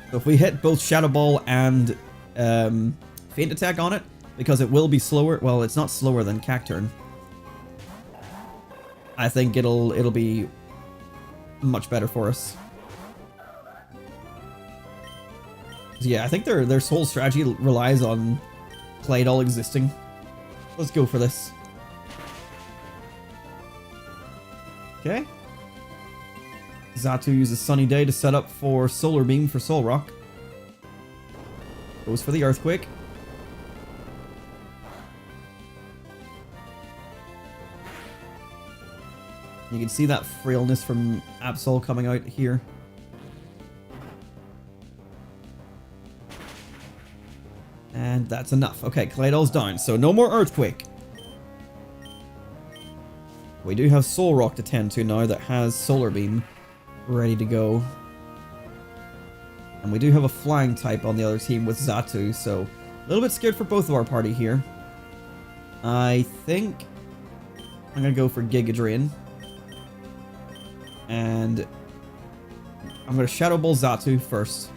So if we hit both Shadow Ball and Faint Attack on it, because it will be slower. Well, it's not slower than Cacturne. I think it'll be much better for us. Yeah, I think their whole strategy relies on Claydol existing. Let's go for this. Okay. Xatu uses Sunny Day to set up for Solar Beam for Solrock. Goes for the Earthquake. You can see that frailness from Absol coming out here. And that's enough. Okay, Claydol's down, so no more Earthquake. We do have Soul Rock to tend to now that has Solar Beam ready to go. And we do have a Flying type on the other team with Xatu, so a little bit scared for both of our party here. I think I'm going to go for Giga Drain. And I'm going to Shadow Ball Xatu first.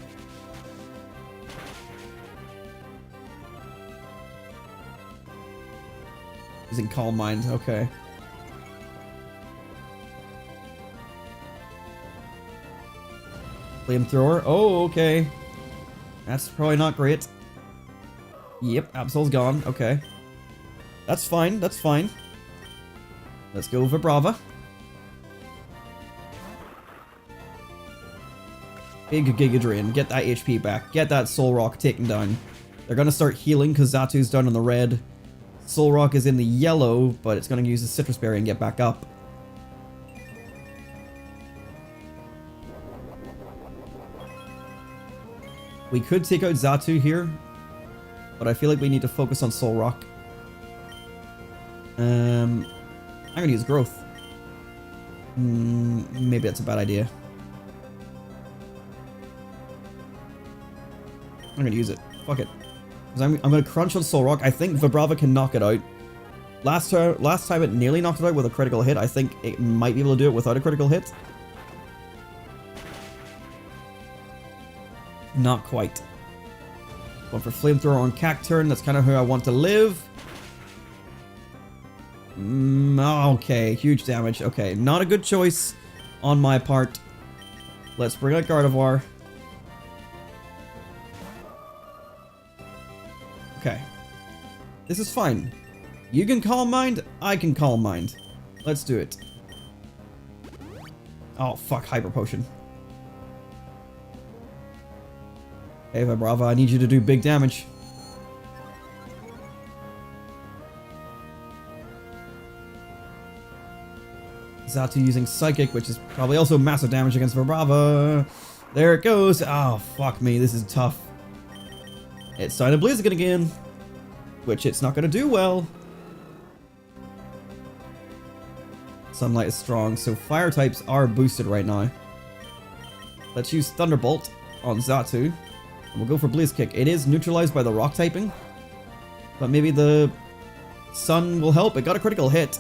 Using Calm Mind, okay. Flamethrower, oh, okay. That's probably not great. Yep, Absol's gone, okay. That's fine, that's fine. Let's go Vibrava. Big Giga Drain, get that HP back, get that Soul Rock taken down. They're gonna start healing because Xatu's down in the red. Soul Rock is in the yellow, but it's gonna use the Citrus Berry and get back up. We could take out Xatu here, but I feel like we need to focus on Soul Rock. I'm gonna use Growth. Maybe that's a bad idea. I'm gonna use it. Fuck it. I'm gonna crunch on Soul Rock. I think Vibrava can knock it out. Last time it nearly knocked it out with a critical hit. I think it might be able to do it without a critical hit. Not quite. Going for Flamethrower on Cacturn. That's kind of who I want to live. Okay, huge damage. Okay, not a good choice on my part. Let's bring out Gardevoir. Okay. This is fine. You can Calm Mind, I can Calm Mind. Let's do it. Oh, fuck, Hyper Potion. Hey, Vibrava, I need you to do big damage. Xatu using Psychic, which is probably also massive damage against Vibrava. There it goes. Oh, fuck me, this is tough. It's starting to Blaziken again, which it's not going to do well. Sunlight is strong, so fire types are boosted right now. Let's use Thunderbolt on Xatu, and we'll go for Blaze Kick. It is neutralized by the rock typing, but maybe the sun will help. It got a critical hit.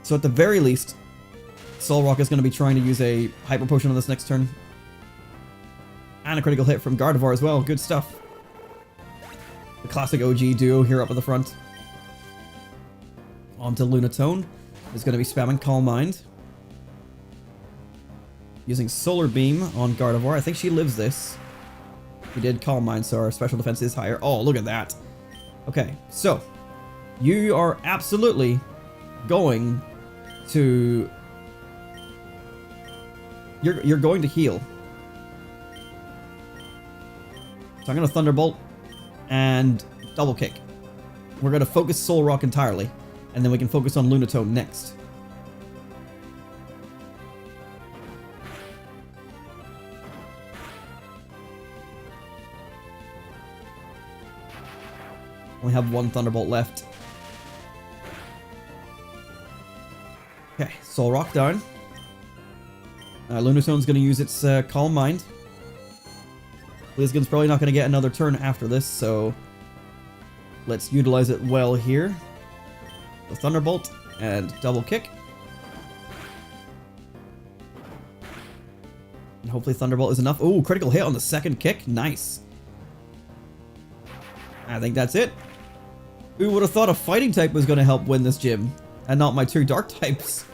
So at the very least, Solrock is going to be trying to use a Hyper Potion on this next turn. And a critical hit from Gardevoir as well. Good stuff. The classic OG duo here up at the front. On to Lunatone. Is going to be spamming Calm Mind. Using Solar Beam on Gardevoir. I think she lives this. We did Calm Mind, so our special defense is higher. Oh, look at that. Okay, so you are absolutely going to... You're going to heal. So I'm going to Thunderbolt and Double Kick. We're going to focus Soul Rock entirely, and then we can focus on Lunatone next. We have one Thunderbolt left. Okay, Soul Rock down. Lunatone's going to use its Calm Mind. Blaziken's probably not going to get another turn after this, so let's utilize it well here. The Thunderbolt and Double Kick. And hopefully Thunderbolt is enough. Ooh, critical hit on the second kick. Nice. I think that's it. Who would have thought a fighting type was going to help win this gym, and not my two dark types?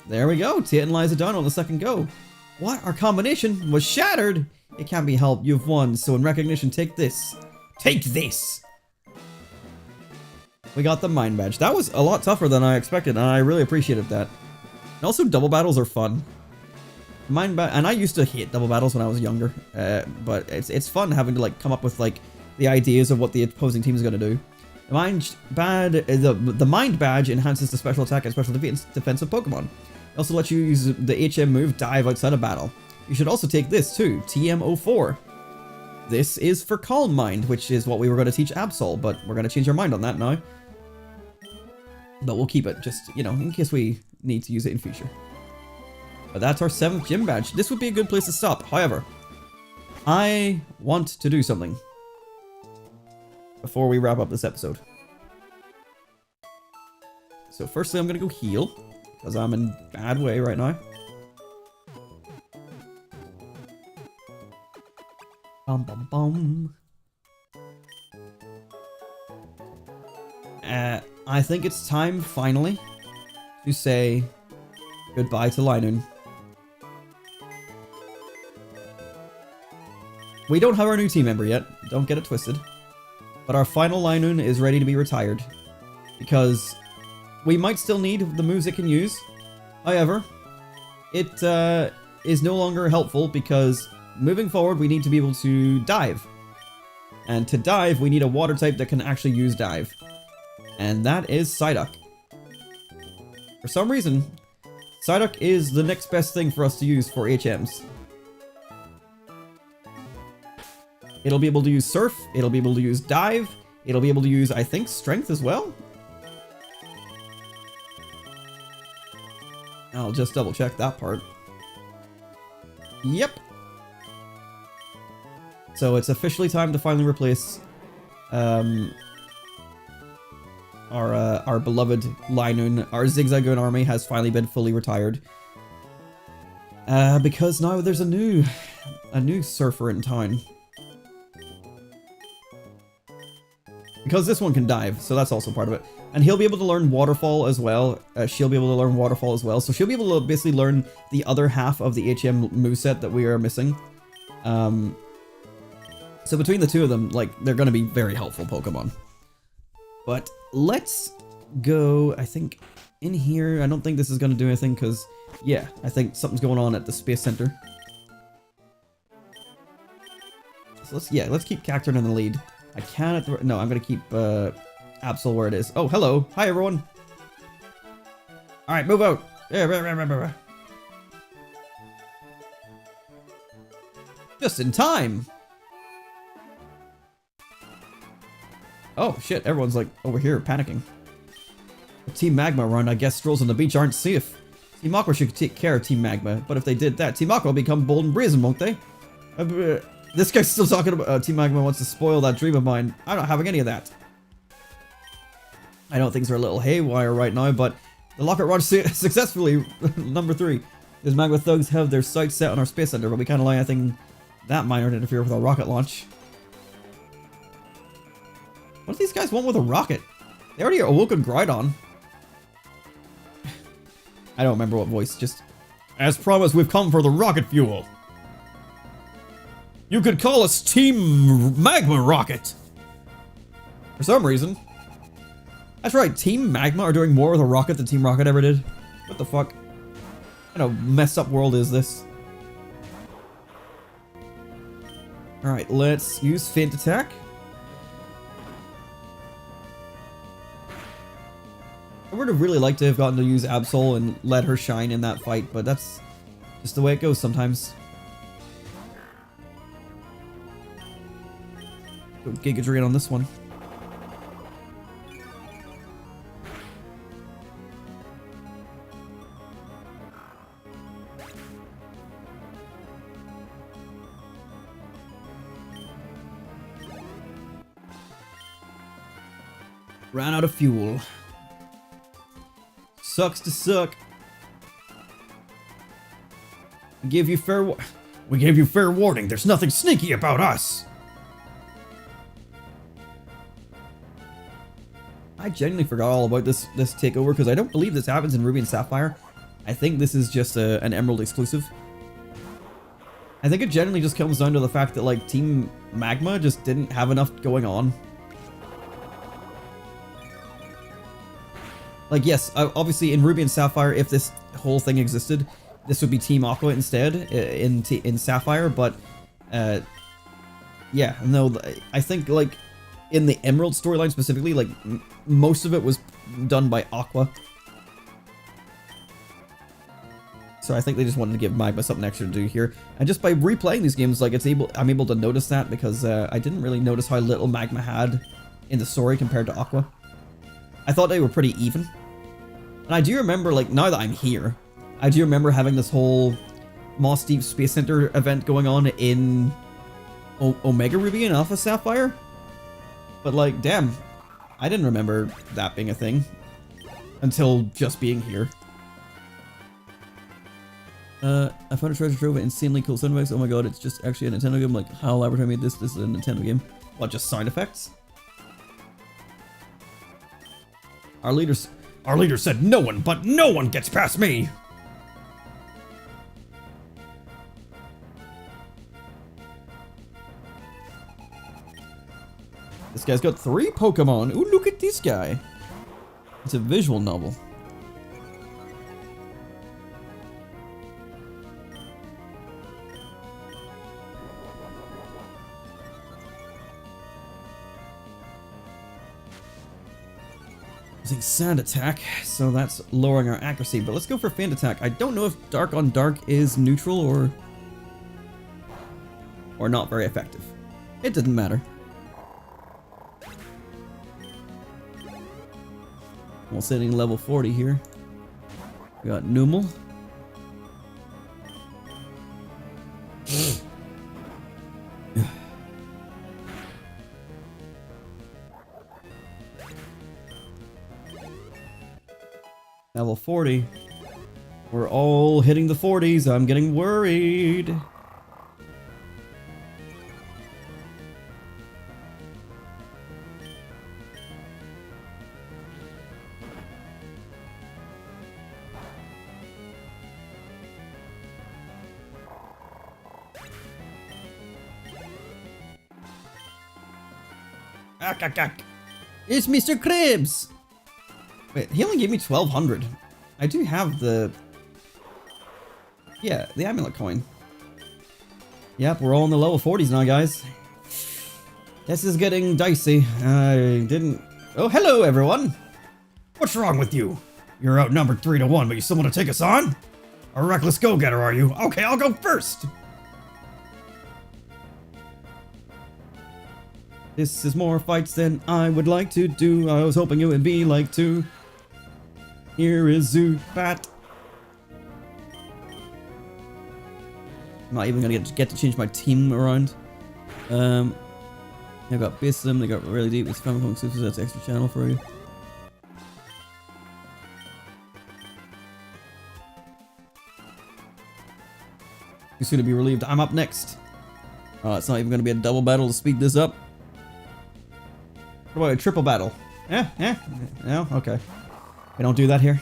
There we go. Titanize done on the second go. What? Our combination was shattered? It can't be helped. You've won. So in recognition, take this. Take this! We got the Mind Badge. That was a lot tougher than I expected, and I really appreciated that. And also, double battles are fun. And I used to hate double battles when I was younger, but it's fun having to like come up with like the ideas of what the opposing team is going to do. The Mind Badge enhances the special attack and special defense of Pokemon. It also lets you use the HM move Dive outside of battle. You should also take this too, TM04. This is for Calm Mind, which is what we were going to teach Absol, but we're going to change our mind on that now. But we'll keep it, just, you know, in case we need to use it in future. But that's our 7th gym badge. This would be a good place to stop. However, I want to do something before we wrap up this episode. So firstly, I'm going to go heal, because I'm in bad way right now. Bum bum bum. I think it's time, finally, to say goodbye to Linoon. We don't have our new team member yet, don't get it twisted. But our final Linoon is ready to be retired. Because we might still need the moves it can use. However, it is no longer helpful because moving forward we need to be able to dive. And to dive we need a water type that can actually use dive. And that is Psyduck. For some reason, Psyduck is the next best thing for us to use for HMs. It'll be able to use Surf, it'll be able to use Dive, it'll be able to use, I think, Strength as well? I'll just double check that part. Yep. So it's officially time to finally replace our beloved Linoon. Our Zigzagoon army has finally been fully retired. Because now there's a new surfer in town. Because this one can dive, so that's also part of it. And he'll be able to learn Waterfall as well. She'll be able to learn Waterfall as well. So she'll be able to basically learn the other half of the HM moveset that we are missing. So between the two of them, like, they're going to be very helpful Pokemon. But let's go, I think, in here. I don't think this is going to do anything because, yeah, I think something's going on at the Space Center. So let's keep Cacturn in the lead. I can't, no, I'm going to keep Absol where it is. Oh, hello. Hi, everyone. All right, move out. Just in time. Oh, shit. Everyone's, like, over here panicking. The Team Magma run, I guess strolls on the beach aren't safe. Team Aqua should take care of Team Magma, but if they did that, Team Aqua will become bold and brazen, won't they? This guy's still talking about Team Magma wants to spoil that dream of mine. I'm not having any of that. I know things are a little haywire right now, but the Locket Rod successfully, number 3. These Magma thugs have their sights set on our Space Center, but we can't allow anything that minor to interfere with our rocket launch. What do these guys want with a rocket? They already awoken Groudon. I don't remember what voice, just... As promised, we've come for the rocket fuel. You could call us Team Magma Rocket. For some reason. That's right, Team Magma are doing more with a rocket than Team Rocket ever did. What the fuck? What kind of messed up world is this? Alright, let's use Feint Attack. I would have really liked to have gotten to use Absol and let her shine in that fight, but that's just the way it goes sometimes. Go Giga Drain on this one. Ran out of fuel. Sucks to suck. We gave you fair warning. There's nothing sneaky about us. I genuinely forgot all about this takeover because I don't believe this happens in Ruby and Sapphire. I think this is just an Emerald exclusive. I think it generally just comes down to the fact that, like, Team Magma just didn't have enough going on. Like, yes, obviously in Ruby and Sapphire, if this whole thing existed, this would be Team Aqua instead in Sapphire, but yeah, no, I think, like, in the Emerald storyline specifically, like, most of it was done by Aqua. So I think they just wanted to give Magma something extra to do here. And just by replaying these games, like, I'm able to notice that, because I didn't really notice how little Magma had in the story compared to Aqua. I thought they were pretty even. And I do remember, like, now that I'm here, I do remember having this whole Moss Deep Space Center event going on in Omega Ruby and Alpha Sapphire. But, like, damn, I didn't remember that being a thing until just being here. I found a treasure trove of insanely cool sound effects. Oh my god, it's just actually a Nintendo game. Like, how Laboratory made this? This is a Nintendo game. What, just sound effects? Our leader said no one gets past me. This guy's got 3 Pokemon. Ooh, look at this guy. It's a visual novel. Using Sand Attack, so that's lowering our accuracy, but let's go for Faint Attack. I don't know if Dark on Dark is neutral or not very effective. It didn't matter. We're sitting level 40 here. We got Numel. Level 40. We're all hitting the 40s. I'm getting worried. It's Mr. Krabs! Wait, he only gave me 1200. I do have the... Yeah, the amulet coin. Yep, we're all in the level 40s now, guys. This is getting dicey. I didn't... Oh, hello, everyone! What's wrong with you? You're outnumbered 3-1, but you still want to take us on? A reckless go-getter, are you? Okay, I'll go first! This is more fights than I would like to do. I was hoping it would be like 2. Here is Zubat. I'm not even gonna get to change my team around. I've got Bislim, they got really deep. It's Famicom exclusive, that's extra channel for you. You're soon to be relieved. I'm up next. Oh, it's not even gonna be a double battle to speed this up. What about a triple battle? No? Okay. We don't do that here.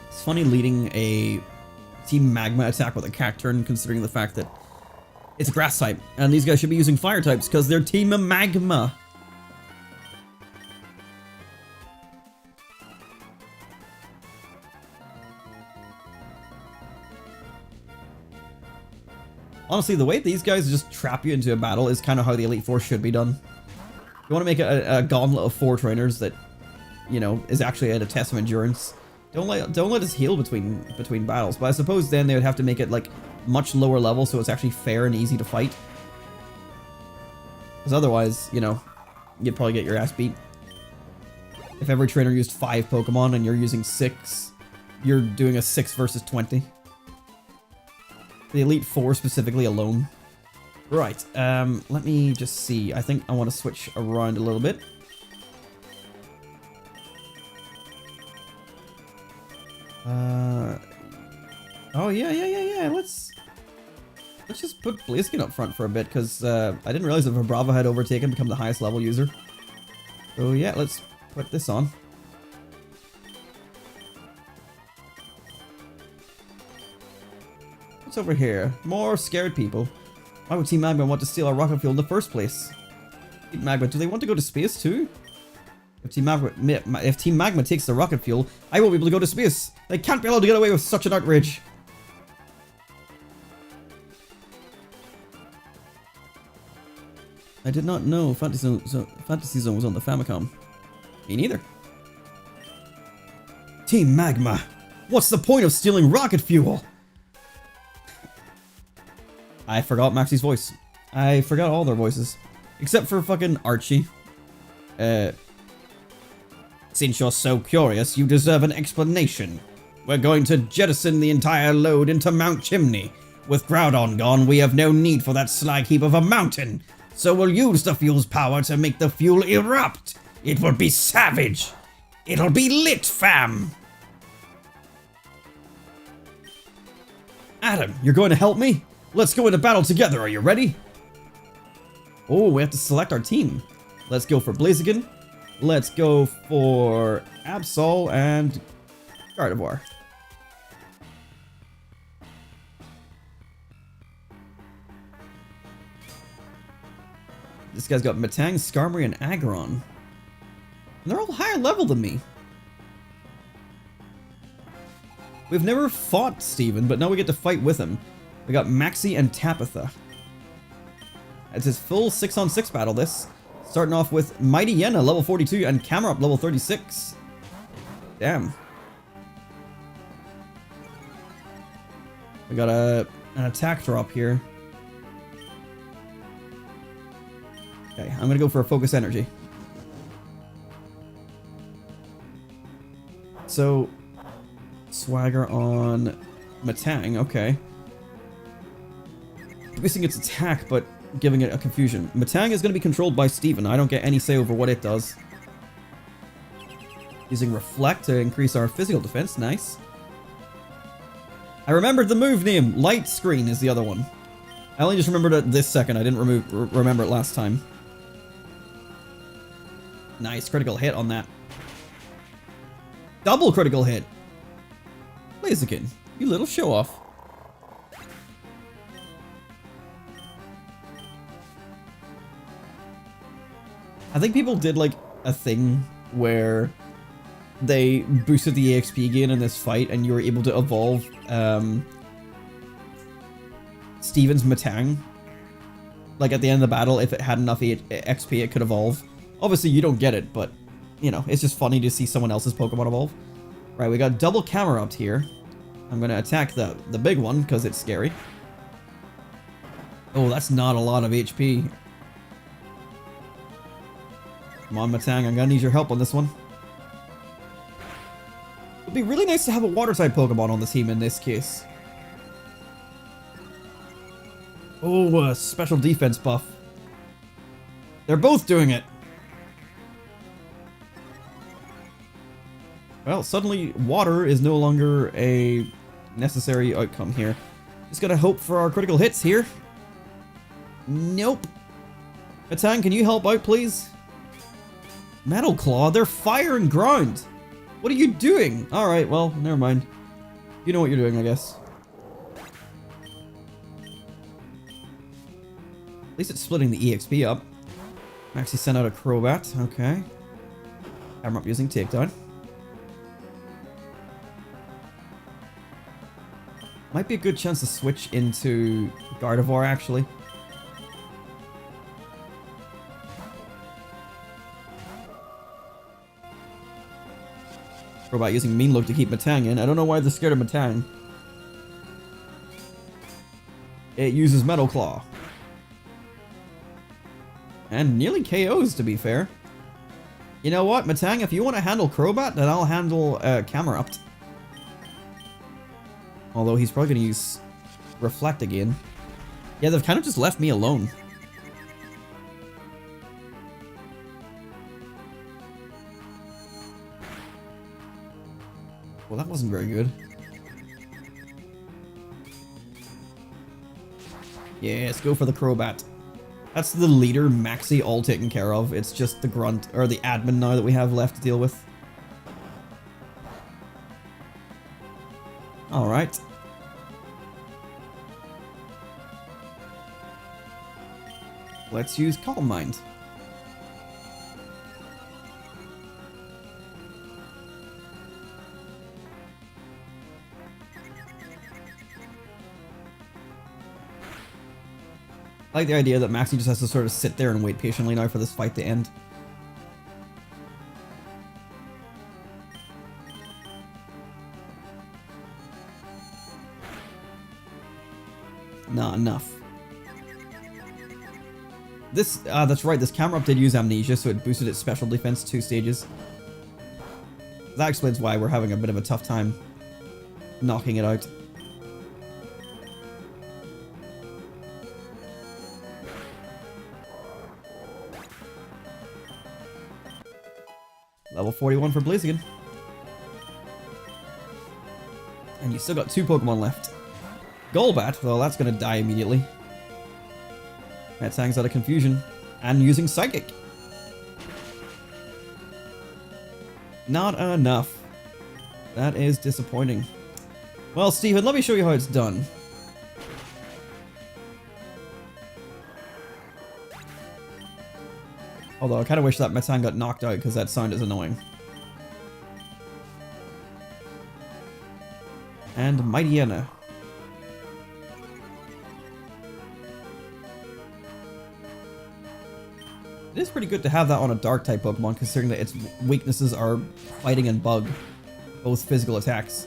It's funny leading a Team Magma attack with a Cacturn, considering the fact that it's a grass type, and these guys should be using fire types because they're Team Magma. Honestly, the way these guys just trap you into a battle is kind of how the Elite Four should be done. You want to make a gauntlet of 4 trainers that, you know, is actually at a test of endurance. Don't let us heal between battles. But I suppose then they would have to make it like much lower level so it's actually fair and easy to fight. Because otherwise, you know, you'd probably get your ass beat. If every trainer used 5 Pokemon and you're using 6, you're doing a 6 versus 20. The Elite Four specifically alone. Right, let me just see. I think I want to switch around a little bit. Oh, yeah. Let's just put Blaziken up front for a bit, because I didn't realize that Vibrava had overtaken, become the highest level user. So yeah, let's put this on. What's over here? More scared people. Why would Team Magma want to steal our rocket fuel in the first place? Team Magma, do they want to go to space too? If Team Magma takes the rocket fuel, I won't be able to go to space. They can't be allowed to get away with such an outrage. I did not know Fantasy Zone was on the Famicom. Me neither. Team Magma, what's the point of stealing rocket fuel? I forgot Maxie's voice. I forgot all their voices. Except for fucking Archie. Since you're so curious, you deserve an explanation. We're going to jettison the entire load into Mount Chimney. With Groudon gone, we have no need for that slag heap of a mountain. So we'll use the fuel's power to make the fuel erupt. It will be savage. It'll be lit, fam. Adam, you're going to help me? Let's go into battle together. Are you ready? Oh, we have to select our team. Let's go for Blaziken. Let's go for Absol and Gardevoir. This guy's got Metang, Skarmory, and Aggron. And they're all higher level than me. We've never fought Steven, but now we get to fight with him. We got Maxie and Tapitha. It's his full 6-on-6 battle, this. Starting off with Mighty Yenna, level 42, and Camerupt, level 36. Damn. We got an attack drop here. Okay, I'm gonna go for a Focus Energy. So, Swagger on Metang, okay. Boosting its attack, but giving it a confusion. Metang is going to be controlled by Steven. I don't get any say over what it does. Using Reflect to increase our physical defense. Nice. I remembered the move name. Light Screen is the other one. I only just remembered it this second. I didn't remember it last time. Nice. Critical hit on that. Double critical hit. Blaziken, you little show off. I think people did like a thing where they boosted the EXP gain in this fight and you were able to evolve Steven's Metang. Like at the end of the battle, if it had enough XP, it could evolve. Obviously you don't get it, but you know, it's just funny to see someone else's Pokemon evolve. Right, we got double Camerupt here. I'm gonna attack the big one because it's scary. Oh, that's not a lot of HP. Come on, Metang, I'm gonna need your help on this one. It'd be really nice to have a water-type Pokemon on the team in this case. Oh, special defense buff. They're both doing it. Well, suddenly water is no longer a necessary outcome here. Just gotta hope for our critical hits here. Nope. Metang, can you help out, please? Metal Claw, they're fire and ground. What are you doing? Alright, well, never mind. You know what you're doing, I guess. At least it's splitting the EXP up. Maxie sent out a Crobat, okay. I'm up using Takedown. Might be a good chance to switch into Gardevoir, actually. Crobat using Mean Look to keep Metang in. I don't know why they're scared of Metang. It uses Metal Claw. And nearly KOs, to be fair. You know what, Metang, if you want to handle Crobat, then I'll handle Camerupt. Although he's probably going to use Reflect again. Yeah, they've kind of just left me alone. Well, that wasn't very good. Yeah, let's go for the Crobat. That's the leader, Maxie, all taken care of. It's just the grunt, or the admin now that we have left to deal with. Alright. Let's use Calm Mind. I like the idea that Maxie just has to sort of sit there and wait patiently now for this fight to end. Not enough. This, that's right, this camera up did use amnesia, so it boosted its special defense 2 stages. That explains why we're having a bit of a tough time knocking it out. Level 41 for Blaziken. And you still got 2 Pokemon left. Golbat, well, that's going to die immediately. Metang's out of confusion. And using Psychic. Not enough. That is disappointing. Well, Steven, let me show you how it's done. Although I kind of wish that Metang got knocked out because that sound is annoying. And Mightyena. It is pretty good to have that on a dark type Pokemon, considering that its weaknesses are fighting and bug, both physical attacks.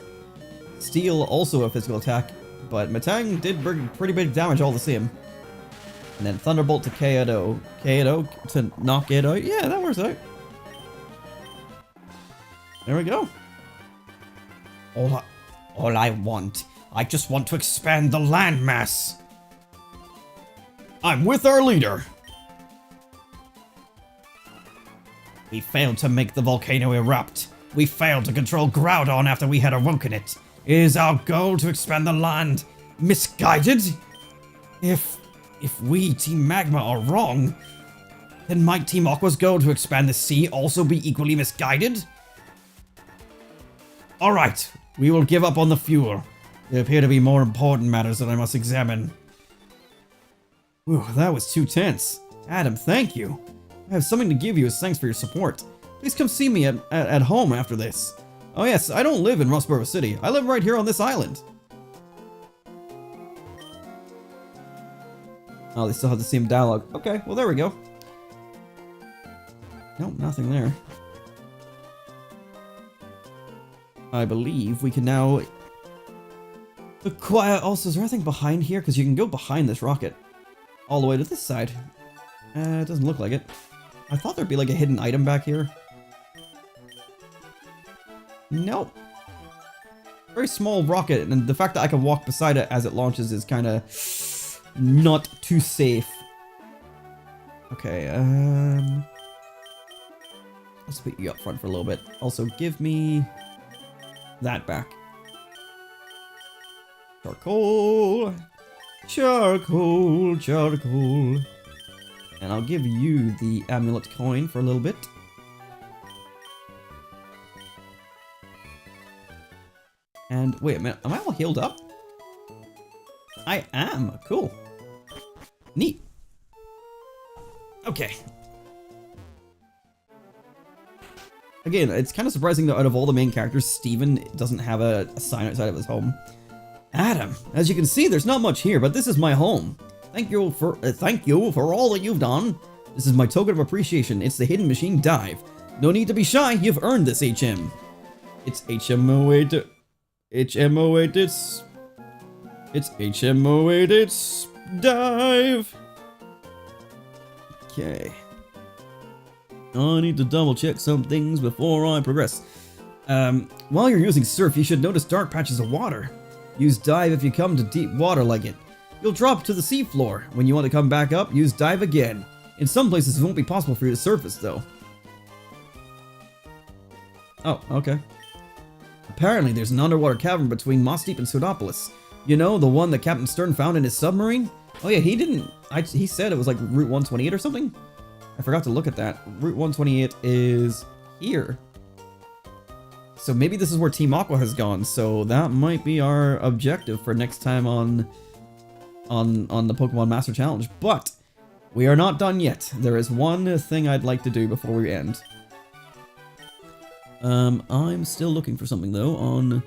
Steel also a physical attack, but Metang did pretty big damage all the same. And then Thunderbolt to KO. KO to knock it out. Yeah, that works out. There we go. All I just want to expand the landmass. I'm with our leader. We failed to make the volcano erupt. We failed to control Groudon after we had awoken it. It is our goal to expand the land. Misguided? If we, Team Magma, are wrong, then might Team Aqua's goal to expand the sea also be equally misguided? Alright, we will give up on the fuel. There appear to be more important matters that I must examine. Whew, that was too tense. Adam, thank you. I have something to give you as thanks for your support. Please come see me at home after this. Oh yes, I don't live in Rustboro City. I live right here on this island. Oh, they still have the same dialogue. Okay, well there we go. Nope, nothing there. I believe we can now acquire... Also, is there anything behind here? Because you can go behind this rocket. All the way to this side. It doesn't look like it. I thought there'd be like a hidden item back here. Nope. Very small rocket, and the fact that I can walk beside it as it launches is kind of not too safe. Okay, let's put you up front for a little bit. Also, give me that back. Charcoal. Charcoal, charcoal. And I'll give you the amulet coin for a little bit. And wait a minute, am I all healed up? I am, cool. Neat. Okay. Again, it's kind of surprising that out of all the main characters, Steven doesn't have a sign outside of his home. Adam, as you can see, there's not much here, but this is my home. Thank you for all that you've done. This is my token of appreciation. It's the Hidden Machine Dive. No need to be shy. You've earned this, HM. It's HMO8. It's HMO8. Dive. Okay. I need to double check some things before I progress. While you're using Surf, you should notice dark patches of water. Use Dive if you come to deep water like it. You'll drop to the seafloor. When you want to come back up, use Dive again. In some places, it won't be possible for you to surface, though. Oh, okay. Apparently, there's an underwater cavern between Moss Deep and Pseudopolis. You know, the one that Captain Stern found in his submarine? Oh yeah, he didn't... he said it was like Route 128 or something? I forgot to look at that. Route 128 is here. So maybe this is where Team Aqua has gone, so that might be our objective for next time on the Pokemon Master Challenge. But we are not done yet. There is one thing I'd like to do before we end. I'm still looking for something though on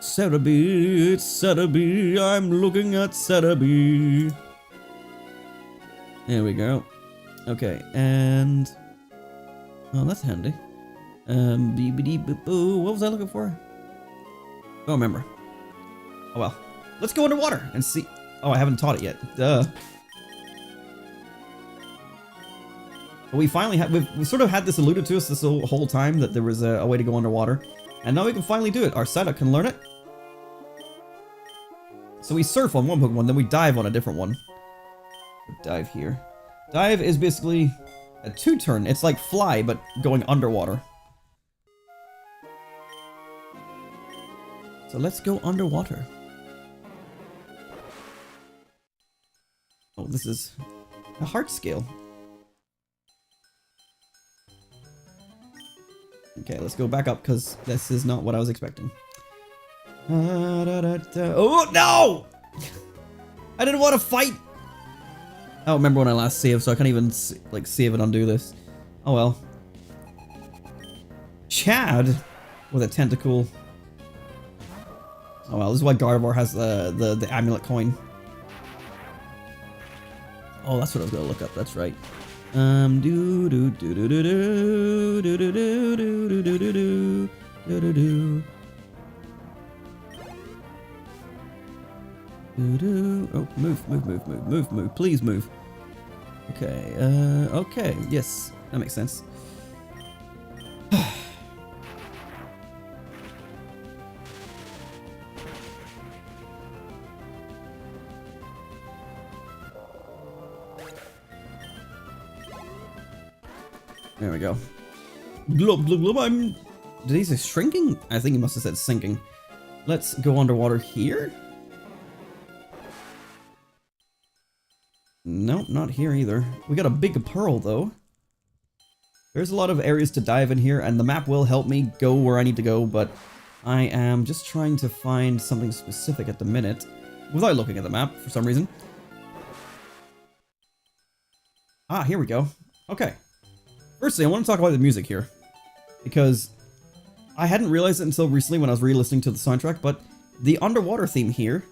Cerebi. It's Cerebi. I'm looking at Cerebi. There we go. Okay, and... Oh, that's handy. Beep-a-dee-boop-boo. What was I looking for? Don't remember. Oh well. Let's go underwater and see... Oh, I haven't taught it yet. Duh. But we finally had... We've sort of had this alluded to us this whole time that there was a way to go underwater. And now we can finally do it. Our setup can learn it. So we surf on one Pokemon, then we dive on a different one. Dive here. Dive is basically a 2-turn. It's like fly, but going underwater. So let's go underwater. Oh, this is a heart scale. Okay, let's go back up because this is not what I was expecting. Oh, no! I didn't want to fight! I don't remember when I last saved, so I can't even, like, save and undo this. Oh well. Chad with a tentacle. Oh well, this is why Gardevoir has the amulet coin. Oh, that's what I was gonna look up, that's right. Do do do do do do do do do do do do do do do. Oh, move, please move. Okay, okay, yes, that makes sense. There we go. Glub, glub, glub, did he say shrinking? I think he must have said sinking. Let's go underwater here. Nope, not here either. We got a big pearl, though. There's a lot of areas to dive in here, and the map will help me go where I need to go, but I am just trying to find something specific at the minute, without looking at the map, for some reason. Ah, here we go. Okay. Firstly, I want to talk about the music here, because I hadn't realized it until recently when I was re-listening to the soundtrack, but the underwater theme here...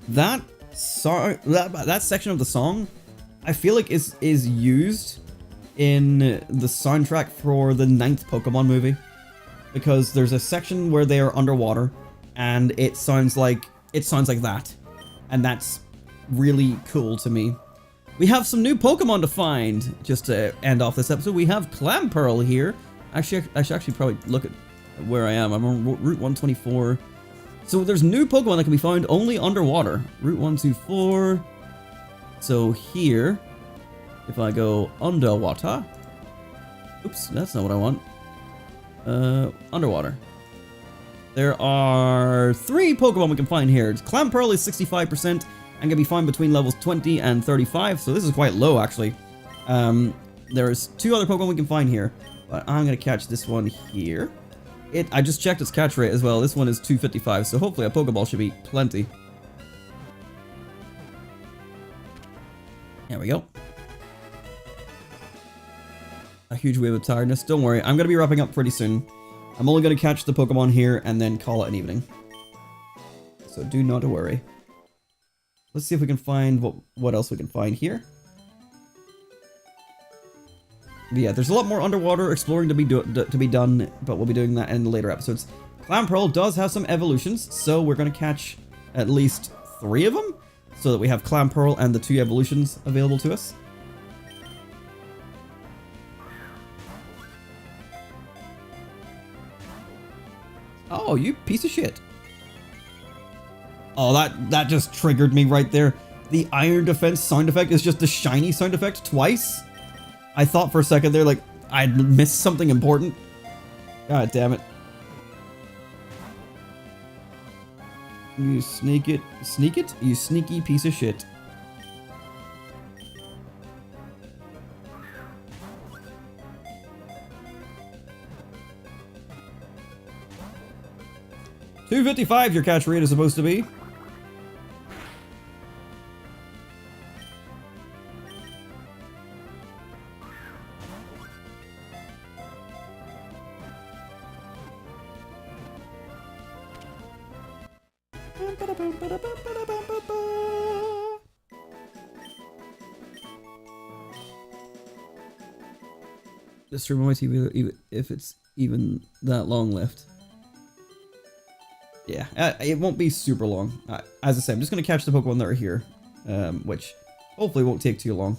That section of the song, I feel like is used in the soundtrack for the 9th Pokemon movie, because there's a section where they are underwater, and it sounds like that, and that's really cool to me. We have some new Pokemon to find. Just to end off this episode, we have Clamperl here. Actually, I should actually probably look at where I am. I'm on Route 124. So there's new Pokemon that can be found only underwater. Route 124. So here, if I go underwater. Oops, that's not what I want. Underwater. There are 3 Pokemon we can find here. Clamperl is 65% and can be found between levels 20 and 35. So this is quite low, actually. There's 2 other Pokemon we can find here. But I'm going to catch this one here. I just checked its catch rate as well. This one is 255, so hopefully a Pokeball should be plenty. There we go. A huge wave of tiredness. Don't worry, I'm going to be wrapping up pretty soon. I'm only going to catch the Pokemon here and then call it an evening. So do not worry. Let's see if we can find what else we can find here. Yeah, there's a lot more underwater exploring to be done, but we'll be doing that in the later episodes. Clamperl does have some evolutions, so we're going to catch at least 3 of them, so that we have Clamperl and the 2 evolutions available to us. Oh, you piece of shit. Oh, that just triggered me right there. The Iron Defense sound effect is just the shiny sound effect twice. I thought for a second there, like, I'd missed something important. God damn it. You sneak it? You sneaky piece of shit. $2.55 your catch rate is supposed to be. Just stream on my TV if it's even that long left. Yeah, it won't be super long. As I said, I'm just going to catch the Pokemon that are here, which hopefully won't take too long.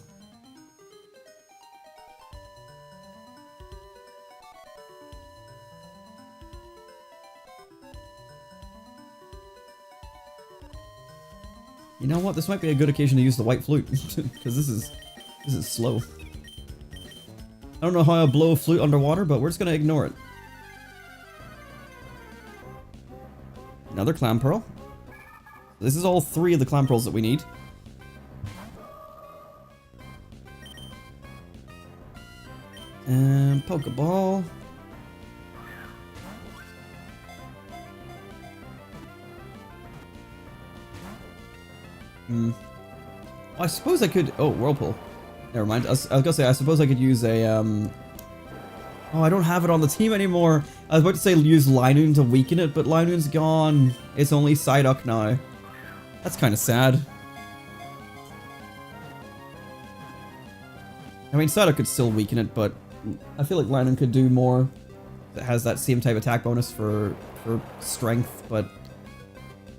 You know what? This might be a good occasion to use the white flute, because this is slow. I don't know how I blow a flute underwater, but we're just going to ignore it. Another Clam Pearl. This is all 3 of the Clam Pearls that we need. And Pokeball. I suppose I could... Oh, Whirlpool. Never mind. I was gonna say, I suppose I could use a, Oh, I don't have it on the team anymore. I was about to say use Linoon to weaken it, but Linoon's gone. It's only Psyduck now. That's kind of sad. I mean, Psyduck could still weaken it, but I feel like Linoon could do more. That has that same type attack bonus for strength, but...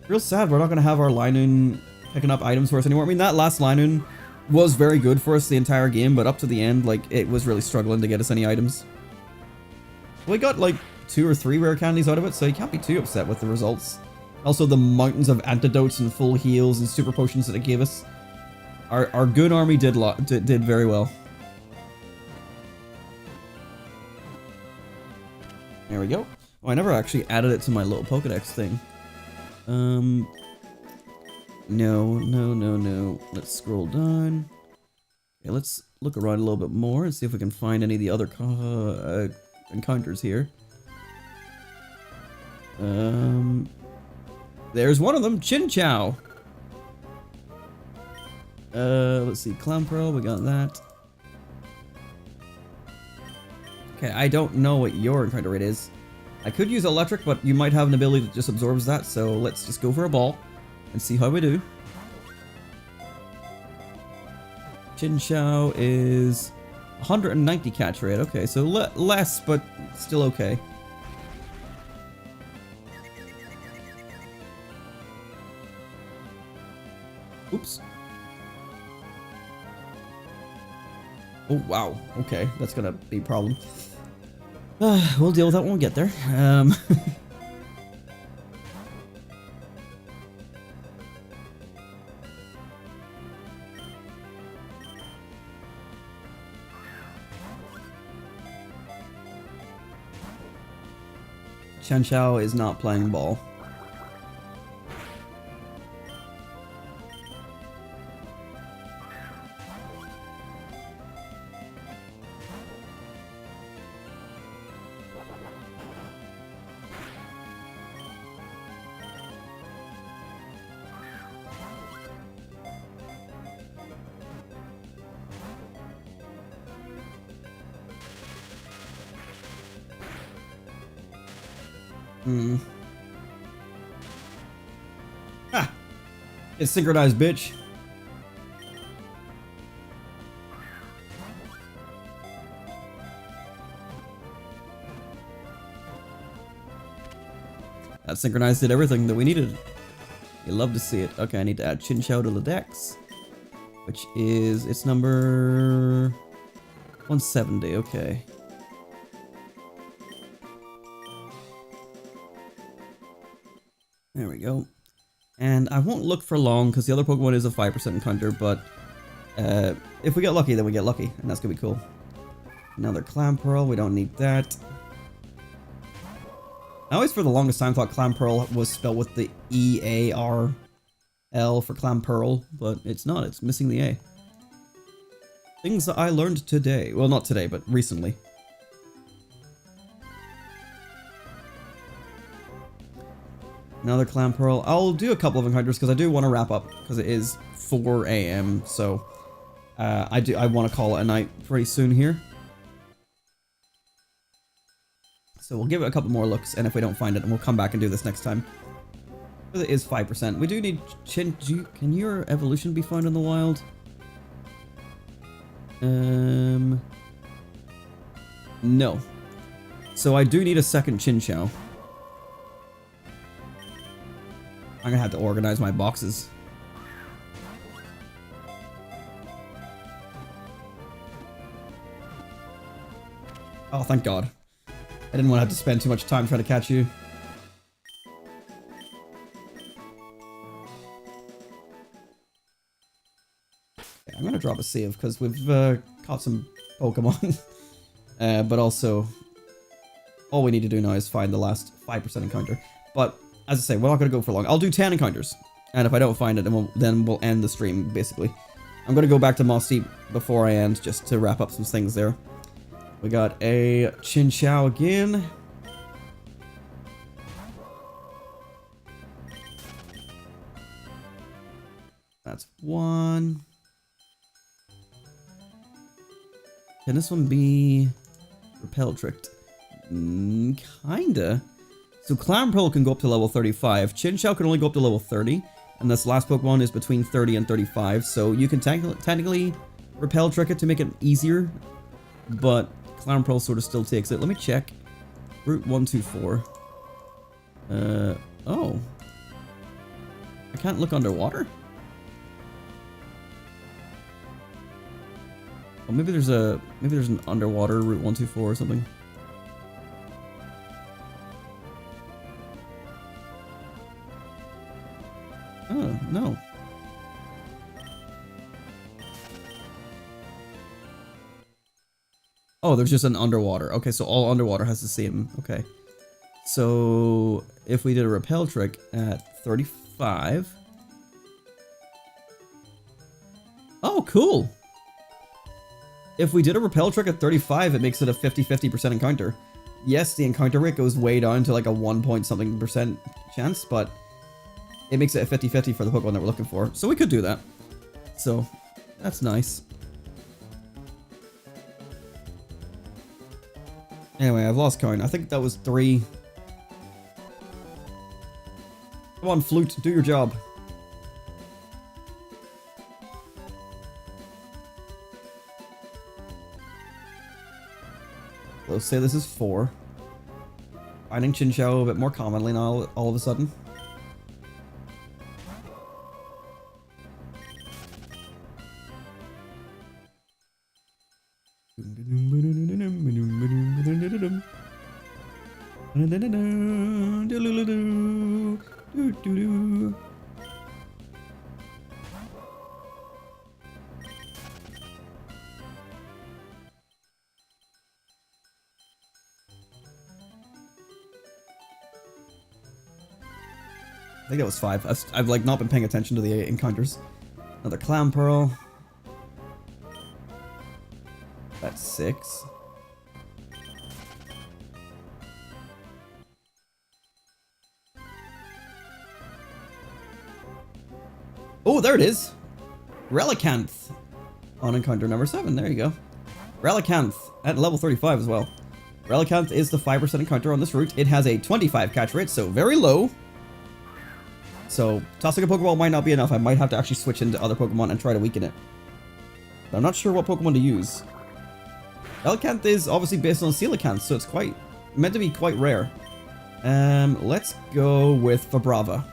Real sad, we're not going to have our Linoon picking up items for us anymore. I mean, that last Linoon was very good for us the entire game, but up to the end, like, it was really struggling to get us any items. We got, like, 2 or 3 rare candies out of it, so you can't be too upset with the results. Also, the mountains of antidotes and full heals and super potions that it gave us. Our good army did very well. There we go. Oh, I never actually added it to my little Pokedex thing. No. Let's scroll down. Okay, let's look around a little bit more and see if we can find any of the other encounters here. There's one of them, Chinchou. Let's see, Clamperl, we got that. Okay, I don't know what your encounter rate is. I could use electric, but you might have an ability that just absorbs that, so let's just go for a ball and see how we do. Chinchou is 190 catch rate. Okay, so less, but still okay. Oops. Oh, wow. Okay, that's gonna be a problem. We'll deal with that when we get there. Chinchou is not playing ball. Ha! It's synchronized, bitch. That synchronized did everything that we needed. You love to see it. Okay, I need to add Chinchou to the dex, which is, it's number 170, okay. There we go. And I won't look for long because the other Pokemon is a 5% encounter, but if we get lucky, then we get lucky, and that's gonna be cool. Another Clamperl, we don't need that. I always, for the longest time, thought Clamperl was spelled with the E-A-R-L for Clamperl, but it's not, it's missing the A. Things that I learned today. Well, not today, but recently. Another Clamperl. I'll do a couple of encounters because I do want to wrap up because it is 4 AM, so I want to call it a night pretty soon here. So we'll give it a couple more looks, and if we don't find it, then we'll come back and do this next time. It is 5%. We do need can your evolution be found in the wild? No. So I do need a second Chinchou. I'm gonna have to organize my boxes. Oh, thank God. I didn't want to have to spend too much time trying to catch you. Yeah, I'm gonna drop a save because we've caught some Pokemon. But also, all we need to do now is find the last 5% encounter. But as I say, we're not gonna go for long. I'll do 10 encounters, and if I don't find it, then we'll end the stream. Basically, I'm gonna go back to Moss Deep before I end, just to wrap up some things there. We got a Chinchou again. That's one. Can this one be repel tricked? Kinda. So Clamperl can go up to level 35. Chinchou can only go up to level 30. And this last Pokemon is between 30 and 35. So you can technically repel trick it to make it easier. But Clamperl sort of still takes it. Let me check. Route 124. Oh. I can't look underwater? Oh, maybe there's an underwater Route 124 or something. Oh, no. Oh, there's just an underwater. Okay, so all underwater has the same. Okay. So if we did a repel trick at 35. Oh, cool. If we did a repel trick at 35, it makes it a 50-50% encounter. Yes, the encounter rate goes way down to like a 1-point-something% chance, but it makes it a 50-50 for the Pokemon that we're looking for. So we could do that. So that's nice. Anyway, I've lost count. I think that was 3. Come on, Flute, do your job. Let's say this is 4. Finding Chinchou a bit more commonly now, all of a sudden. I think that was 5. I've like not been paying attention to the encounters. Another Clamperl. That's 6. Oh, there it is. Relicanth on encounter number 7. There you go. Relicanth at level 35 as well. Relicanth is the 5% encounter on this route. It has a 25 catch rate, so very low. So tossing a Pokeball might not be enough. I might have to actually switch into other Pokemon and try to weaken it. But I'm not sure what Pokemon to use. Relicanth is obviously based on Coelacanth, so it's meant to be quite rare. Let's go with Vibrava.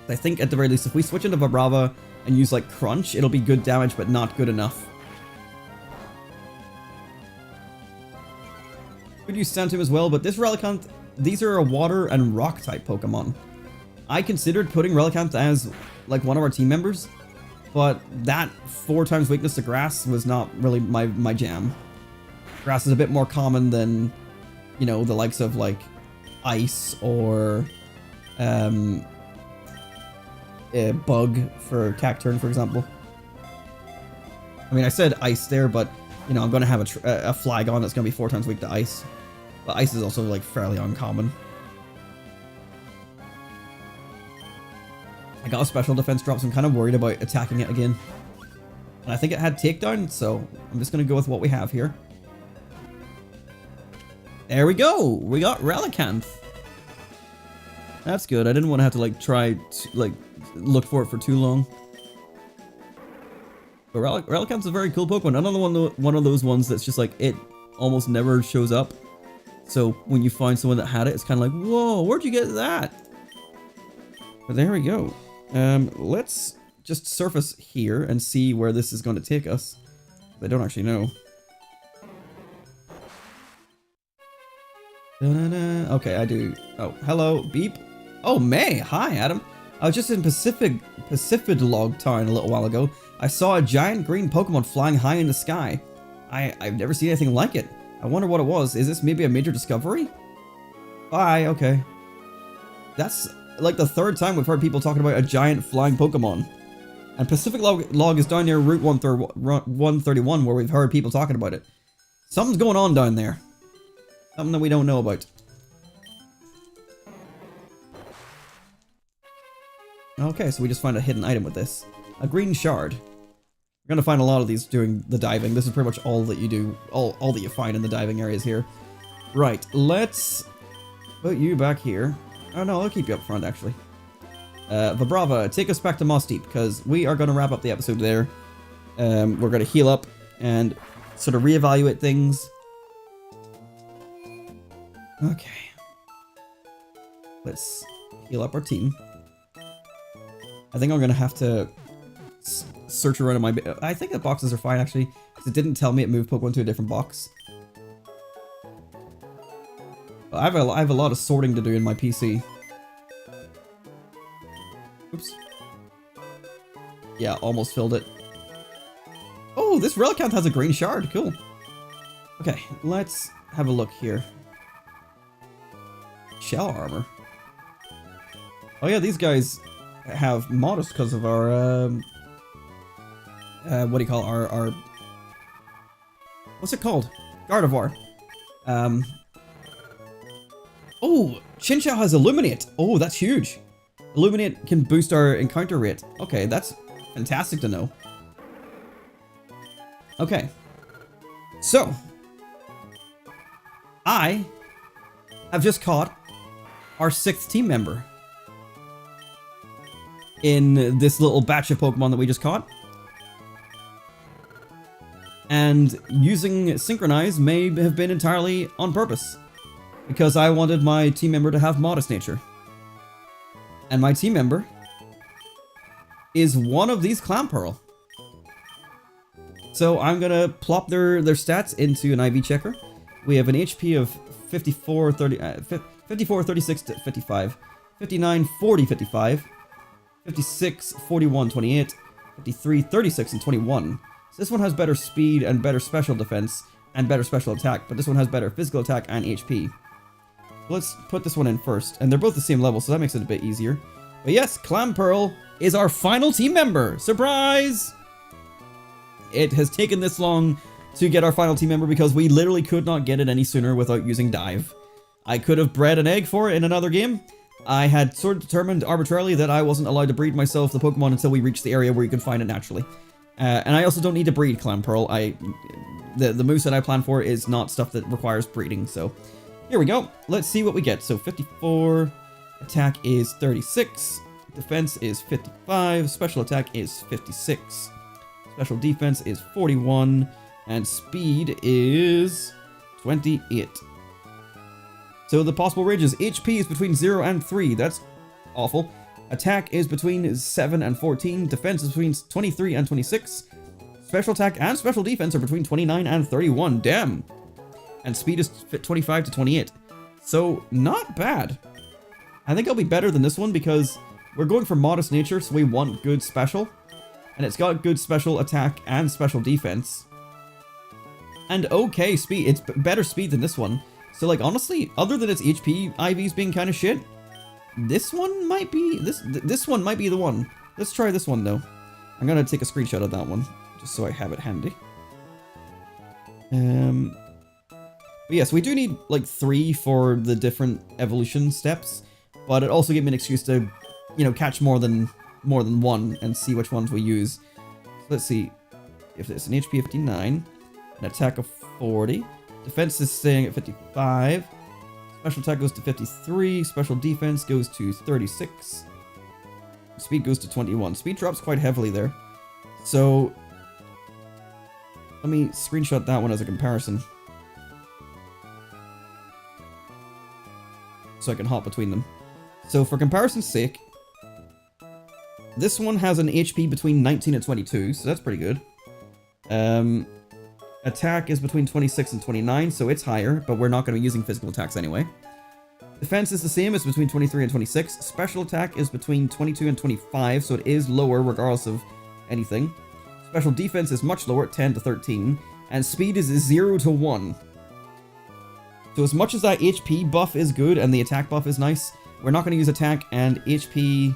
I think at the very least, if we switch into Vibrava and use like Crunch, it'll be good damage, but not good enough. Could use Santum as well, but this Relicanth, these are a water and rock type Pokemon. I considered putting Relicanth as like one of our team members, but that 4 times weakness to grass was not really my jam. Grass is a bit more common than, you know, the likes of like ice or a bug for Cacturn, for example. I mean, I said ice there, but you know, I'm going to have a Flygon that's going to be 4 times weak to ice. But ice is also like fairly uncommon. I got a special defense drop, so I'm kind of worried about attacking it again. And I think it had takedown, so I'm just going to go with what we have here. There we go! We got Relicanth. That's good. I didn't want to have to like try to, like look for it for too long. But Relicanth's a very cool Pokemon. Another one of those ones that's just like it almost never shows up. So when you find someone that had it, it's kind of like, whoa, where'd you get that? But there we go. Let's just surface here and see where this is going to take us. I don't actually know. Da-da-da. Okay, I do. Oh, hello, beep. Oh, May. Hi, Adam. I was just in Pacific Town a little while ago. I saw a giant green Pokemon flying high in the sky. I've never seen anything like it. I wonder what it was. Is this maybe a major discovery? Bye, okay. That's like the third time we've heard people talking about a giant flying Pokemon. And Pacific Log is down near Route 131 where we've heard people talking about it. Something's going on down there. Something that we don't know about. Okay, so we just find a hidden item with this. A green shard. We're gonna find a lot of these during the diving. This is pretty much all that you do, all that you find in the diving areas here. Right, let's put you back here. Oh no, I'll keep you up front actually. Vibrava, take us back to Moss Deep because we are gonna wrap up the episode there. We're gonna heal up and sort of reevaluate things. Okay. Let's heal up our team. I think I'm gonna have to search around in my... I think the boxes are fine actually, because it didn't tell me it moved Pokemon to a different box. I have a lot of sorting to do in my PC. Oops. Yeah, almost filled it. Oh, this Relicanth has a green shard. Cool. Okay, let's have a look here. Shell armor. Oh yeah, these guys have modest because of our what do you call it? Our what's it called? Gardevoir. Oh, Chinchou has Illuminate. Oh, that's huge. Illuminate can boost our encounter rate. Okay, that's fantastic to know. Okay. So, I have just caught our 6th team member in this little batch of Pokemon that we just caught. And using Synchronize may have been entirely on purpose, because I wanted my team member to have modest nature. And my team member is one of these Clamperl. So I'm gonna plop their stats into an IV checker. We have an HP of 54, 36 to 55, 59, 40, 55, 56, 41, 28, 53, 36, and 21. So this one has better speed and better special defense and better special attack, but this one has better physical attack and HP. Let's put this one in first, and they're both the same level, so that makes it a bit easier. But yes, Clamperl is our final team member! Surprise! It has taken this long to get our final team member because we literally could not get it any sooner without using Dive. I could have bred an egg for it in another game. I had sort of determined arbitrarily that I wasn't allowed to breed myself the Pokemon until we reached the area where you can find it naturally. And I also don't need to breed Clamperl. The moveset I plan for is not stuff that requires breeding, so... Here we go. Let's see what we get. So 54, attack is 36, defense is 55, special attack is 56, special defense is 41, and speed is 28. So the possible ranges, HP is between 0 and 3, that's awful. Attack is between 7 and 14, defense is between 23 and 26, special attack and special defense are between 29 and 31, damn. And speed is 25 to 28. So, not bad. I think I'll be better than this one because we're going for modest nature, so we want good special. And it's got good special attack and special defense. And okay speed. It's better speed than this one. So, like, honestly, other than its HP IVs being kind of shit, this one might be... This one might be the one. Let's try this one, though. I'm gonna take a screenshot of that one, just so I have it handy. But yes, we do need like 3 for the different evolution steps, but it also gave me an excuse to, you know, catch more than one and see which ones we use. So let's see if there's an HP of 59, an attack of 40, defense is staying at 55, Special attack goes to 53. Special defense goes to 36. Speed goes to 21. Speed drops quite heavily there. So, let me screenshot that one as a comparison. So I can hop between them. So for comparison's sake, this one has an HP between 19 and 22, so that's pretty good. Attack is between 26 and 29, so it's higher, but we're not going to be using physical attacks anyway. Defense is the same, it's between 23 and 26. Special attack is between 22 and 25, so it is lower regardless of anything. Special defense is much lower, 10 to 13. And speed is 0 to 1. So as much as that HP buff is good and the attack buff is nice, we're not going to use attack, and HP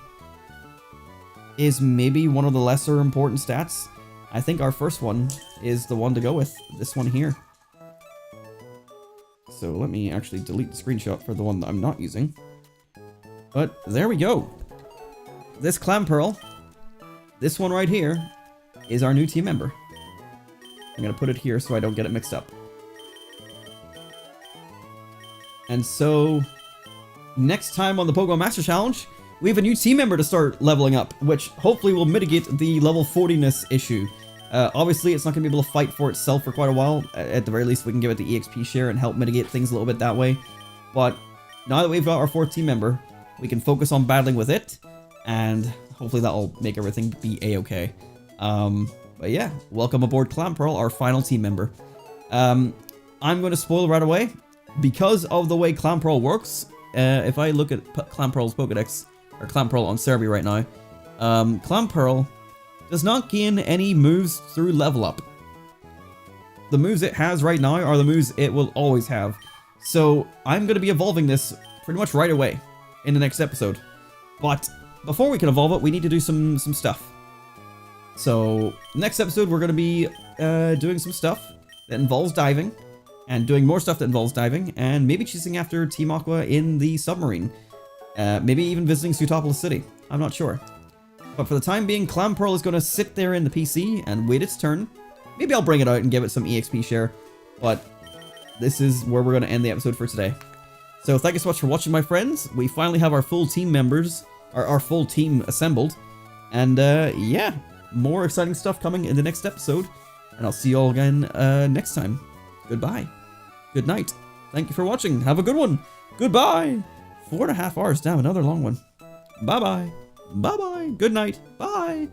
is maybe one of the lesser important stats. I think our first one is the one to go with, this one here. So let me actually delete the screenshot for the one that I'm not using. But there we go. This Clamperl, this one right here, is our new team member. I'm going to put it here so I don't get it mixed up. And so, next time on the Pokémon Master Challenge, we have a new team member to start leveling up, which hopefully will mitigate the level 40-ness issue. Obviously, it's not going to be able to fight for itself for quite a while. At the very least, we can give it the EXP share and help mitigate things a little bit that way. But now that we've got our 4th team member, we can focus on battling with it, and hopefully that'll make everything be a-okay. But yeah, welcome aboard Clamperl, our final team member. I'm going to spoil right away. Because of the way Clamperl works, if I look at Clamperl's Pokedex, or Clamperl on Cerebi right now, Clamperl does not gain any moves through level up. The moves it has right now are the moves it will always have. So I'm going to be evolving this pretty much right away in the next episode. But before we can evolve it, we need to do some stuff. So next episode, we're going to be doing some stuff that involves diving, and doing more stuff that involves diving, and maybe chasing after Team Aqua in the submarine. Maybe even visiting Slateport City. I'm not sure. But for the time being, Clamperl is going to sit there in the PC and wait its turn. Maybe I'll bring it out and give it some EXP share, but this is where we're going to end the episode for today. So thank you so much for watching, my friends. We finally have our full team members, our full team assembled. And yeah, more exciting stuff coming in the next episode. And I'll see you all again next time. Goodbye. Good night. Thank you for watching. Have a good one. Goodbye. 4.5 hours. Damn, another long one. Bye-bye. Bye-bye. Good night. Bye.